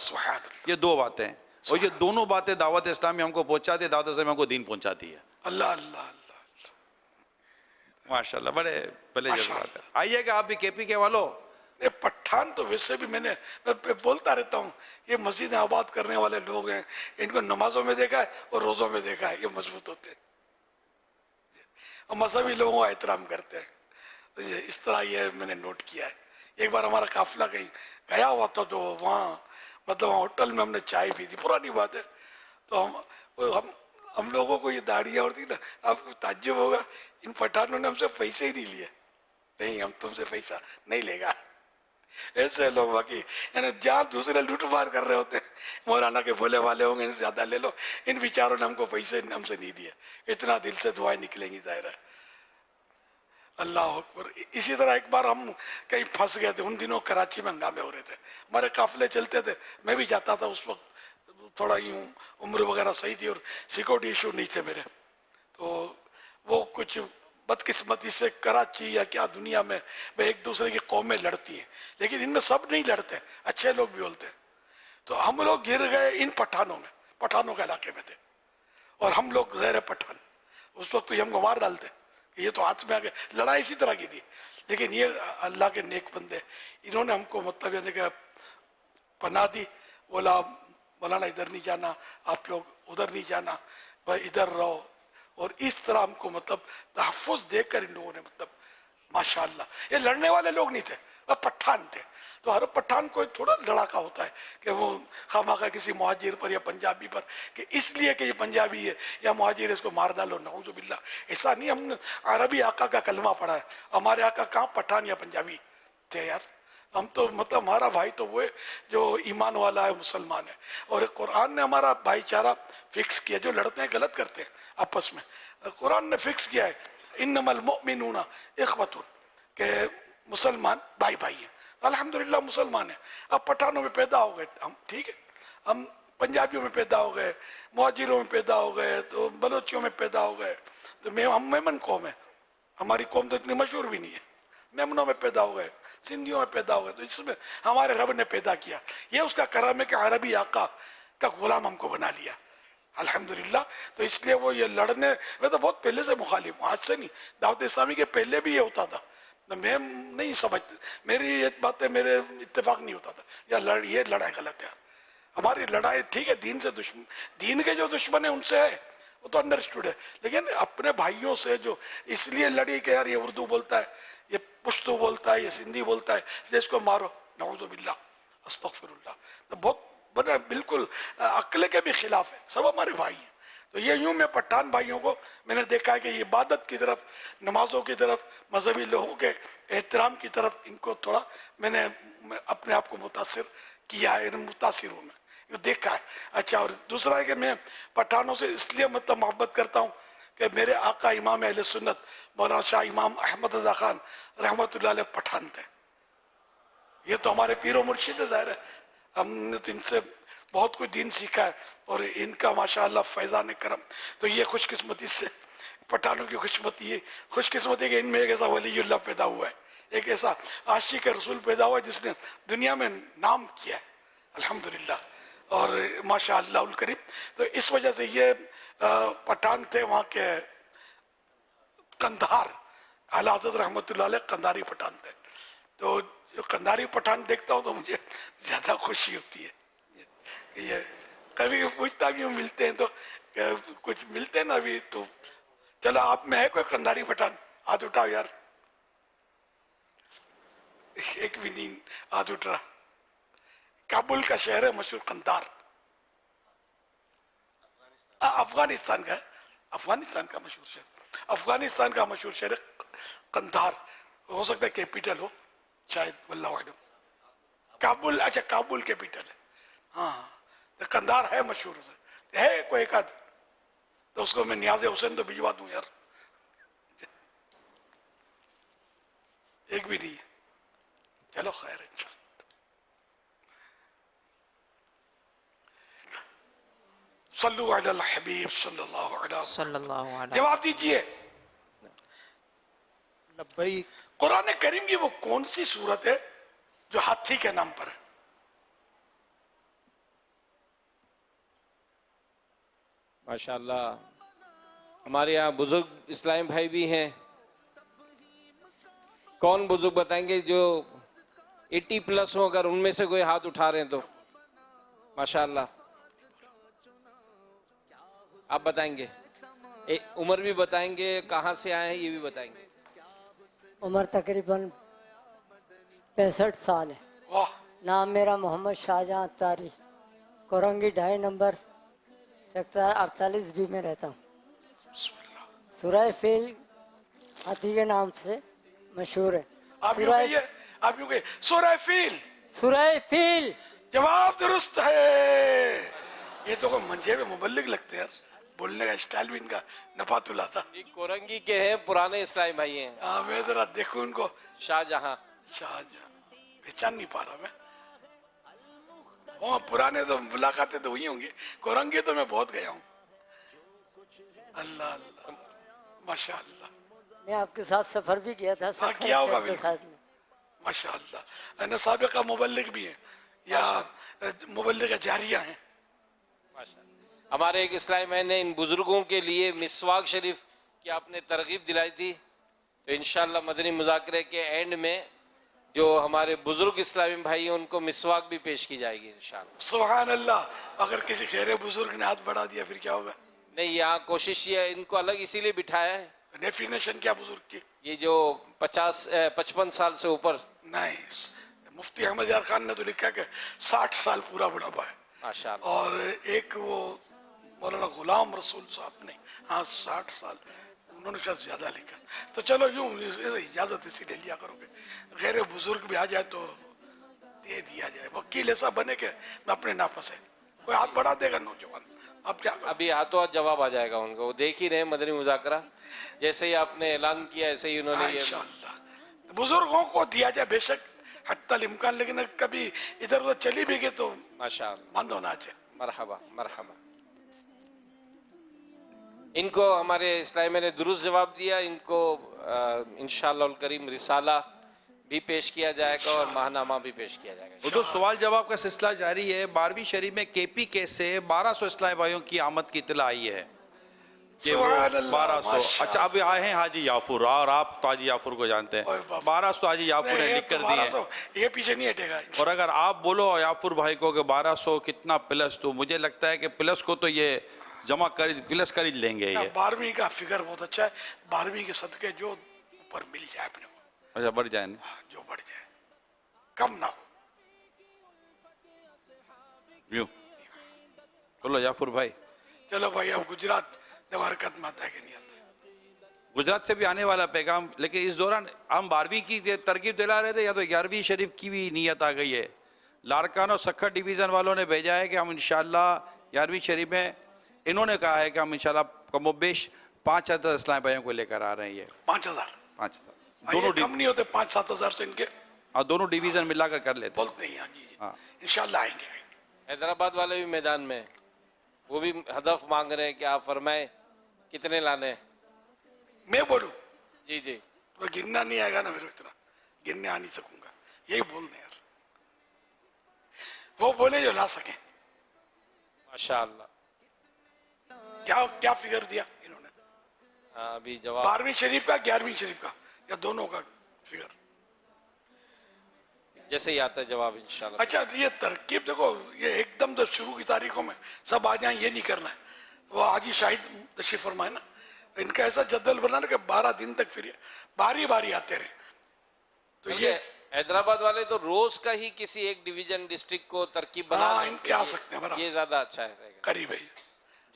ये 2 बातें हैं, और ये दोनों बातें दावत इस्लामी हमको पहुंचाती है, दावत इस्लामी हमको दीन पहुंचाती है। अल्लाह अल्लाह माशाल्लाह बड़े जज्बात है। आइएगा आप भी केपी के वालों। पठान तो वैसे भी मैं बोलता रहता हूँ, ये मस्जिद आबाद करने वाले लोग हैं, इनको नमाजों में देखा है और रोज़ों में देखा है, ये मजबूत होते हैं और मजहबी लोगों का एहतराम करते हैं। तो इस तरह ये मैंने नोट किया है। एक बार हमारा काफिला कहीं गया हुआ था, तो वहाँ मतलब होटल में हमने चाय पी थी, पुरानी बात है। तो हम लोगों को ये दाढ़ियाँ और थी ना, आपको ताज्जुब होगा, इन पठानों ने हमसे पैसे ही नहीं लिए। नहीं, हम तुमसे पैसा नहीं लेगा, ऐसे लोग बाकी यानी जहाँ दूसरे लूट मार कर रहे होते हैं, मौलाना के बोले वाले होंगे इनसे ज़्यादा ले लो, इन बेचारों ने हमको पैसे हमसे नहीं दिए। इतना दिल से दुआएं निकलेंगी ज़ाहिर है। अल्लाह अकबर। इसी तरह एक बार हम कहीं फंस गए थे, उन दिनों कराची में हंगामे हो रहे थे, हमारे काफिले चलते थे, मैं भी जाता था। उस वक्त थोड़ा यूँ उम्र वगैरह सही थी और सिक्योरिटी इशू नहीं थे मेरे, तो वो कुछ बदकिस्मती से कराची या क्या दुनिया में एक दूसरे की कौमें लड़ती हैं, लेकिन इनमें सब नहीं लड़ते, अच्छे लोग भी बोलते हैं। तो हम लोग गिर गए इन पठानों में, पठानों के इलाके में थे, और हम लोग गैर पठान, उस वक्त तो हमको मार डालते, कि ये तो हाथ में आ गए, लड़ाई इसी तरह की थी। लेकिन ये अल्लाह के नेक बंदे, इन्होंने हमको मतलब यानी कि पनाह दी, बोला मौलाना इधर नहीं जाना, आप लोग उधर नहीं जाना, भाई इधर रहो, और इस तरह हमको मतलब तहफ़्फ़ुज़ देकर इन लोगों ने मतलब माशाअल्लाह, ये लड़ने वाले लोग नहीं थे, वह पठान थे। तो हर पठान को थोड़ा लड़ाका होता है कि वो खामखा किसी मुहाजिर पर या पंजाबी पर, कि इसलिए कि ये पंजाबी है या मुहाजिर है इसको मार डालो, नऊज़ुबिल्लाह। ऐसा नहीं, हमने अरबी आका का कलमा पढ़ा है, हमारे आका कहाँ पठान या पंजाबी थे यार। हम तो मतलब हमारा भाई तो वो है जो ईमान वाला है, मुसलमान है। और कुरान ने हमारा भाईचारा फिक्स किया, जो लड़ते हैं गलत करते हैं आपस में, कुरान ने फिक्स किया है इन्नमल मुअमिनूना इख्वतुन, के मुसलमान भाई भाई हैं। अल्हम्दुलिल्लाह मुसलमान है। अब पठानों में पैदा हो गए हम, ठीक है, हम पंजाबियों में पैदा हो गए, मुहाजिरों में पैदा हो गए, तो बलोचियों में पैदा हो गए, तो हम मेमन कौम है, हमारी कौम तो इतनी मशहूर भी नहीं है, मेमनों में पैदा हो गए, सिंधियों में पैदा हो गए। तो इसमें हमारे रब ने पैदा किया, ये उसका करम है कि अरबी आका का गुलाम हमको बना लिया, अल्हम्दुलिल्लाह। तो इसलिए वो ये लड़ने, मैं तो बहुत पहले से मुखालिफ हूँ, आज से नहीं, दावत इस्लामी के पहले भी ये होता था। तो मैं नहीं समझती, मेरी ये बातें मेरे इत्तेफाक नहीं होता था, ये लड़ाई गलत है। हमारी लड़ाई ठीक है, दीन से दुश्मन, दीन के जो दुश्मन है उनसे है, वो तो अंडरस्टूड है, लेकिन अपने भाइयों से जो इसलिए लड़ी कि यार ये उर्दू बोलता है, ये पुश्तो बोलता है, ये सिंधी बोलता है, इसलिए इसको मारो, नऊज़ुबिल्लाह, अस्तग़फिरुल्लाह। तो बहुत बड़ा बिल्कुल अक्ल के भी खिलाफ है, सब हमारे भाई हैं। तो ये यूं मैं पठान भाइयों को मैंने देखा है कि ये इबादत की तरफ, नमाजों की तरफ, मजहबी लोगों के एहतराम की तरफ, इनको थोड़ा मैंने अपने आप को मुतासिर किया है, मुतासिर हूँ मैं, ये देखा है। अच्छा, और दूसरा है कि मैं पठानों से इसलिए मतलब मोहब्बत करता हूँ कि मेरे आका इमाम अहले सुन्नत मौलाना शाह इमाम अहमद रज़ा खान रहमतुल्लाह अलैह पठान थे। ये तो हमारे पीरो मुर्शिद है, ज़ाहिर है हमने तो इनसे बहुत कुछ दीन सीखा है, और इनका माशाअल्लाह फैज़ान करम। तो ये खुशकिस्मती से पठानों की खुशकिस्मती है, खुशकिस्मती कि इनमें एक ऐसा वलीउल्लाह पैदा हुआ है, एक ऐसा आशिक रसूल पैदा हुआ है जिसने दुनिया में नाम किया है, अल्हम्दुलिल्लाह, और माशाअल्लाह उल करीम। तो इस वजह से ये पठान थे वहाँ के कंधार, आला हज़रत रहमतुल्लाह अलैह कंधारी पठान थे। तो जो कंधारी पठान देखता हूँ तो मुझे ज़्यादा खुशी होती है। ये कभी पूछता भी हूँ, मिलते हैं तो कुछ मिलते हैं ना अभी, तो चलो आप में है कोई कंधारी पठान, हाथ उठाओ यार, एक भी नहीं हाथ उठ रहा। काबुल का शहर है मशहूर कंधार, अफगानिस्तान का है, अफगानिस्तान का मशहूर शहर, अफगानिस्तान का मशहूर शहर कंधार, हो सकता है कैपिटल हो शायद, वल्लाहु आलम। काबुल, अच्छा काबुल कैपिटल है, हाँ। तो कंधार है मशहूर है, कोई एक आध, तो उसको मैं नियाज़े हुसैन तो भिजवा दूं यार, एक भी नहीं है। चलो खैर इंशाअल्लाह। सल्लु अलल हबीब सल्लल्लाहु अलैहि वसल्लम। जवाब दीजिए, कुरान करीम की वो कौन सी सूरत है जो हाथी के नाम पर है? माशाअल्लाह, हमारे यहाँ बुजुर्ग इस्लामी भाई भी हैं। कौन बुजुर्ग बताएंगे जो 80 प्लस हो, अगर उनमें से कोई हाथ उठा रहे हैं तो माशाअल्लाह आप बताएंगे, उम्र भी बताएंगे, कहाँ से आए हैं ये भी बताएंगे। उम्र तकरीबन 65 साल है। वाह। नाम मेरा Mohammad Shahjahan Attari, Korangi 2.5 number sector 48 B में रहता हूँ। सूरह फील हाथी के नाम से मशहूर है। आप यूं कहिए सूरह फील। सूरह फील जवाब दुरुस्त है। ये तो कोई मंजे में मुबल्लिग लगते हैं यार, बोलने का स्टाइल भी इनका नफातुल्ला था। कोरंगी के हैं, पुराने इस्लामी भाई हैं। हाँ, मैं जरा देखूं उनको। शाहजहां, पहचान नहीं पा रहा मैं। पुराने तो मुलाकातें तो हुई होंगी, कोरंगी तो मैं बहुत गया हूँ। अल्लाह अल्लाह माशाअल्लाह। मैं आपके साथ सफर भी किया था। हाँ, किया होगा बिल्कुल। माशाअल्लाह। न साबिका मुबल्लिग भी हैं या मुबल्लिग जारिया हैं। हमारे एक इस्लामी भाई ने इन बुजुर्गों के लिए मिसवाक शरीफ کی آپ نے ترغیب دلائی تھی، تو انشاءاللہ مدنی مذاکرے کے اینڈ میں جو ہمارے بزرگ اسلامی بھائی ہیں ان کو مسواک بھی پیش کی جائے گی انشاءاللہ. سبحان اللہ. اگر کسی خیر بزرگ نے ہاتھ بڑھا دیا پھر کیا ہوگا؟ نہیں، یہاں کوشش یہ ہے، ان کو الگ اسی لیے بٹھایا ہے. ڈیفینیشن کیا بزرگ کی؟ یہ جو 55 سال سے اوپر. نہیں، مفتی احمد یار خان نے تو لکھا کہ 60 سال پورا بڑھاپا ہے. ماشاءاللہ. اور ایک وہ مولانا غلام رسول صاحب نے 60 سال، انہوں نے شاید زیادہ لکھا. تو چلو یوں اجازت اسی لے لیا کرو گے، غیر بزرگ بھی آ جائے تو دے دیا جائے. وکیل ایسا بنے کہ میں اپنے نافذ ہے، کوئی ہاتھ بڑھا دے گا نوجوان، اب کیا کریں؟ ابھی ہاتھوں ہاتھ جواب آ جائے گا ان کو، وہ دیکھ ہی رہے ہیں مدنی مذاکرہ. جیسے ہی آپ نے اعلان کیا ایسے ہی انہوں نے یہ انشاءاللہ بزرگوں کو دیا جائے بے شک حتی الامکان، لیکن کبھی ادھر ادھر چلی بھی گئے تو ماشاءاللہ بند ہونا چاہیے. مرحبا مرحبا. ان کو ہمارے اسلامی نے درست جواب دیا. ان کو انشاءاللہ الکریم رسالہ بھی پیش کیا جائے گا اور ماہنامہ بھی پیش کیا جائے گا. اردو سوال جواب کا سلسلہ جاری ہے. 12ویں شریف میں کے پی سے 1200 اسلامی بھائیوں کی آمد کی اطلاع آئی ہے کہ وہ 1200. اچھا، اب آئے ہیں حاجی یافور، اور آپ تو حاجی یافور کو جانتے ہیں. 1200 حاجی یافور نے لکھ کر دیے ہیں. یہ پیچھے نہیں ہٹے گا. اور اگر آپ بولو یافور بھائی کو کہ 1200 کتنا پلس، تو مجھے لگتا ہے کہ پلس کو تو یہ جمع پلس کر ہی لیں گے. یہ 12ویں کا فگر بہت اچھا ہے. 12ویں کے صدقے جو اوپر مل جائے اپنے کو، اچھا بڑھ جائیں، جو بڑھ جائے، کم نہ ہو. یوں چلو یافور بھائی. چلو بھائی، اب گجرات جب حرکت میں آتا ہے کہ نہیں آتا؟ گجرات سے بھی آنے والا پیغام، لیکن اس دوران ہم 12ویں کی ترغیب دلا رہے تھے، یا تو 11ویں شریف کی بھی نیت آ گئی ہے. لارکان اور سکھر ڈویژن والوں نے بھیجا ہے کہ ہم انشاءاللہ 11ویں شریف میں، انہوں نے کہا ہے کہ ہم انشاءاللہ کم و بیش 5000 اسلامی بھائیوں کو لے کر آ رہے ہیں. یہ 5000 دونوں کم نہیں ہوتے، 5-7 ہزار سے ان کے دونوں ڈویژن ملا کر لیتے بولتے ہیں. جی انشاءاللہ آئیں گے. حیدرآباد والے بھی میدان میں، وہ بھی ہدف مانگ رہے ہیں کہ آپ فرمائیں کتنے لانے ہیں. میں بولوں؟ جی جی. تو گننا نہیں آئے گا نا میرے، اتنا گننے آ نہیں سکوں گا. یہی بول دیں یار، وہ بولے جو لا سکیں. ماشاءاللہ. کیا فگر دیا انہوں نے؟ ابھی جواب 12ویں شریف کا 11ویں شریف کا یا دونوں کا فگر؟ جیسے ہی آتا ہے جواب انشاءاللہ. اچھا، یہ ترکیب دیکھو، یہ ایک دم جب شروع کی تاریخوں میں سب آ جائیں یہ نہیں کرنا ہے. وہ حاجی شاہد تشریف فرمائے نا، ان کا ایسا جدول بنانا کہ 12 دن تک پھر باری باری آتے رہے. تو یہ حیدرآباد والے تو روز کا ہی کسی ایک ڈویژن ڈسٹرکٹ کو ترکیب بنا ان کے آ سکتے ہیں، یہ زیادہ اچھا ہے. قریب ہے،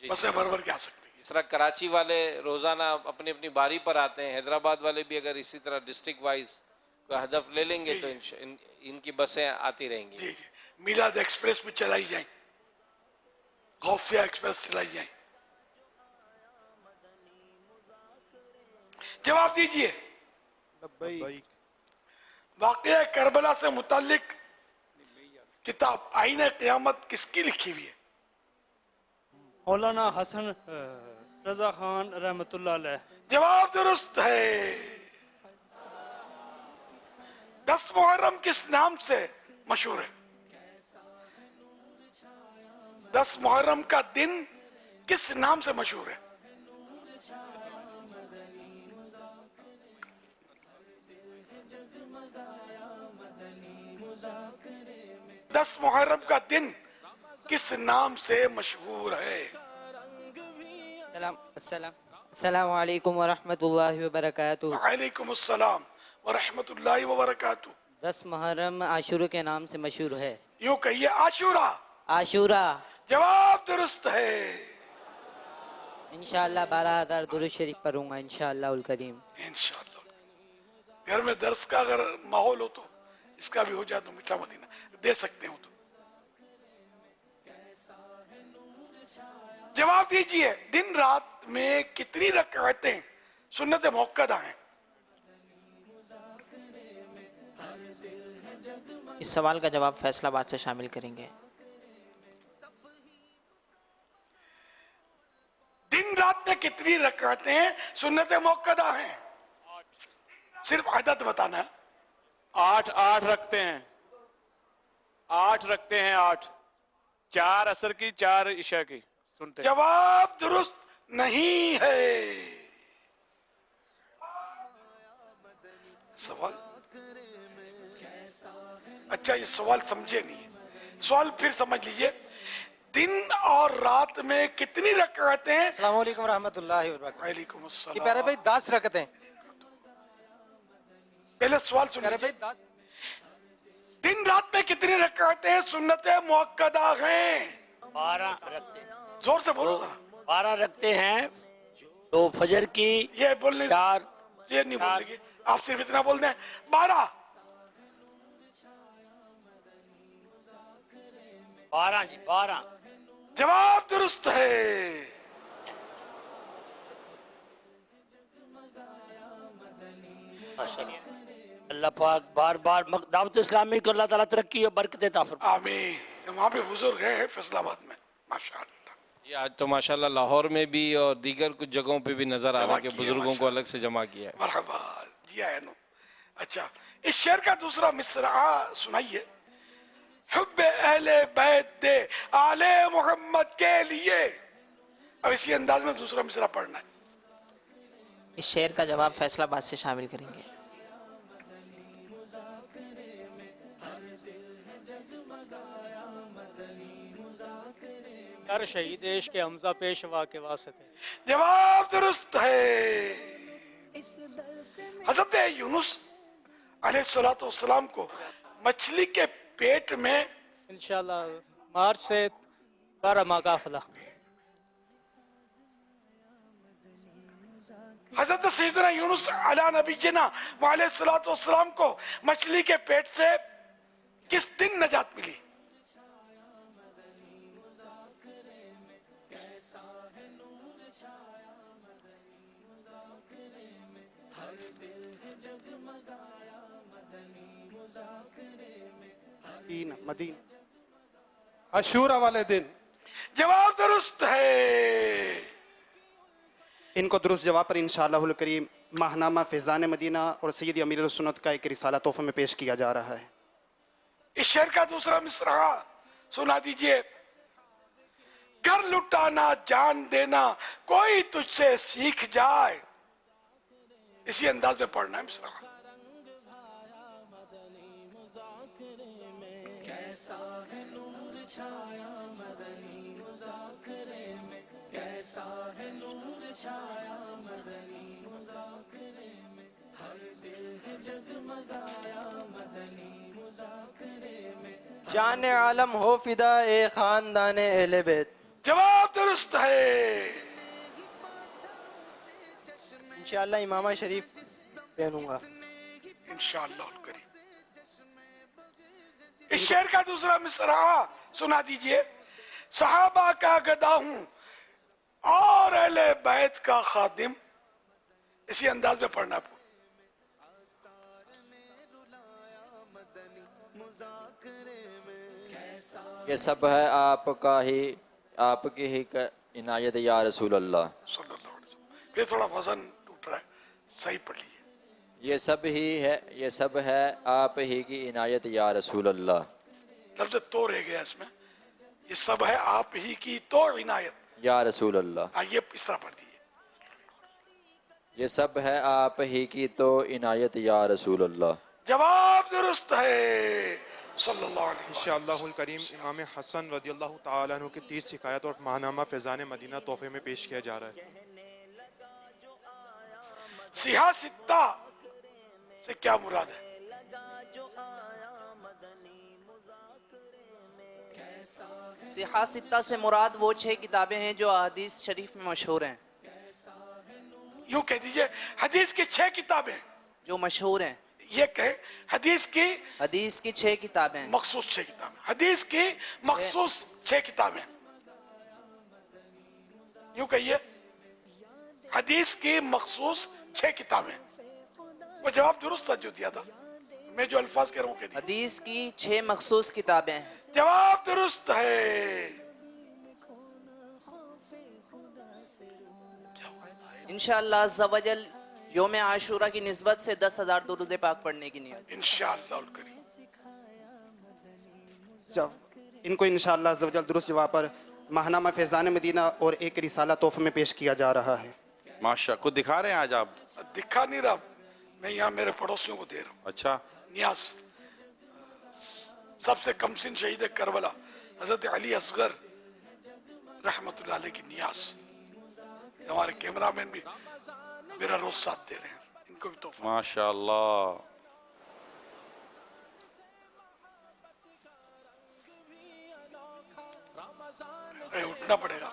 بس برابر کے آ سکتے ہیں. اس طرح کراچی والے روزانہ اپنی اپنی باری پر آتے ہیں. حیدرآباد والے بھی اگر اسی طرح ڈسٹرکٹ وائز کوئی ہدف لے لیں گے تو ان کی بسیں آتی رہیں گی. جی جی. میلاد ایکسپریس بھی چلائی جائیں، غوثیہ ایکسپریس چلائی جائیں. جواب دیجئے. واقعہ کربلا سے متعلق کتاب آئین قیامت کس کی لکھی ہوئی ہے؟ مولانا حسن رضا خان رحمت اللہ علیہ. جواب درست ہے. 10 محرم کس نام سے مشہور ہے؟ 10 محرم کا دن کس نام سے مشہور ہے؟ دس محرم کا دن کس نام سے مشہور ہے؟ السلام علیکم ورحمۃ اللہ وبرکاتہ. وعلیکم السلام ورحمۃ اللہ وبرکاتہ. 10 محرم عاشورہ کے نام سے مشہور ہے. یوں کہیے عاشورہ. عاشورہ. جواب درست ہے. انشاءاللہ 12,000 درود شریف پڑھوں گا انشاءاللہ الکریم. انشاءاللہ. گھر میں درس کا اگر ماحول ہو تو اس کا بھی ہو جائے تو میٹھا مدینہ دے سکتے ہو تو. جواب دیجئے، دن رات میں کتنی رکعتیں سنت موقدہ ہیں؟ اس سوال کا جواب فیصل آباد سے شامل کریں گے. دن رات میں کتنی رکعتیں سنت موقدہ ہیں؟ صرف عدد بتانا ہے. 8 رکھتے ہیں. 8 رکھتے ہیں. 8 4 عصر کی 4 عشاء کی. سنتے جواب درست نہیں ہے. सवाल, अच्छा ये सवाल समझे नहीं है, सवाल फिर समझ लीजिए। दिन और रात में कितनी रकातें हैं? अस्सलाम वालेकुम रहमतुल्लाहि व बरकातहू। वालेकुम अस्सलाम। कि प्यारे भाई 10 रकतें, पहले सवाल सुन लीजिए। दिन रात में कितनी रकातें सुन्नत मुअक्कदा हैं? 12 रखते, जोर से बोलो ना। 12 रखते हैं। तो फजर की ये बोलने 4, ये नहीं बोलेंगे आप, सिर्फ इतना बोल दें 12। 12 जी 12। जवाब दुरुस्त है। अल्लाह पाक बार बार दावत इस्लामी को अल्लाह ताला तरक्की और बरकत अता फरमाए। आमीन। वहाँ पे बुजुर्ग है फैसलाबाद में, माशाअल्लाह। ये आज तो माशाल्लाह लाहौर में भी और दीगर कुछ जगहों पे भी नजर आ रहा है कि बुजुर्गों को अलग से जमा किया है। मरहबा जी आयनो। अच्छा, इस शेर का दूसरा मिसरा सुनाइए। हुब्बे अहले बैत दे आले मोहम्मद के लिए। अब इसी अंदाज में दूसरा मिसरा पढ़ना है। इस शेर का जवाब फैसलाबाद से शामिल करेंगे। हर शहीद देश के हमजा पेशवा के वास्ते। जवाब दुरुस्त है। हजरत यूनुस अलैहिस्सलाम को मछली के पेट में इंशाल्लाह मार्च से 12 माह का काफिला। हजरत सैयदना यूनुस अला नबीना व अलैहिस्सलाम को मछली के पेट से किस दिन नजात मिली? मदीना अशूरा वाले दिन। जवाब दुरुस्त है। इनको दुरुस्त जवाब पर इंशाअल्लाहुल करीम माहनामा फैज़ान मदीना और सैयद अमीरुल सुन्नत का एक रिसाला तोहफे में पेश किया जा रहा है। इस शेर का दूसरा मिसरा सुना दीजिए। घर लुटाना जान देना कोई तुझसे सीख जाए। इसी अंदाज में पढ़ना है मिसरा। कैसा है नूर छाया मदनी मुज़ाकरे में, कैसा है नूर छाया मदनी मुज़ाकरे में, हर दिल है जगमगाया मदनी मुज़ाकरे में। जाने आलम हो फिदा ए खानदान अहले बैत। जवाब दुरुस्त है। इंशाअल्लाह इमामा शरीफ पहनूंगा इंशाअल्लाह करीम। इस शेर का दूसरा मिसरा सुना दीजिए। सहाबा का गदा हूं और अहले बैत का खादिम। इसी अंदाज में पढ़ना। ये सब है आपका ही, आपकी ही इनायत या रसूल अल्लाह। फिर थोड़ा वजन टूट रहा है, सही पढ़ लीजिए। ये सब है आप ही की इनायत या रसूल अल्लाह। लफ्ज़ तो रह गया इसमें। ये सब है आप ही की तो इनायत या रसूल अल्लाह। ये इस तरह पढ़ दीजिए। ये सब है आप ही की तो इनायत या रसूल अल्लाह। जवाब दुरुस्त है। सल्लल्लाहु अलैहि इंशाअल्लाहुल करीम इमाम हसन रदियल्लाहु ताला अन्हु की 30 हिकायत और माहनामा फैज़ान मदीना तोहफे में पेश किया जा रहा है। सिहा सित्ता से क्या मुराद है? सिहा सित्ता से मुराद वो 6 किताबें हैं जो हदीस शरीफ में मशहूर हैं। यूं कह दीजिए हदीस की 6 किताबें जो मशहूर हैं। ये कहे हदीस की 6 किताबें, मखसूस 6 किताबें, हदीस की मखसूस 6 किताबें। यूं कहिए हदीस की मखसूस 6 किताबें। वो जवाब दुरुस्त था जो दिया था। मैं जो अल्फाज कह रहा हूँ हदीस की 6 मखसूस किताबें। जवाब दुरुस्त है। इंशाअल्लाह अज़्ज़ा वजल यौम आशूरा की निस्बत से 10,000 दुरूद पाक पढ़ने की नियत। इंशाअल्लाह करीम। जब इनको इंशाअल्लाह अज़्ज़ा वजल दुरुस्त जवाब पर माहनामा फैज़ान मदीना और एक रिसाला तोहफे में पेश किया जा रहा है। माशा कुछ दिखा रहे हैं आज आप? दिखा नहीं रहा, मैं यहाँ मेरे पड़ोसियों को दे रहा हूँ। अच्छा, नियाज सबसे कम सिन शहीद है करबला हजरत अली असगर रहमतुल्लाह अलैह की नियाज। हमारे कैमरामैन भी मेरा रोज साथ दे रहे हैं, इनको भी तोहफा। माशाअल्लाह। उठना पड़ेगा।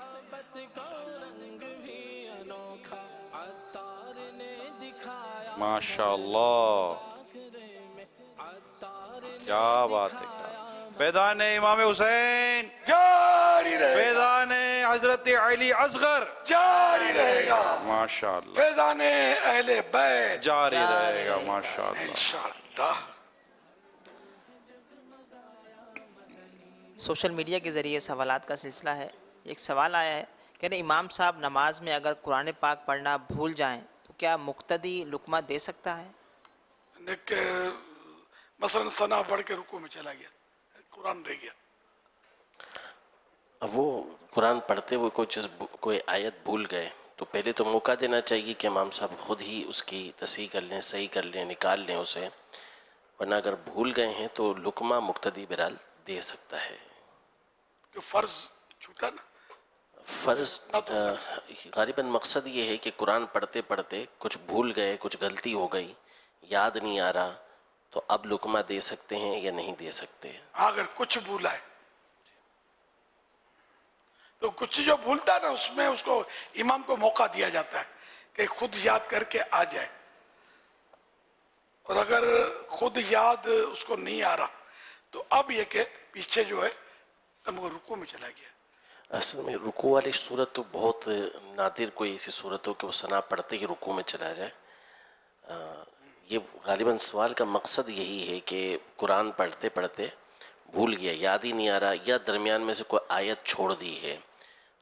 माशाअल्लाह, क्या बात है। फैजान इमाम हुसैन जारी रहेगा, फैजान हजरत अली असगर जारी रहेगा, माशाअल्लाह। फैजाने अहले बैत जारी रहेगा, माशाअल्लाह इंशाअल्लाह। सोशल मीडिया के ज़रिए सवालात का सिलसिला है। एक सवाल आया है कि इमाम साहब नमाज में अगर कुरान पाक पढ़ना भूल जाएं तो क्या मुक्तदी लुकमा दे सकता है? मसलन सना पढ़ के रुकू में चला गया, कुरान रह गया। अब वो कुरान पढ़ते हुए कोई आयत भूल गए तो पहले तो मौका देना चाहिए कि इमाम साहब खुद ही उसकी तसहीह कर लें, सही कर लें, निकाल लें उसे, वरना अगर भूल गए हैं तो लुकमा मुक्तदी बहरहाल दे सकता है। कि फ़र्ज छूटा ना, फ़र्ज गालिबन मकसद ये है कि कुरान पढ़ते पढ़ते कुछ भूल गए, कुछ गलती हो गई, याद नहीं आ रहा, तो अब लुकमा दे सकते हैं या नहीं दे सकते? अगर कुछ भूला है तो कुछ जो भूलता है ना उसमें उसको इमाम को मौका दिया जाता है कि खुद याद करके आ जाए। और अगर खुद याद उसको नहीं आ रहा तो अब ये कि पीछे जो है तब वो रुकू में चला गया। असल में रुकू वाली सूरत तो बहुत नादिर कोई ऐसी सूरत हो कि वो सना पढ़ते ही रुकू में चला जाए। ये गालिबन सवाल का मकसद यही है कि कुरान पढ़ते पढ़ते भूल गया, याद ही नहीं आ रहा, या दरमियान में से कोई आयत छोड़ दी है,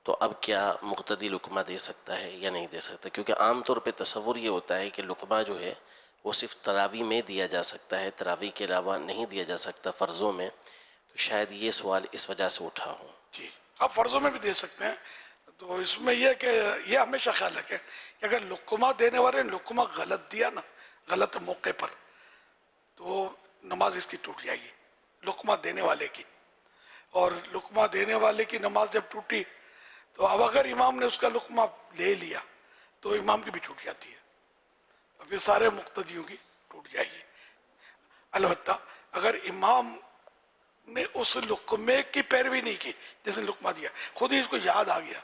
तो अब क्या मुक्तदी लुकमा दे सकता है या नहीं दे सकता? क्योंकि आम तौर पे तसव्वुर ये होता है कि लुकमा जो है वो सिर्फ तरावी में दिया जा सकता है, तरावी के अलावा नहीं दिया जा सकता फ़र्ज़ों में, तो शायद ये सवाल इस वजह से उठा हो। जी, आप फ़र्ज़ों में भी दे सकते हैं। तो इसमें यह कि ये हमेशा ख्याल रखें कि अगर लुकमा देने वाले लुकमा गलत दिया ना, गलत मौके पर, तो नमाज इसकी टूट जाएगी, लुकमा देने वाले की। और लुकमा देने वाले की नमाज जब टूटी तो अब अगर इमाम ने उसका लुकमा ले लिया तो इमाम की भी टूट जाती है, और फिर सारे मुक्तदियों की टूट जाएगी। अलबत्ता अगर इमाम ने उस लुकमे की पैरवी नहीं की, जैसे लुकमा दिया खुद ही इसको याद आ गया,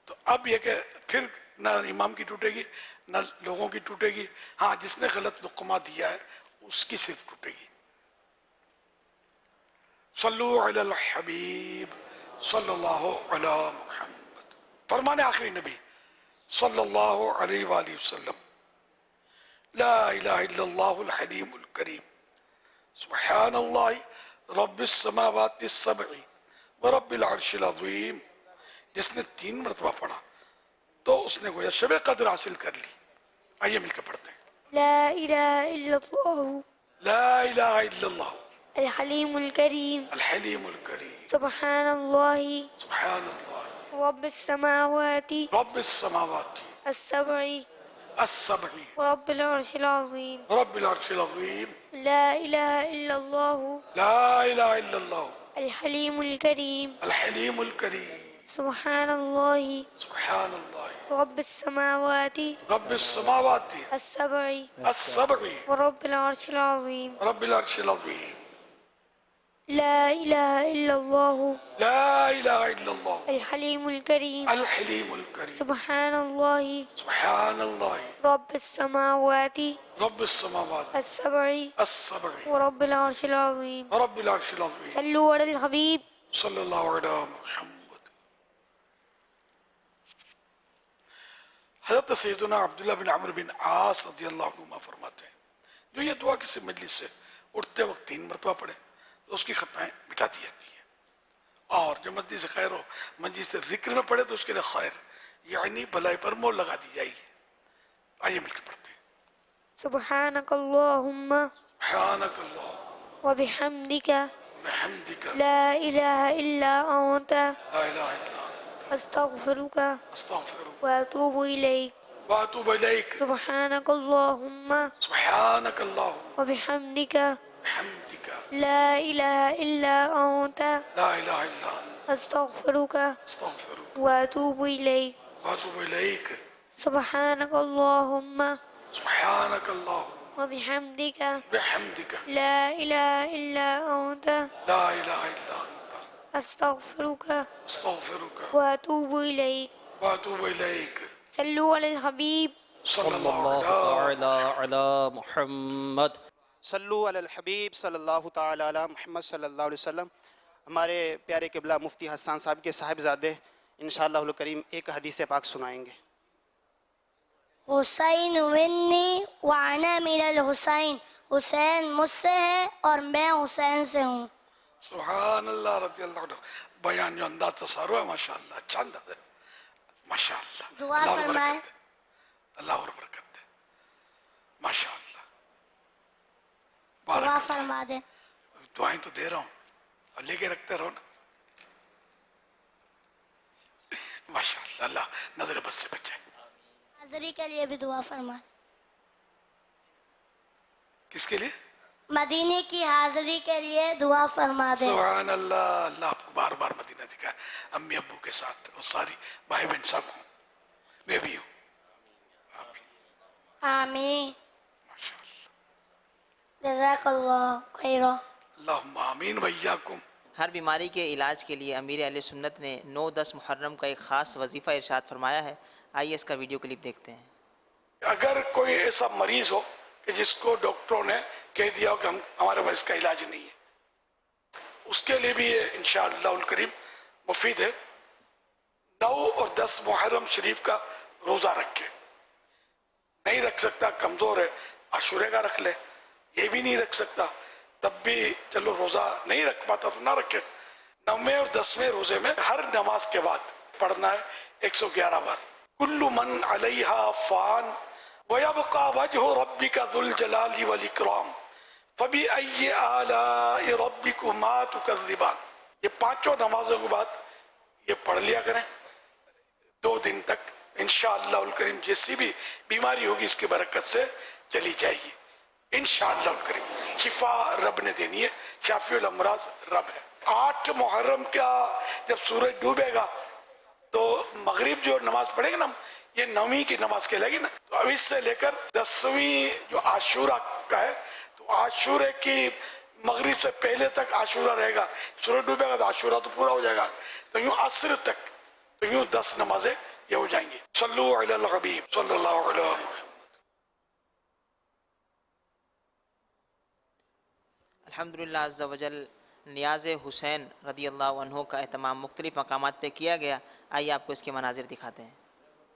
तो अब यह कि फिर ना इमाम की टूटेगी ना लोगों की टूटेगी। हाँ, जिसने गलत लुकमा दिया है उसकी सिर्फ टूटेगी। सल्लु अलल हबीब सल्लल्लाहु अला मुहम्मद। फरमाने आखिरी नबी सल्लल्लाहु अलैहि वसल्लम, ला इलाहा इल्लल्लाहुल हलीमुल करीम, सुब्हानल्लाहि रब्बिस समावाति सब'i व रब्बिल अर्शिल अज़ीम। जिसने 3 मरतबा पढ़ा तो उसने गोया शब कद्र हासिल कर ली। आइए मिलकर पढ़ते हैं। ला इलाहा इल्लल्लाहु, ला इलाहा इल्लल्लाहु अल हलीमुल करीम, अल हलीमुल करीम, सुब्हानल्लाहि सुब्हानल्लाह रब्बिस समावाति as-sab'i व रब्बिल अर्शिल अज़ीम, रब्बिल अर्शिल अज़ीम। ला इलाहा इल्लल्लाहु, ला इलाहा इल्लल्लाहु अल हलीमुल करीम, अल हलीमुल करीम, सुब्हानल्लाहि रब्बिस समावाति as-sab'i व रब्बिल अर्शिल अज़ीम, रब्बिल अर्शिल अज़ीम। ला इलाहा इल्लल्लाहु, ला इलाहा इल्लल्लाह अल हलीमुल करीम, अल हलीमुल करीम, सुब्हानल्लाहि रब्बिस समावाति as-sab'i व रब्बिल अर्शिल अज़ीम, रब्बिल अर्शिल अज़ीम। सल्लु अलल हबीब सल्लल्लाहु अलैहि मुहम्मद। हज़रत सैयदना अब्दुल्लाह बिन अमर बिन आस रज़ियल्लाहु अन्हुमा फरमाते हैं, जो ये दुआ किसी मजलिस से उठते वक्त 3 मरतबा पढ़े तो उसकी खताएं मिटा दी जाती हैं, और जो मजलिस खैर हो, मजलिस से जिक्र में पढ़े तो उसके लिए खैर यानी भलाई पर मोहर लगा दी जाएगी। आइए मिलकर पढ़ते हैं। सुब्हानकल्लाहुम्मा व बिहम्दिका ला इलाहा इल्ला अंता अस्तगफिरुका व अतूबु इलैक। واتوب الیک سبحانك اللهم سبحانك اللهم وبحمدك بحمدك لا إله إلا أنت لا الہ الا انت أستغفرك استغفرك وأتوب إليك واتوب الیک سبحانك اللهم سبحانك اللهم وبحمدك بحمدك لا إله إلا أنت لا الہ الا انت أستغفرك استغفرك وأتوب إليك واتوب الیک صلوا على الحبيب صلی اللہ علیہ تعالی علی محمد صلو علی الحبیب صلی اللہ تعالی علی محمد صلی اللہ علیہ وسلم. ہمارے پیارے قبلہ مفتی حسان صاحب کے صاحبزادے انشاءاللہ الکریم ایک حدیث پاک سنائیں گے. حسین منی وانا من الحسین، حسین مجھ سے ہے اور میں حسین سے ہوں. سبحان اللہ رضی اللہ عنہ. بیان جو انداز تصارو ہے ماشاءاللہ، اچھا انداز ہے ماشاءاللہ. دعا اللہ اور فرمائے. برکت دے، اللہ اور برکت دے ماشاءاللہ. دعا فرما دے. دعائیں تو دے رہا ہوں اور لے کے رکھتے رہو نا ماشاءاللہ. اللہ نظر بس سے بچائے. حاضری کے لیے بھی دعا فرما دے. کس کے لیے؟ مدینے کی حاضری کے لیے دعا فرما دے. سبحان اللہ. اللہ آپ کو بار بار مدینہ دکھائے، امی ابو کے ساتھ اور ساری بھائی بہن سب ہوں، میں بھی ہوں. آمین. جزاک اللہ خیرہ. اللہم آمین وإیاکم. ہر بیماری کے علاج کے لیے امیر اہل سنت نے 9-10 محرم کا ایک خاص وظیفہ ارشاد فرمایا ہے. آئیے اس کا ویڈیو کلپ دیکھتے ہیں. اگر کوئی ایسا مریض ہو کہ جس کو ڈاکٹروں نے کہہ دیا ہو کہ ہمارے پاس اس کا علاج نہیں ہے، اس کے لیے بھی یہ انشاءاللہ الکریم مفید ہے. 9 اور 10 محرم شریف کا روزہ رکھے. نہیں رکھ سکتا، کمزور ہے، عاشورے کا رکھ لے. یہ بھی نہیں رکھ سکتا تب بھی چلو روزہ نہیں رکھ پاتا تو نہ رکھے. 9ویں اور 10ویں روزے میں ہر نماز کے بعد پڑھنا ہے 111 بار کل من علیہا فان وَيَبْقَى وَجْهُ رَبِّكَ ذُو الْجَلَالِ وَالْإِكْرَامِ فَبِأَيِّ آلَاءِ رَبِّكُمَا تُكَذِّبَانِ. یہ 5 نمازوں کے بعد یہ پڑھ لیا کریں 2 دن تک. انشاءاللہ الکریم جیسی بھی بیماری ہوگی اس کی برکت سے چلی جائے گی انشاءاللہ الکریم. شفا رب نے دینی ہے، شافی الامراض رب ہے. 8 محرم کا جب سورج ڈوبے گا تو مغرب جو نماز پڑھیں گے نا، یہ 9ویں کی نماز کہلائے گی نا. تو اب اس سے لے کر 10ویں جو عاشورہ کا ہے، تو عاشورے کی مغرب سے پہلے تک عاشورہ رہے گا. سورج ڈوبے گا تو عاشورہ تو پورا ہو جائے گا. تو یوں عصر تک تو یوں 10 نمازیں یہ ہو جائیں گی. صلو علی الحبیب صلی اللہ علیہ وسلم. الحمدللہ عز و جل نیاز حسین رضی اللہ عنہ کا اہتمام مختلف مقامات پہ کیا گیا. آئیے آپ کو اس کے مناظر دکھاتے ہیں.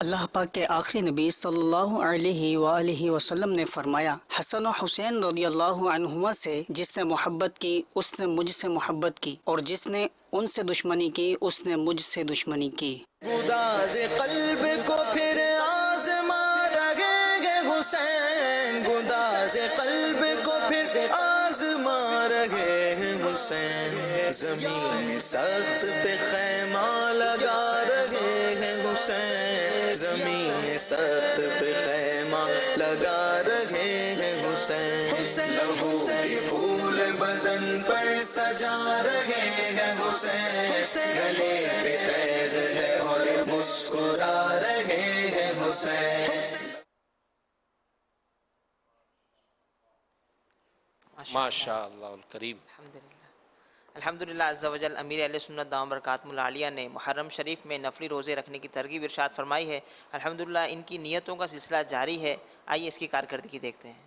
اللہ پاک کے آخری نبی صلی اللہ علیہ وآلہ وسلم نے فرمایا، حسن و حسین رضی اللہ عنہما سے جس نے محبت کی اس نے مجھ سے محبت کی، اور جس نے ان سے دشمنی کی اس نے مجھ سے دشمنی کی. گداز قلب کو پھر آزما رہے گے حسین، گداز قلب کو پھر آزما رہے ہیں حسین. زمین سخت پہ خیمہ لگا رہے ہیں حسین، زمین سخت پہ خیمہ لگا رہے ہیں حسین. لہو کے پھول بدن پر سجا رہے ہیں حسین، گلے پہ تیر ہے اور مسکرا رہے ہیں حسین. ماشاءاللہ الکریم. الحمدللہ عز و جل امیر اہل سنت دامت برکاتہ العالیہ نے محرم شریف میں نفلی روزے رکھنے کی ترغیب ارشاد فرمائی ہے. الحمدللہ ان کی نیتوں کا سلسلہ جاری ہے. آئیے اس کی کارکردگی دیکھتے ہیں.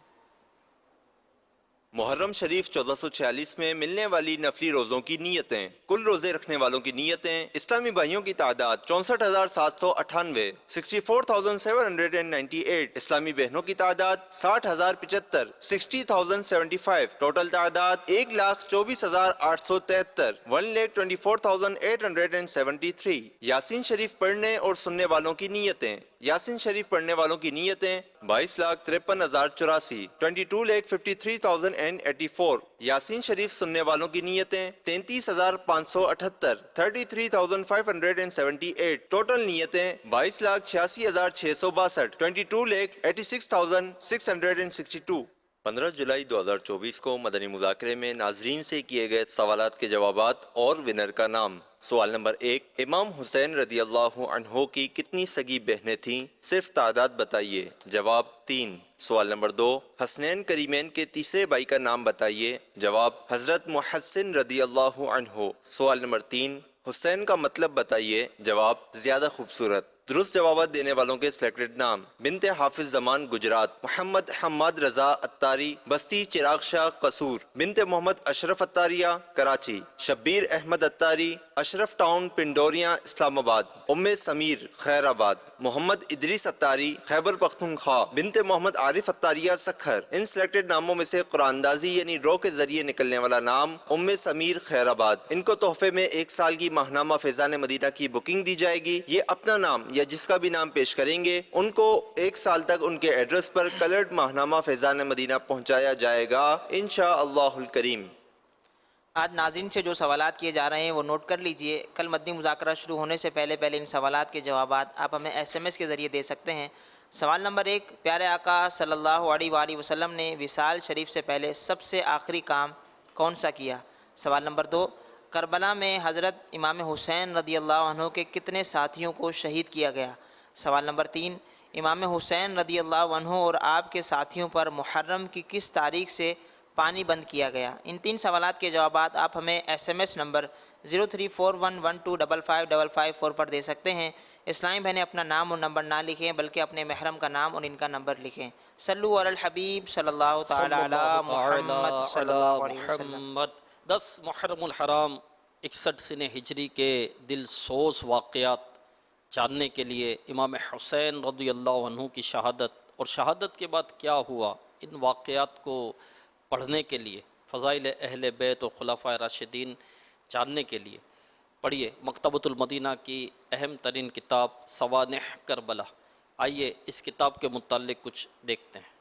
محرم شریف 1446 میں ملنے والی نفلی روزوں کی نیتیں. کل روزے رکھنے والوں کی نیتیں: اسلامی بھائیوں کی تعداد 64,798 64,798. اسلامی بہنوں کی تعداد 60,075 60,075. ٹوٹل تعداد 1,24,873 1,24,873. یاسین شریف پڑھنے اور سننے والوں کی نیتیں: यासिन शरीफ पढ़ने वालों की नीयतें 22,53,084, 22,53,084। यासिन शरीफ सुनने वालों की नीयतें 33,578, 33,578। टोटल नीयतें 22,86,662, 22,86,662। 15 जुलाई 2024 को मदनी मुज़ाकरे में नाजरीन से किए गए सवालात के जवाबात और विनर का नाम। सवाल नंबर 1, इमाम हुसैन रदी अल्लाह अन्हो की कितनी सगी बहनें थीं? सिर्फ तादाद बताइए। जवाब 3। सवाल नंबर 2, हसनैन करीमैन के तीसरे भाई का नाम बताइए। जवाब हजरत मुहस्सिन रदी अल्लाह अन्हो। सवाल नंबर 3, हुसैन का मतलब बताइए। जवाब ज्यादा खूबसूरत। दुरुस्त जवाब देने वालों के सिलेक्टेड नाम: बिनते हाफिज जमान गुजरात, मोहम्मद हम्माद रजा अत्तारी बस्ती चिराग शाह कसूर, बिनते मोहम्मद अशरफ अत्तारिया कराची, शब्बीर अहमद अत्तारी अशरफ टाउन पिंडोरिया इस्लामाबाद, उम्मे समीर खैराबाद, मोहम्मद इदरीस अत्तारी खैबर पख्तूनख्वा, बिनते मोहम्मद आरिफ अत्तारिया सखर। इन सिलेक्टेड नामों में से कुरानदाजी यानी ड्रॉ के जरिए निकलने वाला नाम उम्मे समीर खैराबाद। इनको तोहफे में 1 साल की माहनामा फैजान मदीना की बुकिंग दी जाएगी। ये अपना नाम या जिसका भी नाम पेश करेंगे उनको 1 साल तक उनके एड्रेस पर कलर्ड माहनामा फैजान मदीना पहुंचाया जाएगा इंशाअल्लाहुल करीम। आज नाज़रीन से जो सवालात किए जा रहे हैं वो नोट कर लीजिए। कल मदनी मुज़ाकरा शुरू होने से पहले इन सवालात के जवाबात आप हमें SMS के ज़रिए दे सकते हैं। सवाल नंबर 1, प्यारे आका सल्लल्लाहु अलैहि वसल्लम ने विसाल शरीफ से पहले सबसे आखिरी काम कौन सा किया? सवाल नंबर 2, करबला में हज़रत इमाम हुसैन रदी अल्लाह अन्हु के कितने साथियों को शहीद किया गया? सवाल नंबर 3, इमाम हुसैन रदी अल्लाह अन्हु और आपके साथियों पर मुहर्रम की किस तारीख से पानी बंद किया गया? इन 3 सवालात के जवाबात आप हमें SMS नंबर 0341125555 पर दे सकते हैं। इस्लामी बहनें अपना नाम और नंबर ना लिखें बल्कि अपने महरम का नाम और इनका नंबर लिखें। सल्लु अलल हबीब सल्लल्लाहु तआला अला मुहम्मद सल्लल्लाहु अलैहि वसल्लम। 10 मुहर्रमुल हराम 61 सिने हिजरी के दिल सोज वाक़यात जानने के लिए इमाम हुसैन रज़ियल्लाहु अन्हु की शहादत और शहादत के बाद क्या हुआ, इन वाक़यात को पढ़ने के लिए, फ़ज़ाइल अहले बैत और खुलाफ़ाए राशिदीन जानने के लिए पढ़िए मकतबतुल मदीना की अहम तरीन किताब सवानिह करबला। आइए इस किताब के मुताल्लिक़ कुछ देखते हैं।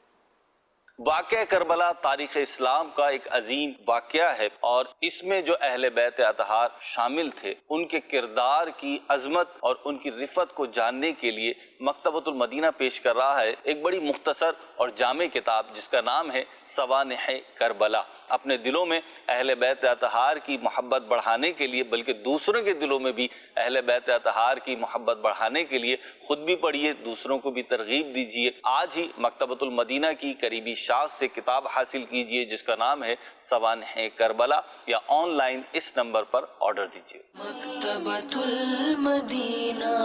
वाक़या करबला तारीख़ इस्लाम का एक अजीम वाक़या है और इसमें जो अहले बैत अतहार शामिल थे उनके किरदार की अज़मत और उनकी रिफ़त को जानने के लिए मकतबतुल मदीना पेश कर रहा है एक बड़ी मुख्तसर और जामे किताब जिसका नाम है सवानिह करबला। अपने दिलों में अहले बैत अतहार की मोहब्बत बढ़ाने के लिए बल्कि दूसरों के दिलों में भी अहले बैत अतहार की मोहब्बत बढ़ाने के लिए खुद भी पढ़िए, दूसरों को भी तरगीब दीजिए। आज ही मकतबतुल मदीना की करीबी शाख से किताब हासिल कीजिए जिसका नाम है सवानिह करबला, या ऑनलाइन इस नंबर पर ऑर्डर दीजिए। मकतबतुल मदीना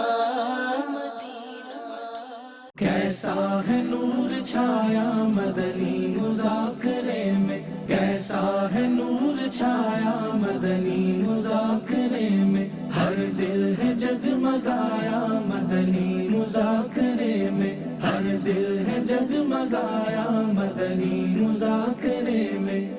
कैसा है नूर छाया मदनी मुज़ाकरे में, कैसा है नूर छाया मदनी मुज़ाकरे में, हर दिल है जगमगाया मदनी मुज़ाकरे में, हर दिल है जगमगाया मदनी मुज़ाकरे में।